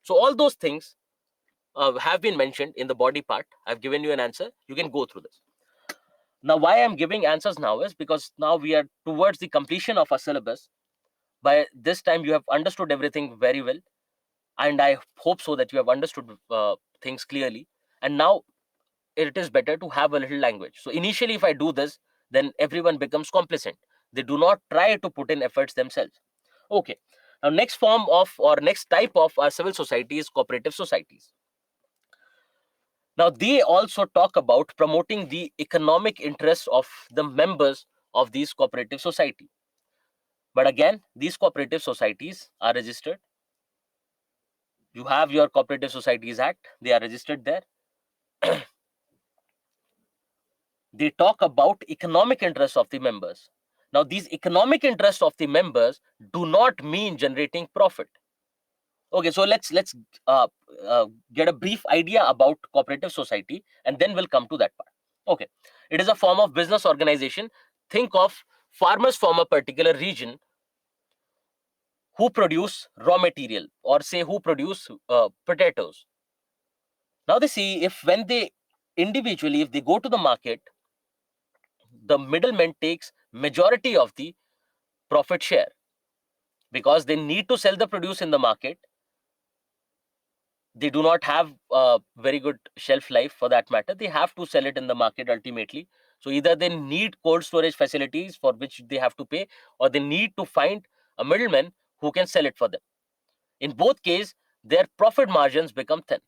So all those things have been mentioned in the body part. I've given you an answer, you can go through this. Now why I'm giving answers now is because now we are towards the completion of our syllabus. By this time you have understood everything very well, and I hope so that you have understood things clearly. And now it is better to have a little language. So initially, if I do this, then everyone becomes complacent. They do not try to put in efforts themselves. Okay. Now, next form of or next type of our civil society is cooperative societies. Now, they also talk about promoting the economic interests of the members of these cooperative society. But again, these cooperative societies are registered. You have your Cooperative Societies Act, they are registered there. They talk about economic interests of the members. Now, these economic interests of the members do not mean generating profit. Okay, so let's uh, get a brief idea about cooperative society, and then we'll come to that part. Okay, it is a form of business organization. Think of farmers from a particular region who produce raw material, or say who produce potatoes. Now they see, if when they individually, if they go to the market, the middleman takes majority of the profit share, because they need to sell the produce in the market. They do not have a very good shelf life for that matter. They have to sell it in the market ultimately. So either they need cold storage facilities for which they have to pay, or they need to find a middleman who can sell it for them. In both cases, their profit margins become thin.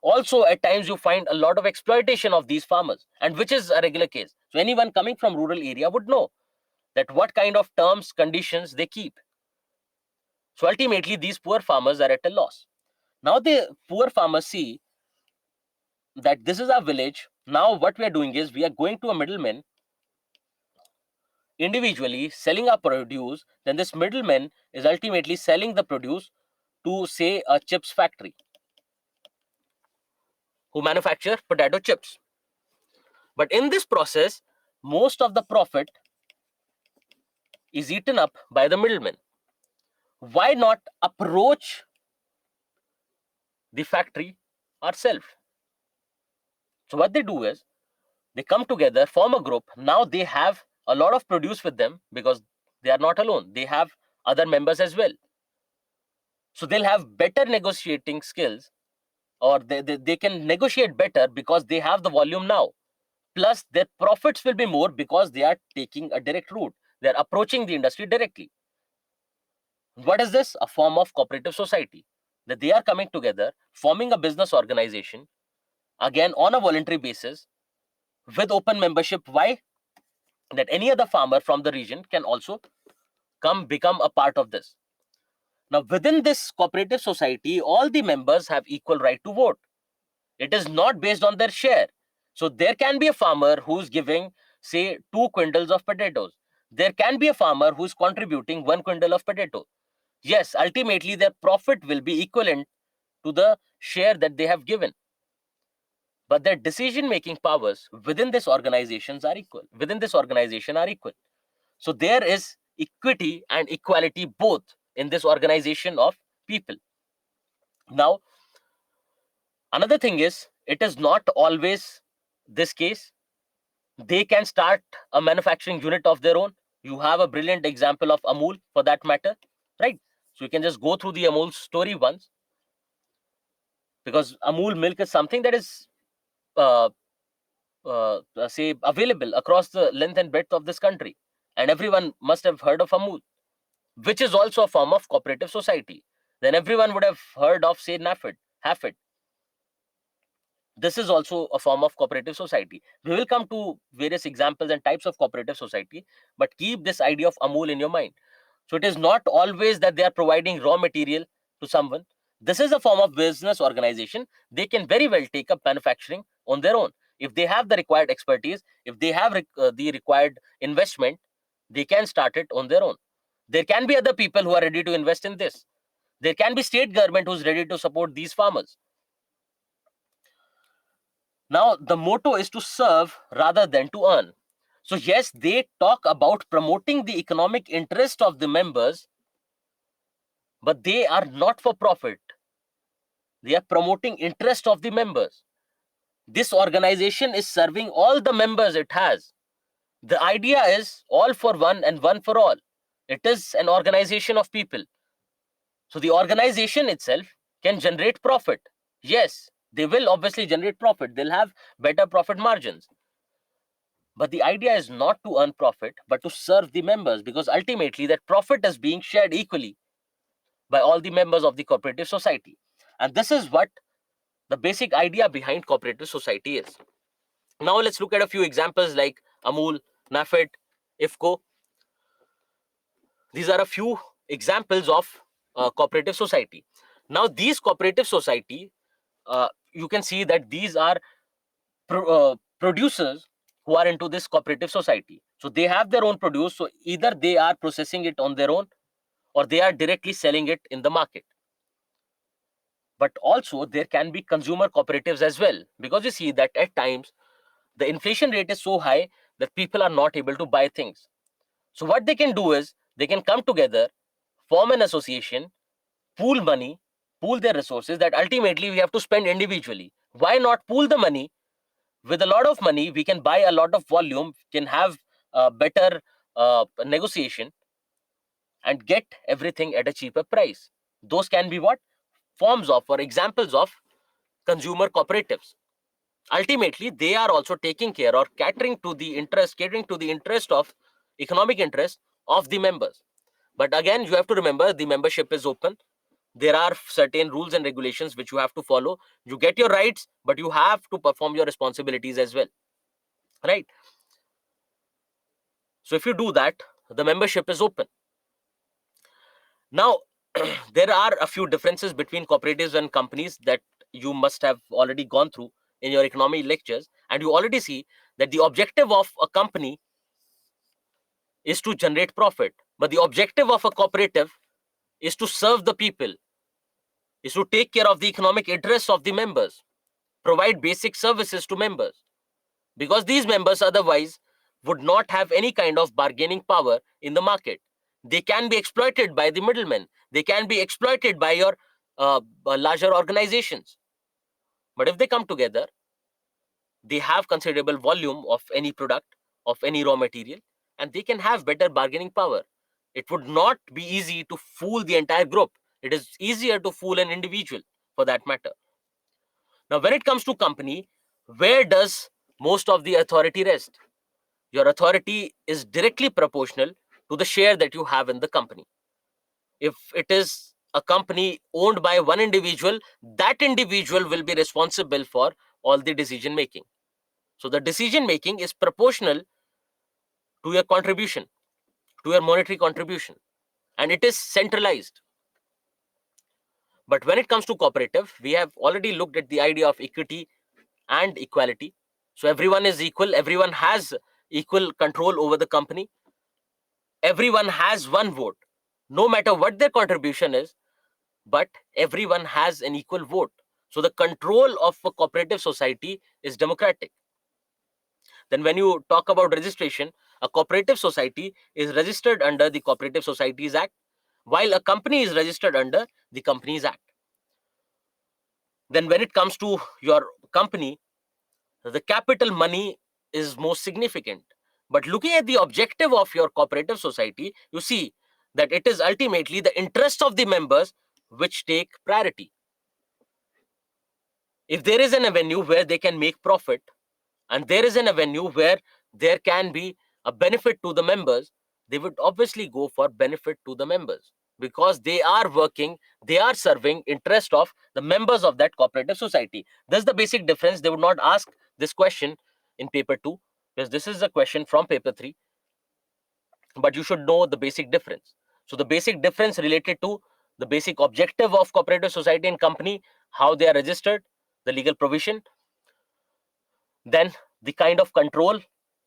Also, at times you find a lot of exploitation of these farmers, and which is a regular case. So anyone coming from rural area would know that what kind of terms, conditions they keep. So ultimately, these poor farmers are at a loss. Now the poor farmers see that this is our village. Now what we are doing is we are going to a middleman individually selling our produce. Then this middleman is ultimately selling the produce to, say, a chips factory. who manufacture potato chips. But in this process, most of the profit is eaten up by the middlemen. Why not approach the factory ourselves? So what they do is they come together, form a group. Now they have a lot of produce with them because they are not alone. They have other members as well. So they'll have better negotiating skills, or they can negotiate better because they have the volume now. Plus, their profits will be more because they are taking a direct route. They're approaching the industry directly. What is this? A form of cooperative society. That they are coming together, forming a business organization, again on a voluntary basis, with open membership. Why? That any other farmer from the region can also come become a part of this. Now, within this cooperative society, all the members have equal right to vote. It is not based on their share. So there can be a farmer who's giving, say, 2 quintals of potatoes. There can be a farmer who's contributing 1 quintal of potato. Yes, ultimately their profit will be equivalent to the share that they have given. But their decision-making powers within this organizations are equal. Within this organization are equal. So there is equity and equality both in this organization of people. Now, another thing is, it is not always this case. They can start a manufacturing unit of their own. You have a brilliant example of Amul for that matter, right? So you can just go through the Amul story once, because Amul milk is something that is uh, say available across the length and breadth of this country, and everyone must have heard of Amul, which is also a form of cooperative society. Then everyone would have heard of, say, NAFED, HAFED. This is also a form of cooperative society. We will come to various examples and types of cooperative society, but keep this idea of Amul in your mind. So it is not always that they are providing raw material to someone. This is a form of business organization. They can very well take up manufacturing on their own. If they have the required expertise, if they have the required investment, they can start it on their own. There can be other people who are ready to invest in this. There can be state government who's ready to support these farmers. Now, the motto is to serve rather than to earn. So yes, they talk about promoting the economic interest of the members, but they are not for profit. They are promoting interest of the members. This organization is serving all the members it has. The idea is all for one and one for all. It is an organization of people. So the organization itself can generate profit. Yes, they will obviously generate profit. They'll have better profit margins. But the idea is not to earn profit, but to serve the members, because ultimately that profit is being shared equally by all the members of the cooperative society. And this is what the basic idea behind cooperative society is. Now let's look at a few examples like Amul, NAFED, IFCO. These are a few examples of cooperative society. Now these cooperative society, you can see that these are producers who are into this cooperative society. So they have their own produce. So either they are processing it on their own, or they are directly selling it in the market. But also there can be consumer cooperatives as well, because you see that at times the inflation rate is so high that people are not able to buy things. So what they can do is they can come together, form an association, pool money, pool their resources that ultimately we have to spend individually. Why not pool the money? With a lot of money, we can buy a lot of volume, can have better negotiation, and get everything at a cheaper price. Those can be what? Forms of or examples of consumer cooperatives. Ultimately, they are also taking care or catering to the interest of economic interest of the members. But again, you have to remember the membership is open. There are certain rules and regulations which you have to follow. You get your rights, but you have to perform your responsibilities as well, right? So if you do that, the membership is open. Now, there are a few differences between cooperatives and companies that you must have already gone through in your economy lectures, and you already see that the objective of a company is to generate profit, but the objective of a cooperative is to serve the people, is to take care of the economic interests of the members. provide basic services to members, because these members otherwise would not have any kind of bargaining power in the market. They can be exploited by the middlemen. They can be exploited by your larger organizations. But if they come together, they have considerable volume of any product, of any raw material, and they can have better bargaining power. It would not be easy to fool the entire group. It is easier to fool an individual for that matter. Now, when it comes to company, where does most of the authority rest? Your authority is directly proportional to the share that you have in the company. If it is a company owned by one individual, that individual will be responsible for all the decision making. So the decision making is proportional to your contribution, to your monetary contribution, and it is centralized. But when it comes to cooperative, we have already looked at the idea of equity and equality. So everyone is equal, everyone has equal control over the company, everyone has one vote, no matter what their contribution is, but everyone has an equal vote. So the control of a cooperative society is democratic. Then when you talk about registration, a cooperative society is registered under the Cooperative Societies Act, while a company is registered under the Companies Act. Then when it comes to your company, the capital money is most significant. But looking at the objective of your cooperative society, you see that it is ultimately the interest of the members which take priority. If there is an avenue where they can make profit, and there is an avenue where there can be a benefit to the members, they would obviously go for benefit to the members, because they are working, they are serving interest of the members of that cooperative society. That's the basic difference. They would not ask this question in paper 2, because this is a question from paper 3, but you should know the basic difference. So the basic difference related to the basic objective of cooperative society and company, how they are registered, the legal provision, then the kind of control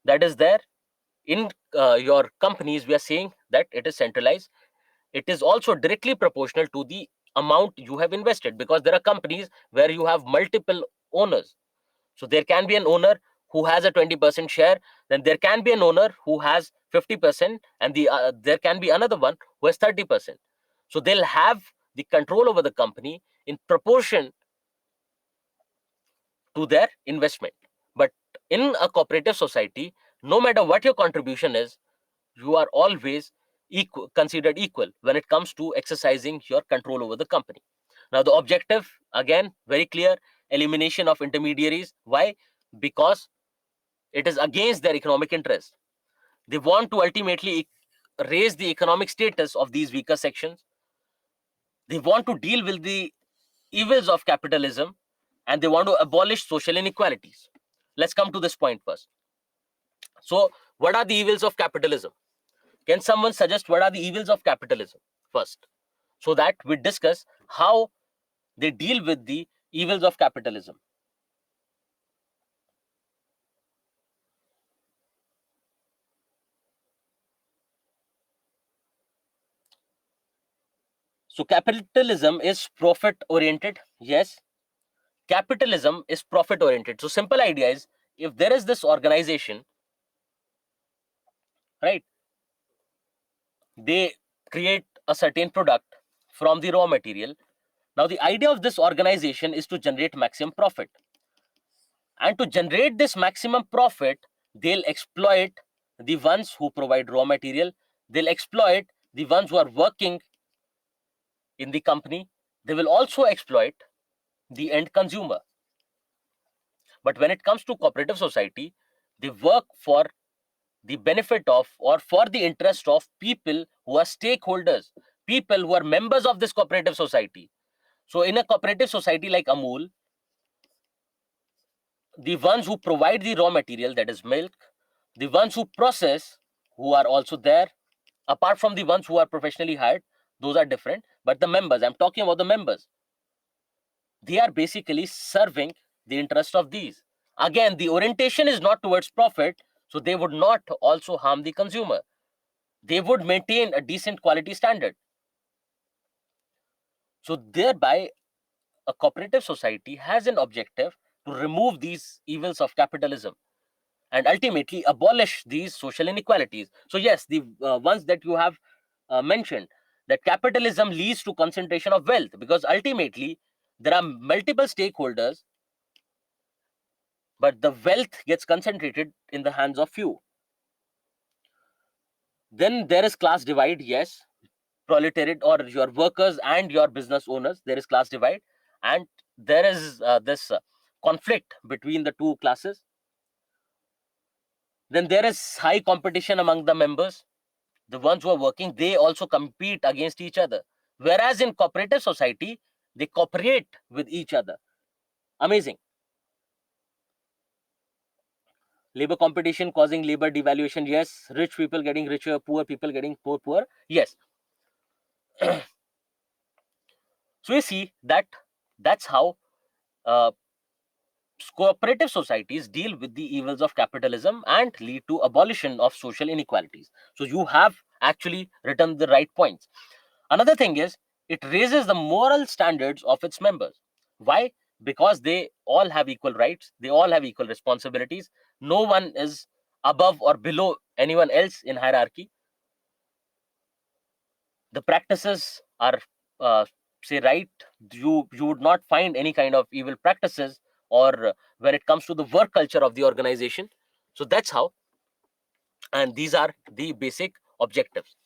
that is there. In your companies, we are saying that it is centralized. It is also directly proportional to the amount you have invested, because there are companies where you have multiple owners. So there can be an owner who has a 20% share, then there can be an owner who has 50%, and there can be another one who has 30%. So they'll have the control over the company in proportion to their investment. But in a cooperative society, no matter what your contribution is, you are always considered equal when it comes to exercising your control over the company. Now, the objective, again, very clear: elimination of intermediaries. Why? Because it is against their economic interest. They want to ultimately raise the economic status of these weaker sections. They want to deal with the evils of capitalism, and they want to abolish social inequalities. Let's come to this point first. So, what are the evils of capitalism? Can someone suggest what are the evils of capitalism first, so that we discuss how they deal with the evils of capitalism? So, capitalism is profit oriented. Yes, capitalism is profit oriented. So, simple idea is, if there is this organization, right, they create a certain product from the raw material. Now, the idea of this organization is to generate maximum profit. And to generate this maximum profit, they'll exploit the ones who provide raw material. They'll exploit the ones who are working in the company. They will also exploit the end consumer. But when it comes to cooperative society, they work for the benefit of, or for the interest of, people who are stakeholders, people who are members of this cooperative society. So in a cooperative society like Amul, the ones who provide the raw material, that is milk, the ones who process, who are also there, apart from the ones who are professionally hired, those are different. But the members, I'm talking about the members, they are basically serving the interest of these. Again, the orientation is not towards profit, so they would not also harm the consumer. They would maintain a decent quality standard. So thereby, a cooperative society has an objective to remove these evils of capitalism and ultimately abolish these social inequalities. So yes, the ones that you have mentioned, that capitalism leads to concentration of wealth, because ultimately there are multiple stakeholders, but the wealth gets concentrated in the hands of few. Then there is class divide, yes, proletariat or your workers and your business owners, there is class divide, and there is this conflict between the two classes. Then there is high competition among the members. The ones who are working, they also compete against each other, whereas in cooperative society they cooperate with each other. Amazing. Labor competition causing labor devaluation, yes. Rich people getting richer, poor people getting poor, yes. So you see that that's how uh, cooperative societies deal with the evils of capitalism and lead to abolition of social inequalities. So you have actually written the right points. Another thing is, it raises the moral standards of its members. Why? Because they all have equal rights, they all have equal responsibilities. No one is above or below anyone else in hierarchy. The practices are, uh, say, right. You would not find any kind of evil practices, or when it comes to the work culture of the organization. So that's how, and these are the basic objectives.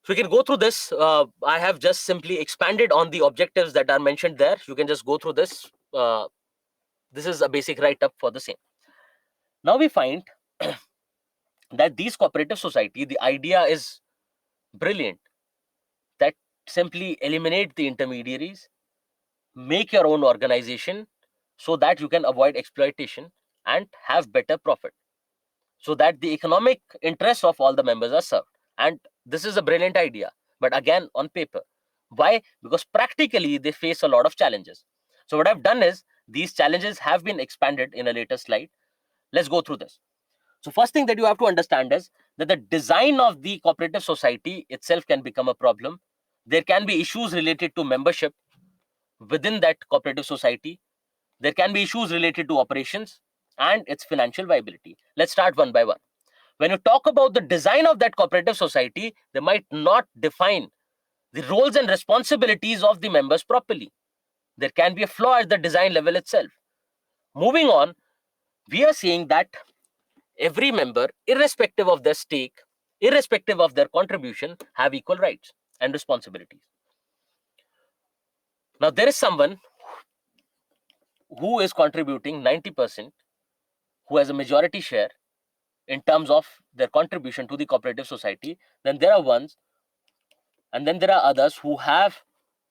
So we can go through this. I have just simply expanded on the objectives that are mentioned there. You can just go through this. This is a basic write-up for the same. Now we find that these cooperative society, the idea is brilliant, that simply eliminate the intermediaries, make your own organization so that you can avoid exploitation and have better profit, so that the economic interests of all the members are served. And this is a brilliant idea, but again, on paper. Why? Because practically they face a lot of challenges. So what I've done is, these challenges have been expanded in a later slide. Let's go through this. So first thing that you have to understand is that the design of the cooperative society itself can become a problem. There can be issues related to membership within that cooperative society. There can be issues related to operations and its financial viability. Let's start one by one. When you talk about the design of that cooperative society, they might not define the roles and responsibilities of the members properly. There can be a flaw at the design level itself. Moving on, we are seeing that every member, irrespective of their stake, irrespective of their contribution, have equal rights and responsibilities. Now, there is someone who is contributing 90%, who has a majority share in terms of their contribution to the cooperative society. Then there are ones, and then there are others who have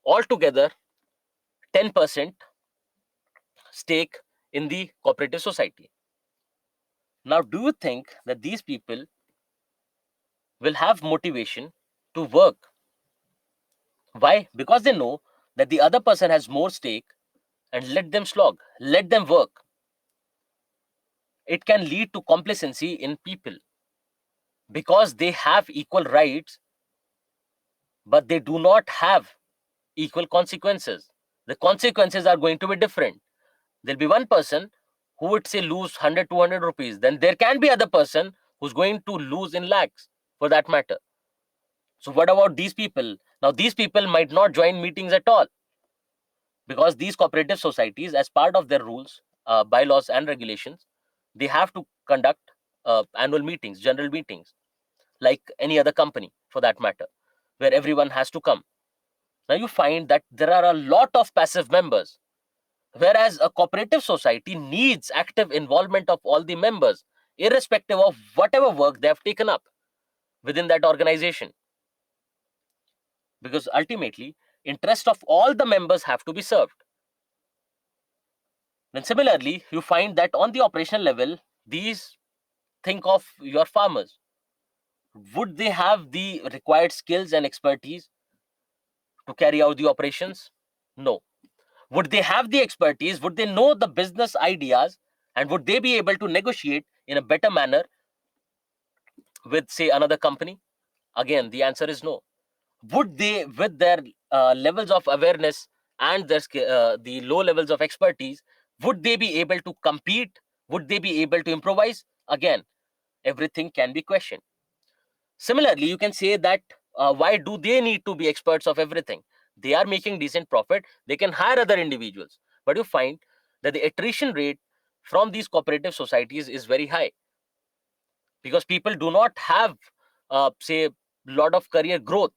altogether 10% stake in the cooperative society. Now, do you think that these people will have motivation to work? Why? Because they know that the other person has more stake, and let them slog, let them work. It can lead to complacency in people, because they have equal rights, but they do not have equal consequences. The consequences are going to be different. There'll be one person who would say lose 100, 200 rupees. Then there can be other person who's going to lose in lakhs, for that matter. So what about these people? Now these people might not join meetings at all, because these cooperative societies, as part of their rules, bylaws and regulations, they have to conduct annual meetings, general meetings, like any other company for that matter, where everyone has to come. Now you find that there are a lot of passive members, whereas a cooperative society needs active involvement of all the members, irrespective of whatever work they have taken up within that organization, because ultimately interest of all the members have to be served. Then similarly, you find that on the operational level, these, think of your farmers. Would they have the required skills and expertise to carry out the operations? No. Would they have the expertise? Would they know the business ideas? And would they be able to negotiate in a better manner with, say, another company? Again, the answer is no. Would they, with their levels of awareness and their the low levels of expertise, Would they be able to compete? Would they be able to improvise? Again, everything can be questioned. Similarly, you can say that why do they need to be experts of everything? They are making decent profit, they can hire other individuals. But you find that the attrition rate from these cooperative societies is very high, because people do not have, say, lot of career growth.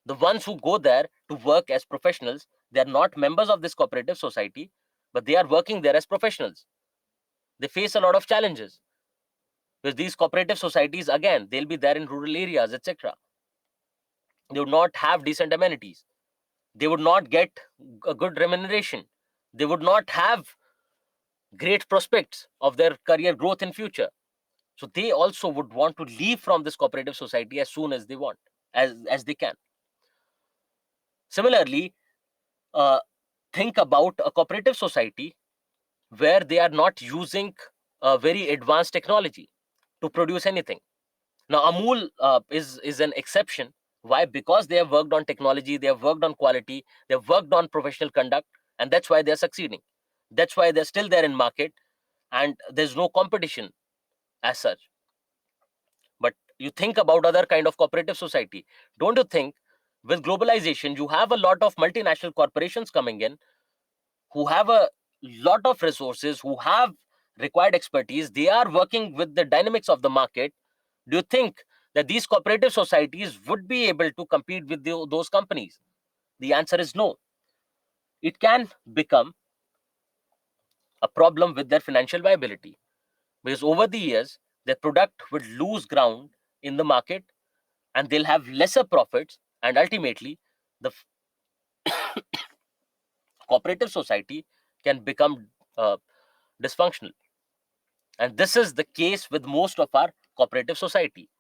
The ones who go there to work as professionals, they are not members of this cooperative society, but they are working there as professionals. They face a lot of challenges, because these cooperative societies, again, they'll be there in rural areas, etc. They would not have decent amenities, they would not get a good remuneration, they would not have great prospects of their career growth in future. So they also would want to leave from this cooperative society as soon as they want, as they can. Similarly, uh, think about a cooperative society where they are not using a very advanced technology to produce anything. Now, Amul is an exception. Why? Because they have worked on technology, they have worked on quality, they have worked on professional conduct, and that's why they're succeeding. That's why they're still there in market, and there's no competition as such. But you think about other kind of cooperative society. Don't you think with globalization, you have a lot of multinational corporations coming in who have a lot of resources, who have required expertise, they are working with the dynamics of the market. Do you think that these cooperative societies would be able to compete with those companies? The answer is no. It can become a problem with their financial viability, because over the years, their product would lose ground in the market, and they'll have lesser profits, and ultimately, the cooperative society can become dysfunctional. And this is the case with most of our cooperative society,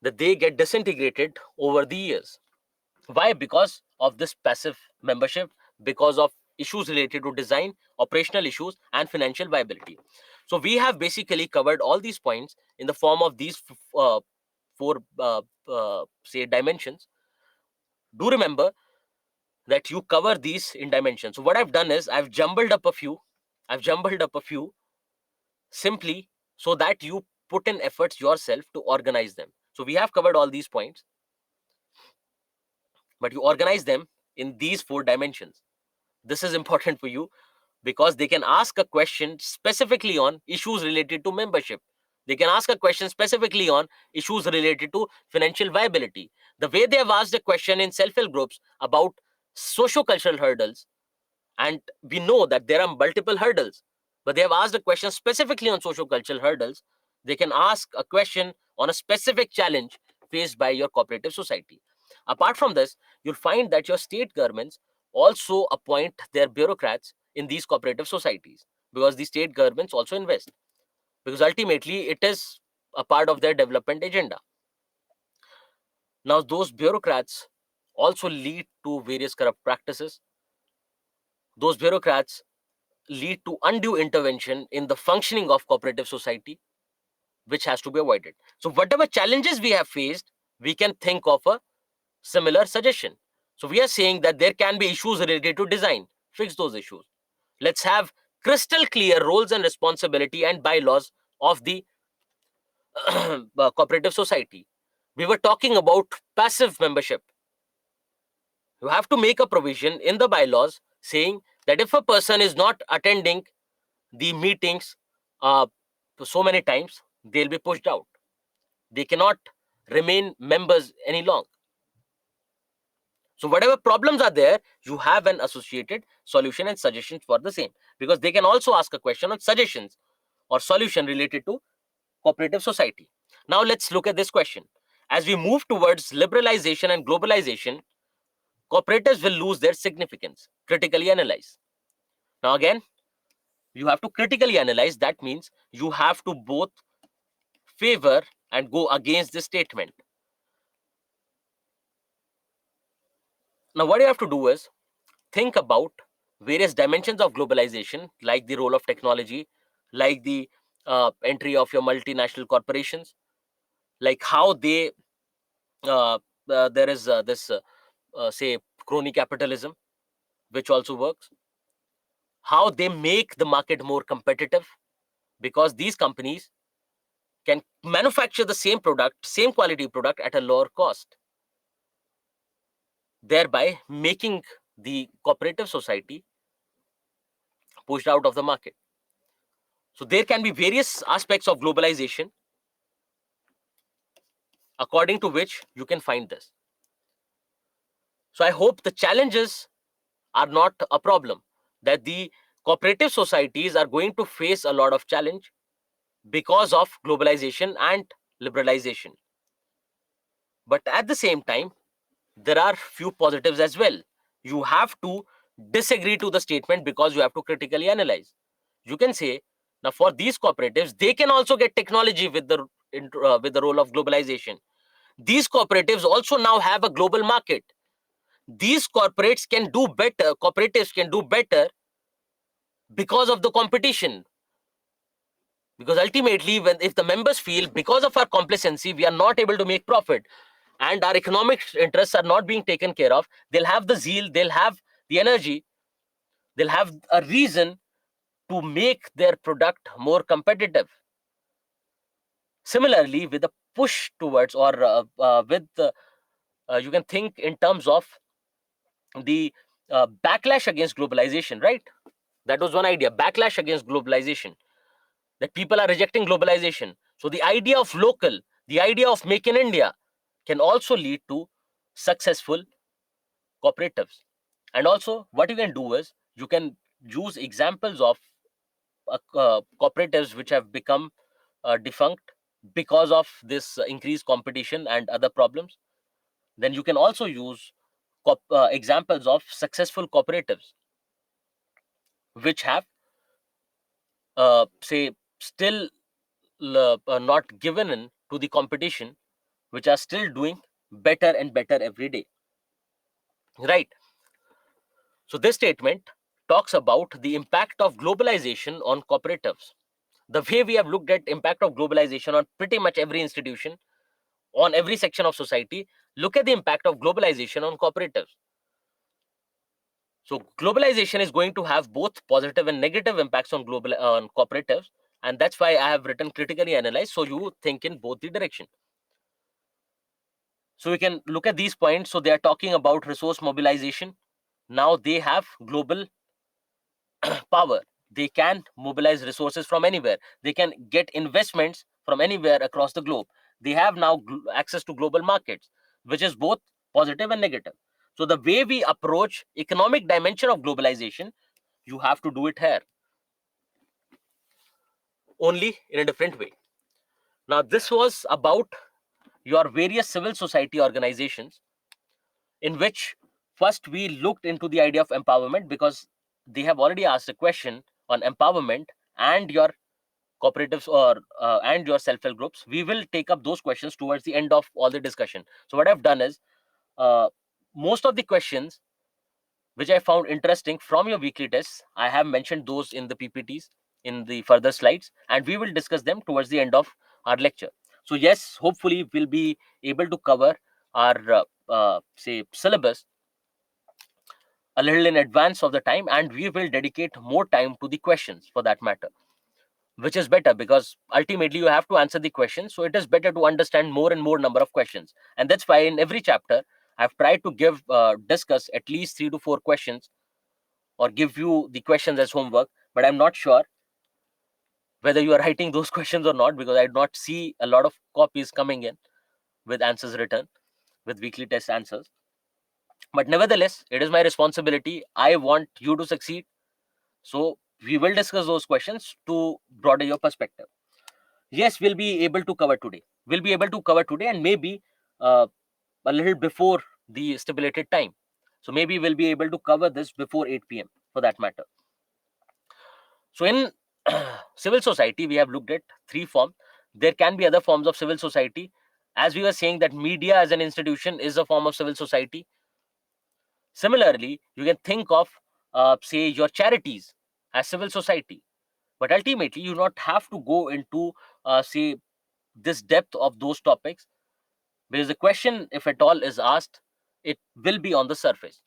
that they get disintegrated over the years. Why? Because of this passive membership, because of issues related to design, operational issues, and financial viability. So we have basically covered all these points in the form of these four, say, dimensions. Do remember that you cover these in dimensions. So what I've done is I've jumbled up a few. I've jumbled up a few simply so that you put in efforts yourself to organize them. So we have covered all these points, but you organize them in these four dimensions. This is important for you, because they can ask a question specifically on issues related to membership. They can ask a question specifically on issues related to financial viability. The way they have asked a question in self-help groups about socio-cultural hurdles, and we know that there are multiple hurdles, but they have asked a question specifically on socio-cultural hurdles. They can ask a question on a specific challenge faced by your cooperative society. Apart from this, you'll find that your state governments also appoint their bureaucrats in these cooperative societies, because the state governments also invest, because ultimately it is a part of their development agenda. Now, those bureaucrats also lead to various corrupt practices. Those bureaucrats lead to undue intervention in the functioning of cooperative society, which has to be avoided. So whatever challenges we have faced, we can think of a similar suggestion. So we are saying that there can be issues related to design. Fix those issues. Let's have crystal clear roles and responsibility and bylaws of the cooperative society. We were talking about passive membership. You have to make a provision in the bylaws saying that if a person is not attending the meetings uh, so many times, they'll be pushed out. They cannot remain members any longer. So whatever problems are there, you have an associated solution and suggestions for the same, because they can also ask a question on suggestions or solution related to cooperative society. Now let's look at this question. As we move towards liberalization and globalization, cooperatives will lose their significance. Critically analyze. Now again, you have to critically analyze. That means you have to both favor and go against this statement. Now, what you have to do is think about various dimensions of globalization, like the role of technology, like the entry of your multinational corporations, like how they there is this say crony capitalism, which also works. how they make the market more competitive, because these companies can manufacture the same product, same quality product at a lower cost, thereby making the cooperative society pushed out of the market. So there can be various aspects of globalization according to which you can find this. So I hope the challenges are not a problem, that the cooperative societies are going to face a lot of challenge because of globalization and liberalization. But at the same time, there are few positives as well. You have to disagree to the statement because you have to critically analyze. You can say, now for these cooperatives, they can also get technology with the role of globalization. These cooperatives also now have a global market. These cooperatives can do better because of the competition. Because ultimately, when if the members feel because of our complacency we are not able to make profit and our economic interests are not being taken care of, they'll have the zeal, they'll have the energy, they'll have a reason to make their product more competitive. Similarly, with a push towards, or with you can think in terms of the backlash against globalization, right? That was one idea, backlash against globalization, that people are rejecting globalization. So the idea of local, the idea of make in India can also lead to successful cooperatives. And also, what you can do is you can use examples of cooperatives which have become defunct because of this increased competition and other problems. Then you can also use examples of successful cooperatives which have, say, still not given in to the competition, which are still doing better and better every day, right? So this statement talks about the impact of globalization on cooperatives. The way we have looked at impact of globalization on pretty much every institution, on every section of society, look at the impact of globalization on cooperatives. So globalization is going to have both positive and negative impacts on cooperatives, and that's why I have written critically analyze, so you think in both the direction. So we can look at these points. So they are talking about resource mobilization. Now they have global power. They can mobilize resources from anywhere. They can get investments from anywhere across the globe. They have now access to global markets, which is both positive and negative. So the way we approach economic dimension of globalization, you have to do it here, only in a different way. Now this was about your various civil society organizations, in which first we looked into the idea of empowerment, because they have already asked a question on empowerment and your cooperatives, or and your self-help groups. We will take up those questions towards the end of all the discussion. So what I've done is, uh, most of the questions which I found interesting from your weekly tests, I have mentioned those in the PPTs in the further slides, and we will discuss them towards the end of our lecture. So yes, hopefully we'll be able to cover our say syllabus a little in advance of the time, and we will dedicate more time to the questions for that matter, which is better because ultimately you have to answer the question. So it is better to understand more and more number of questions, and that's why in every chapter I've tried to discuss at least 3 to 4 questions, or give you the questions as homework. But I'm not sure whether you are writing those questions or not, because I do not see a lot of copies coming in with answers written, with weekly test answers. But nevertheless, it is my responsibility. I want you to succeed. So we will discuss those questions to broaden your perspective. Yes, we'll be able to cover today. We'll be able to cover today, and maybe uh, a little before the stipulated time. So maybe we'll be able to cover this before 8 p.m. for that matter. So in civil society, we have looked at 3 forms. There can be other forms of civil society. As we were saying, that media as an institution is a form of civil society. Similarly, you can think of, say, your charities as civil society. But ultimately, you not have to go into, say, this depth of those topics, because the question, if at all, is asked, it will be on the surface.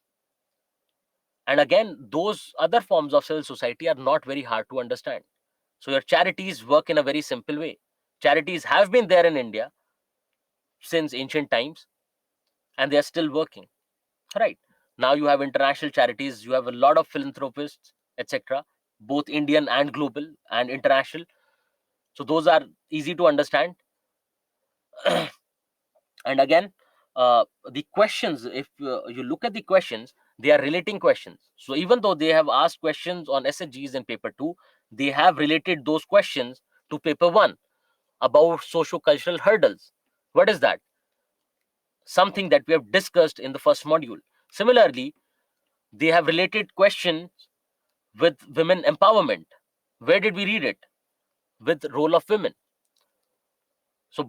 And again, those other forms of civil society are not very hard to understand. So your charities work in a very simple way. Charities have been there in India since ancient times, and they are still working. Right. Now you have international charities, you have a lot of philanthropists, etc., both Indian and global and international. So those are easy to understand. And again, the questions, if you look at the questions, they are relating questions. So even though they have asked questions on SHGs in paper 2, they have related those questions to paper 1 about socio-cultural hurdles. What is that? Something that we have discussed in the first module. Similarly, they have related questions with women empowerment. Where did we read it? With role of women. So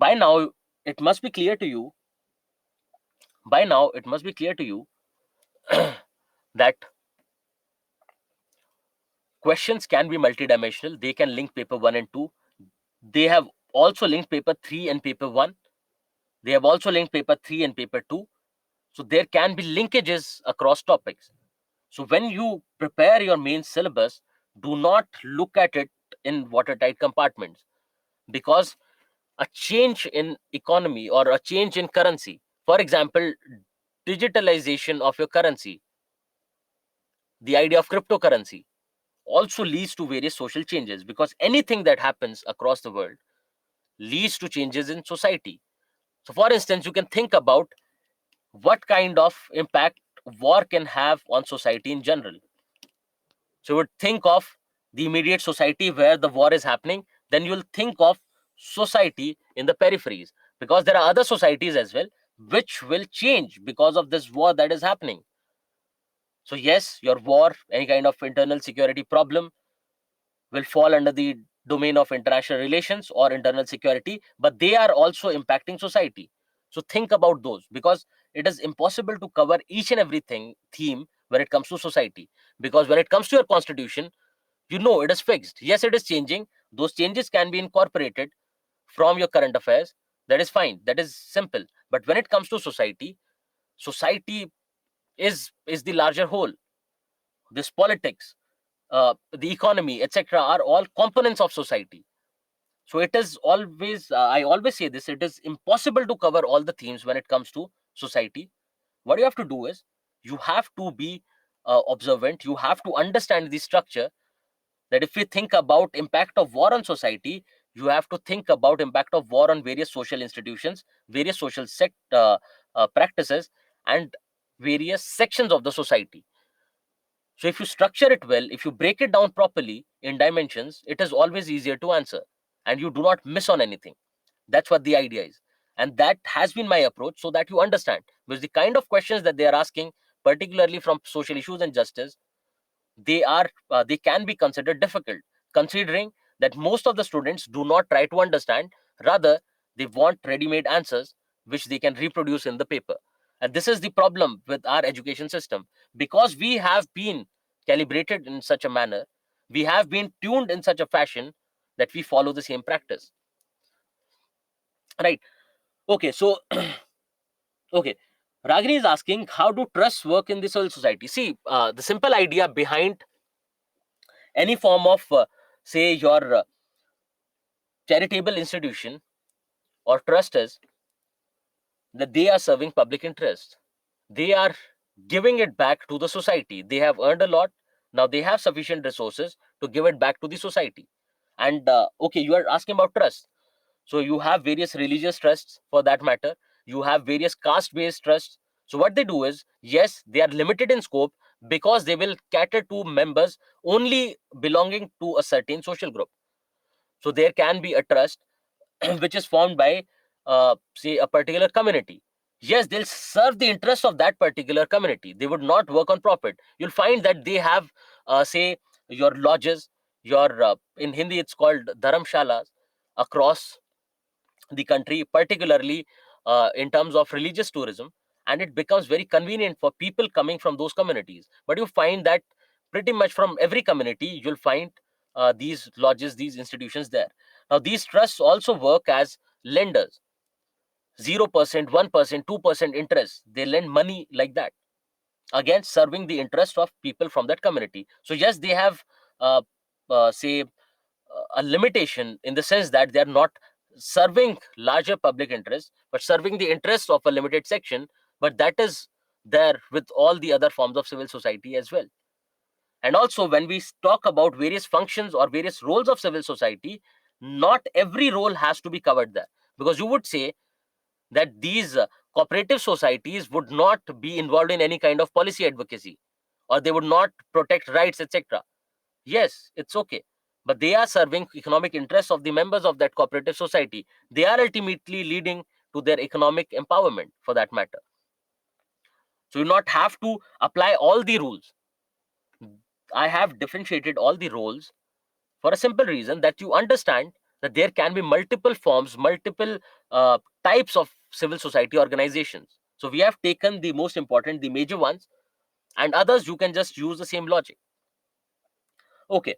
it must be clear to you, by now it must be clear to you that questions can be multidimensional. They can link paper 1 and 2. They have also linked paper 3 and paper 1. They have also linked paper 3 and paper 2. So there can be linkages across topics. So when you prepare your main syllabus, do not look at it in watertight compartments, because a change in economy or a change in currency, for example, digitalization of your currency, the idea of cryptocurrency, also leads to various social changes, because anything that happens across the world leads to changes in society. So, for instance, you can think about what kind of impact war can have on society in general. So, you would think of the immediate society where the war is happening, then you'll think of society in the peripheries, because there are other societies as well which will change because of this war that is happening. So, yes, your war, any kind of internal security problem, will fall under the domain of international relations or internal security, but they are also impacting society. So think about those, because it is impossible to cover each and everything theme when it comes to society. Because when it comes to your constitution, you know it is fixed. Yes, it is changing. Those changes can be incorporated from your current affairs. That is fine. That is simple. But when it comes to society, society is the larger whole. This politics, the economy, etc., are all components of society. So it is always, I always say this, it is impossible to cover all the themes when it comes to society. What you have to do is, you have to be observant, you have to understand the structure, that if we think about impact of war on society, you have to think about impact of war on various social institutions, various social practices, and various sections of the society. So if you structure it well, if you break it down properly in dimensions, it is always easier to answer, and you do not miss on anything. That's what the idea is. And that has been my approach, so that you understand. Because the kind of questions that they are asking, particularly from social issues and justice, they can be considered difficult, considering that most of the students do not try to understand, rather they want ready-made answers which they can reproduce in the paper. And this is the problem with our education system, because we have been calibrated in such a manner, we have been tuned in such a fashion, that we follow the same practice. Right. Okay, so okay, Ragini is asking, how do trusts work in the civil society? See, the simple idea behind any form of, say, your charitable institution or trust is that they are serving public interest. They are giving it back to the society. They have earned a lot. Now they have sufficient resources to give it back to the society. And okay, you are asking about trust. So you have various religious trusts, for that matter. You have various caste-based trusts. So what they do is, yes, they are limited in scope, because they will cater to members only belonging to a certain social group. So there can be a trust which is formed by, say, a particular community. Yes, they'll serve the interests of that particular community. They would not work on profit. You'll find that they have, say, your lodges, your in Hindi it's called dharamshalas, across the country, particularly in terms of religious tourism, and it becomes very convenient for people coming from those communities. But you find that pretty much from every community, you'll find these lodges, these institutions there. Now, these trusts also work as lenders. 0%, 1%, 2% interest. They lend money like that. again serving the interest of people from that community. So yes, they have uh, say a limitation in the sense that they are not serving larger public interest but serving the interest of a limited section, but that is there with all the other forms of civil society as well. And also, when we talk about various functions or various roles of civil society, not every role has to be covered there, because you would say that these cooperative societies would not be involved in any kind of policy advocacy, or they would not protect rights, etc. Yes, it's okay, but they are serving economic interests of the members of that cooperative society. They are ultimately leading to their economic empowerment for that matter. So you not have to apply all the rules. I have differentiated all the roles for a simple reason that you understand that there can be multiple forms, multiple types of civil society organizations. So we have taken the most important, the major ones, and others you can just use the same logic. Okay,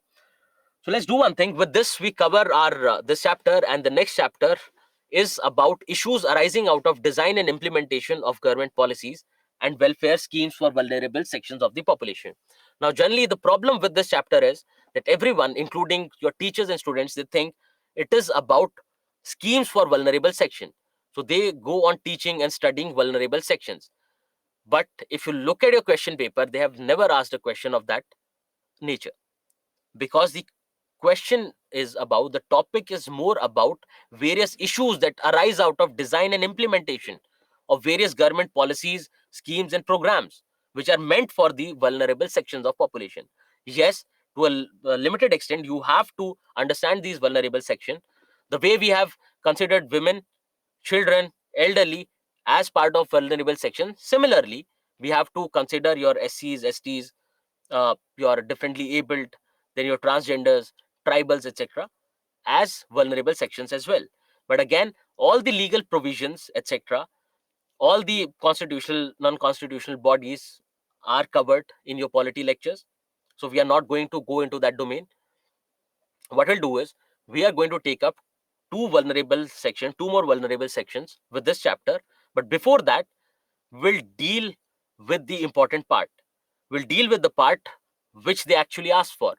so let's do one thing. With this, we cover our this chapter, and the next chapter is about issues arising out of design and implementation of government policies and welfare schemes for vulnerable sections of the population. Now, generally, the problem with this chapter is that everyone, including your teachers and students, they think it is about schemes for vulnerable section. So they go on teaching and studying vulnerable sections. But if you look at your question paper, they have never asked a question of that nature, because the question is about, the topic is more about various issues that arise out of design and implementation of various government policies, schemes and programs which are meant for the vulnerable sections of population. Yes, to a limited extent you have to understand these vulnerable sections the way we have considered women, children, elderly as part of vulnerable section. Similarly, we have to consider your SCs, STs, your differently abled, then your transgenders, tribals, etc., as vulnerable sections as well. But again, all the legal provisions, etc., all the constitutional, non-constitutional bodies are covered in your polity lectures. So we are not going to go into that domain. What we'll do is we are going to take up two more vulnerable sections with this chapter. But before that, we'll deal with the important part. We'll deal with the part which they actually asked for.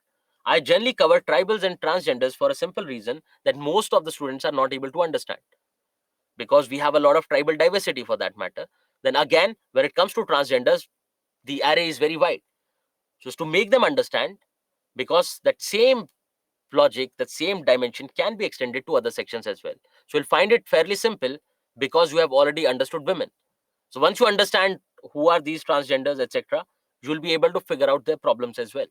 I generally cover tribals and transgenders for a simple reason that most of the students are not able to understand, because we have a lot of tribal diversity for that matter. Then again, when it comes to transgenders, the array is very wide. So as to make them understand, because that same logic, that same dimension can be extended to other sections as well. So you'll find it fairly simple because you have already understood women. So once you understand who are these transgenders, etc., you'll be able to figure out their problems as well.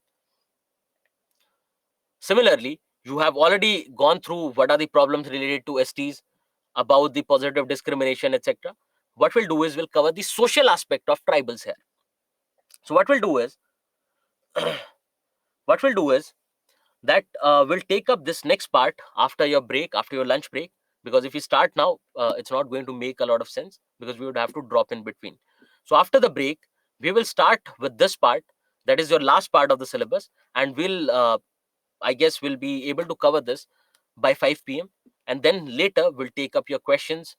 Similarly, you have already gone through what are the problems related to STs, about the positive discrimination, etc. What we'll do is we'll cover the social aspect of tribals here. So what we'll do is that we'll take up this next part after your break, after your lunch break, because if we start now, it's not going to make a lot of sense, because we would have to drop in between. So after the break, we will start with this part, that is your last part of the syllabus, and we'll I guess we'll be able to cover this by 5 p.m. And then later we'll take up your questions,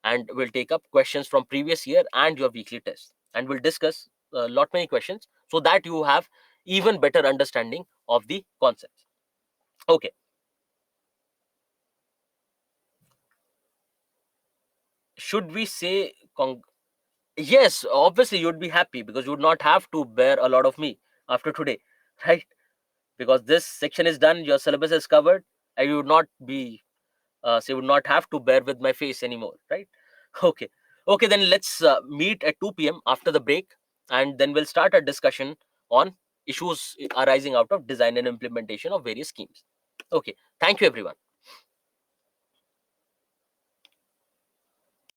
and we'll take up questions from previous year and your weekly test, and we'll discuss a lot many questions so that you have even better understanding of the concepts. Okay. Should we say yes, obviously you'd be happy because you would not have to bear a lot of me after today, right? Because this section is done, your syllabus is covered, and you would not be so you would not have to bear with my face anymore, right? Okay. Okay, then let's meet at 2 p.m. after the break, and then we'll start a discussion on issues arising out of design and implementation of various schemes. Okay, thank you everyone.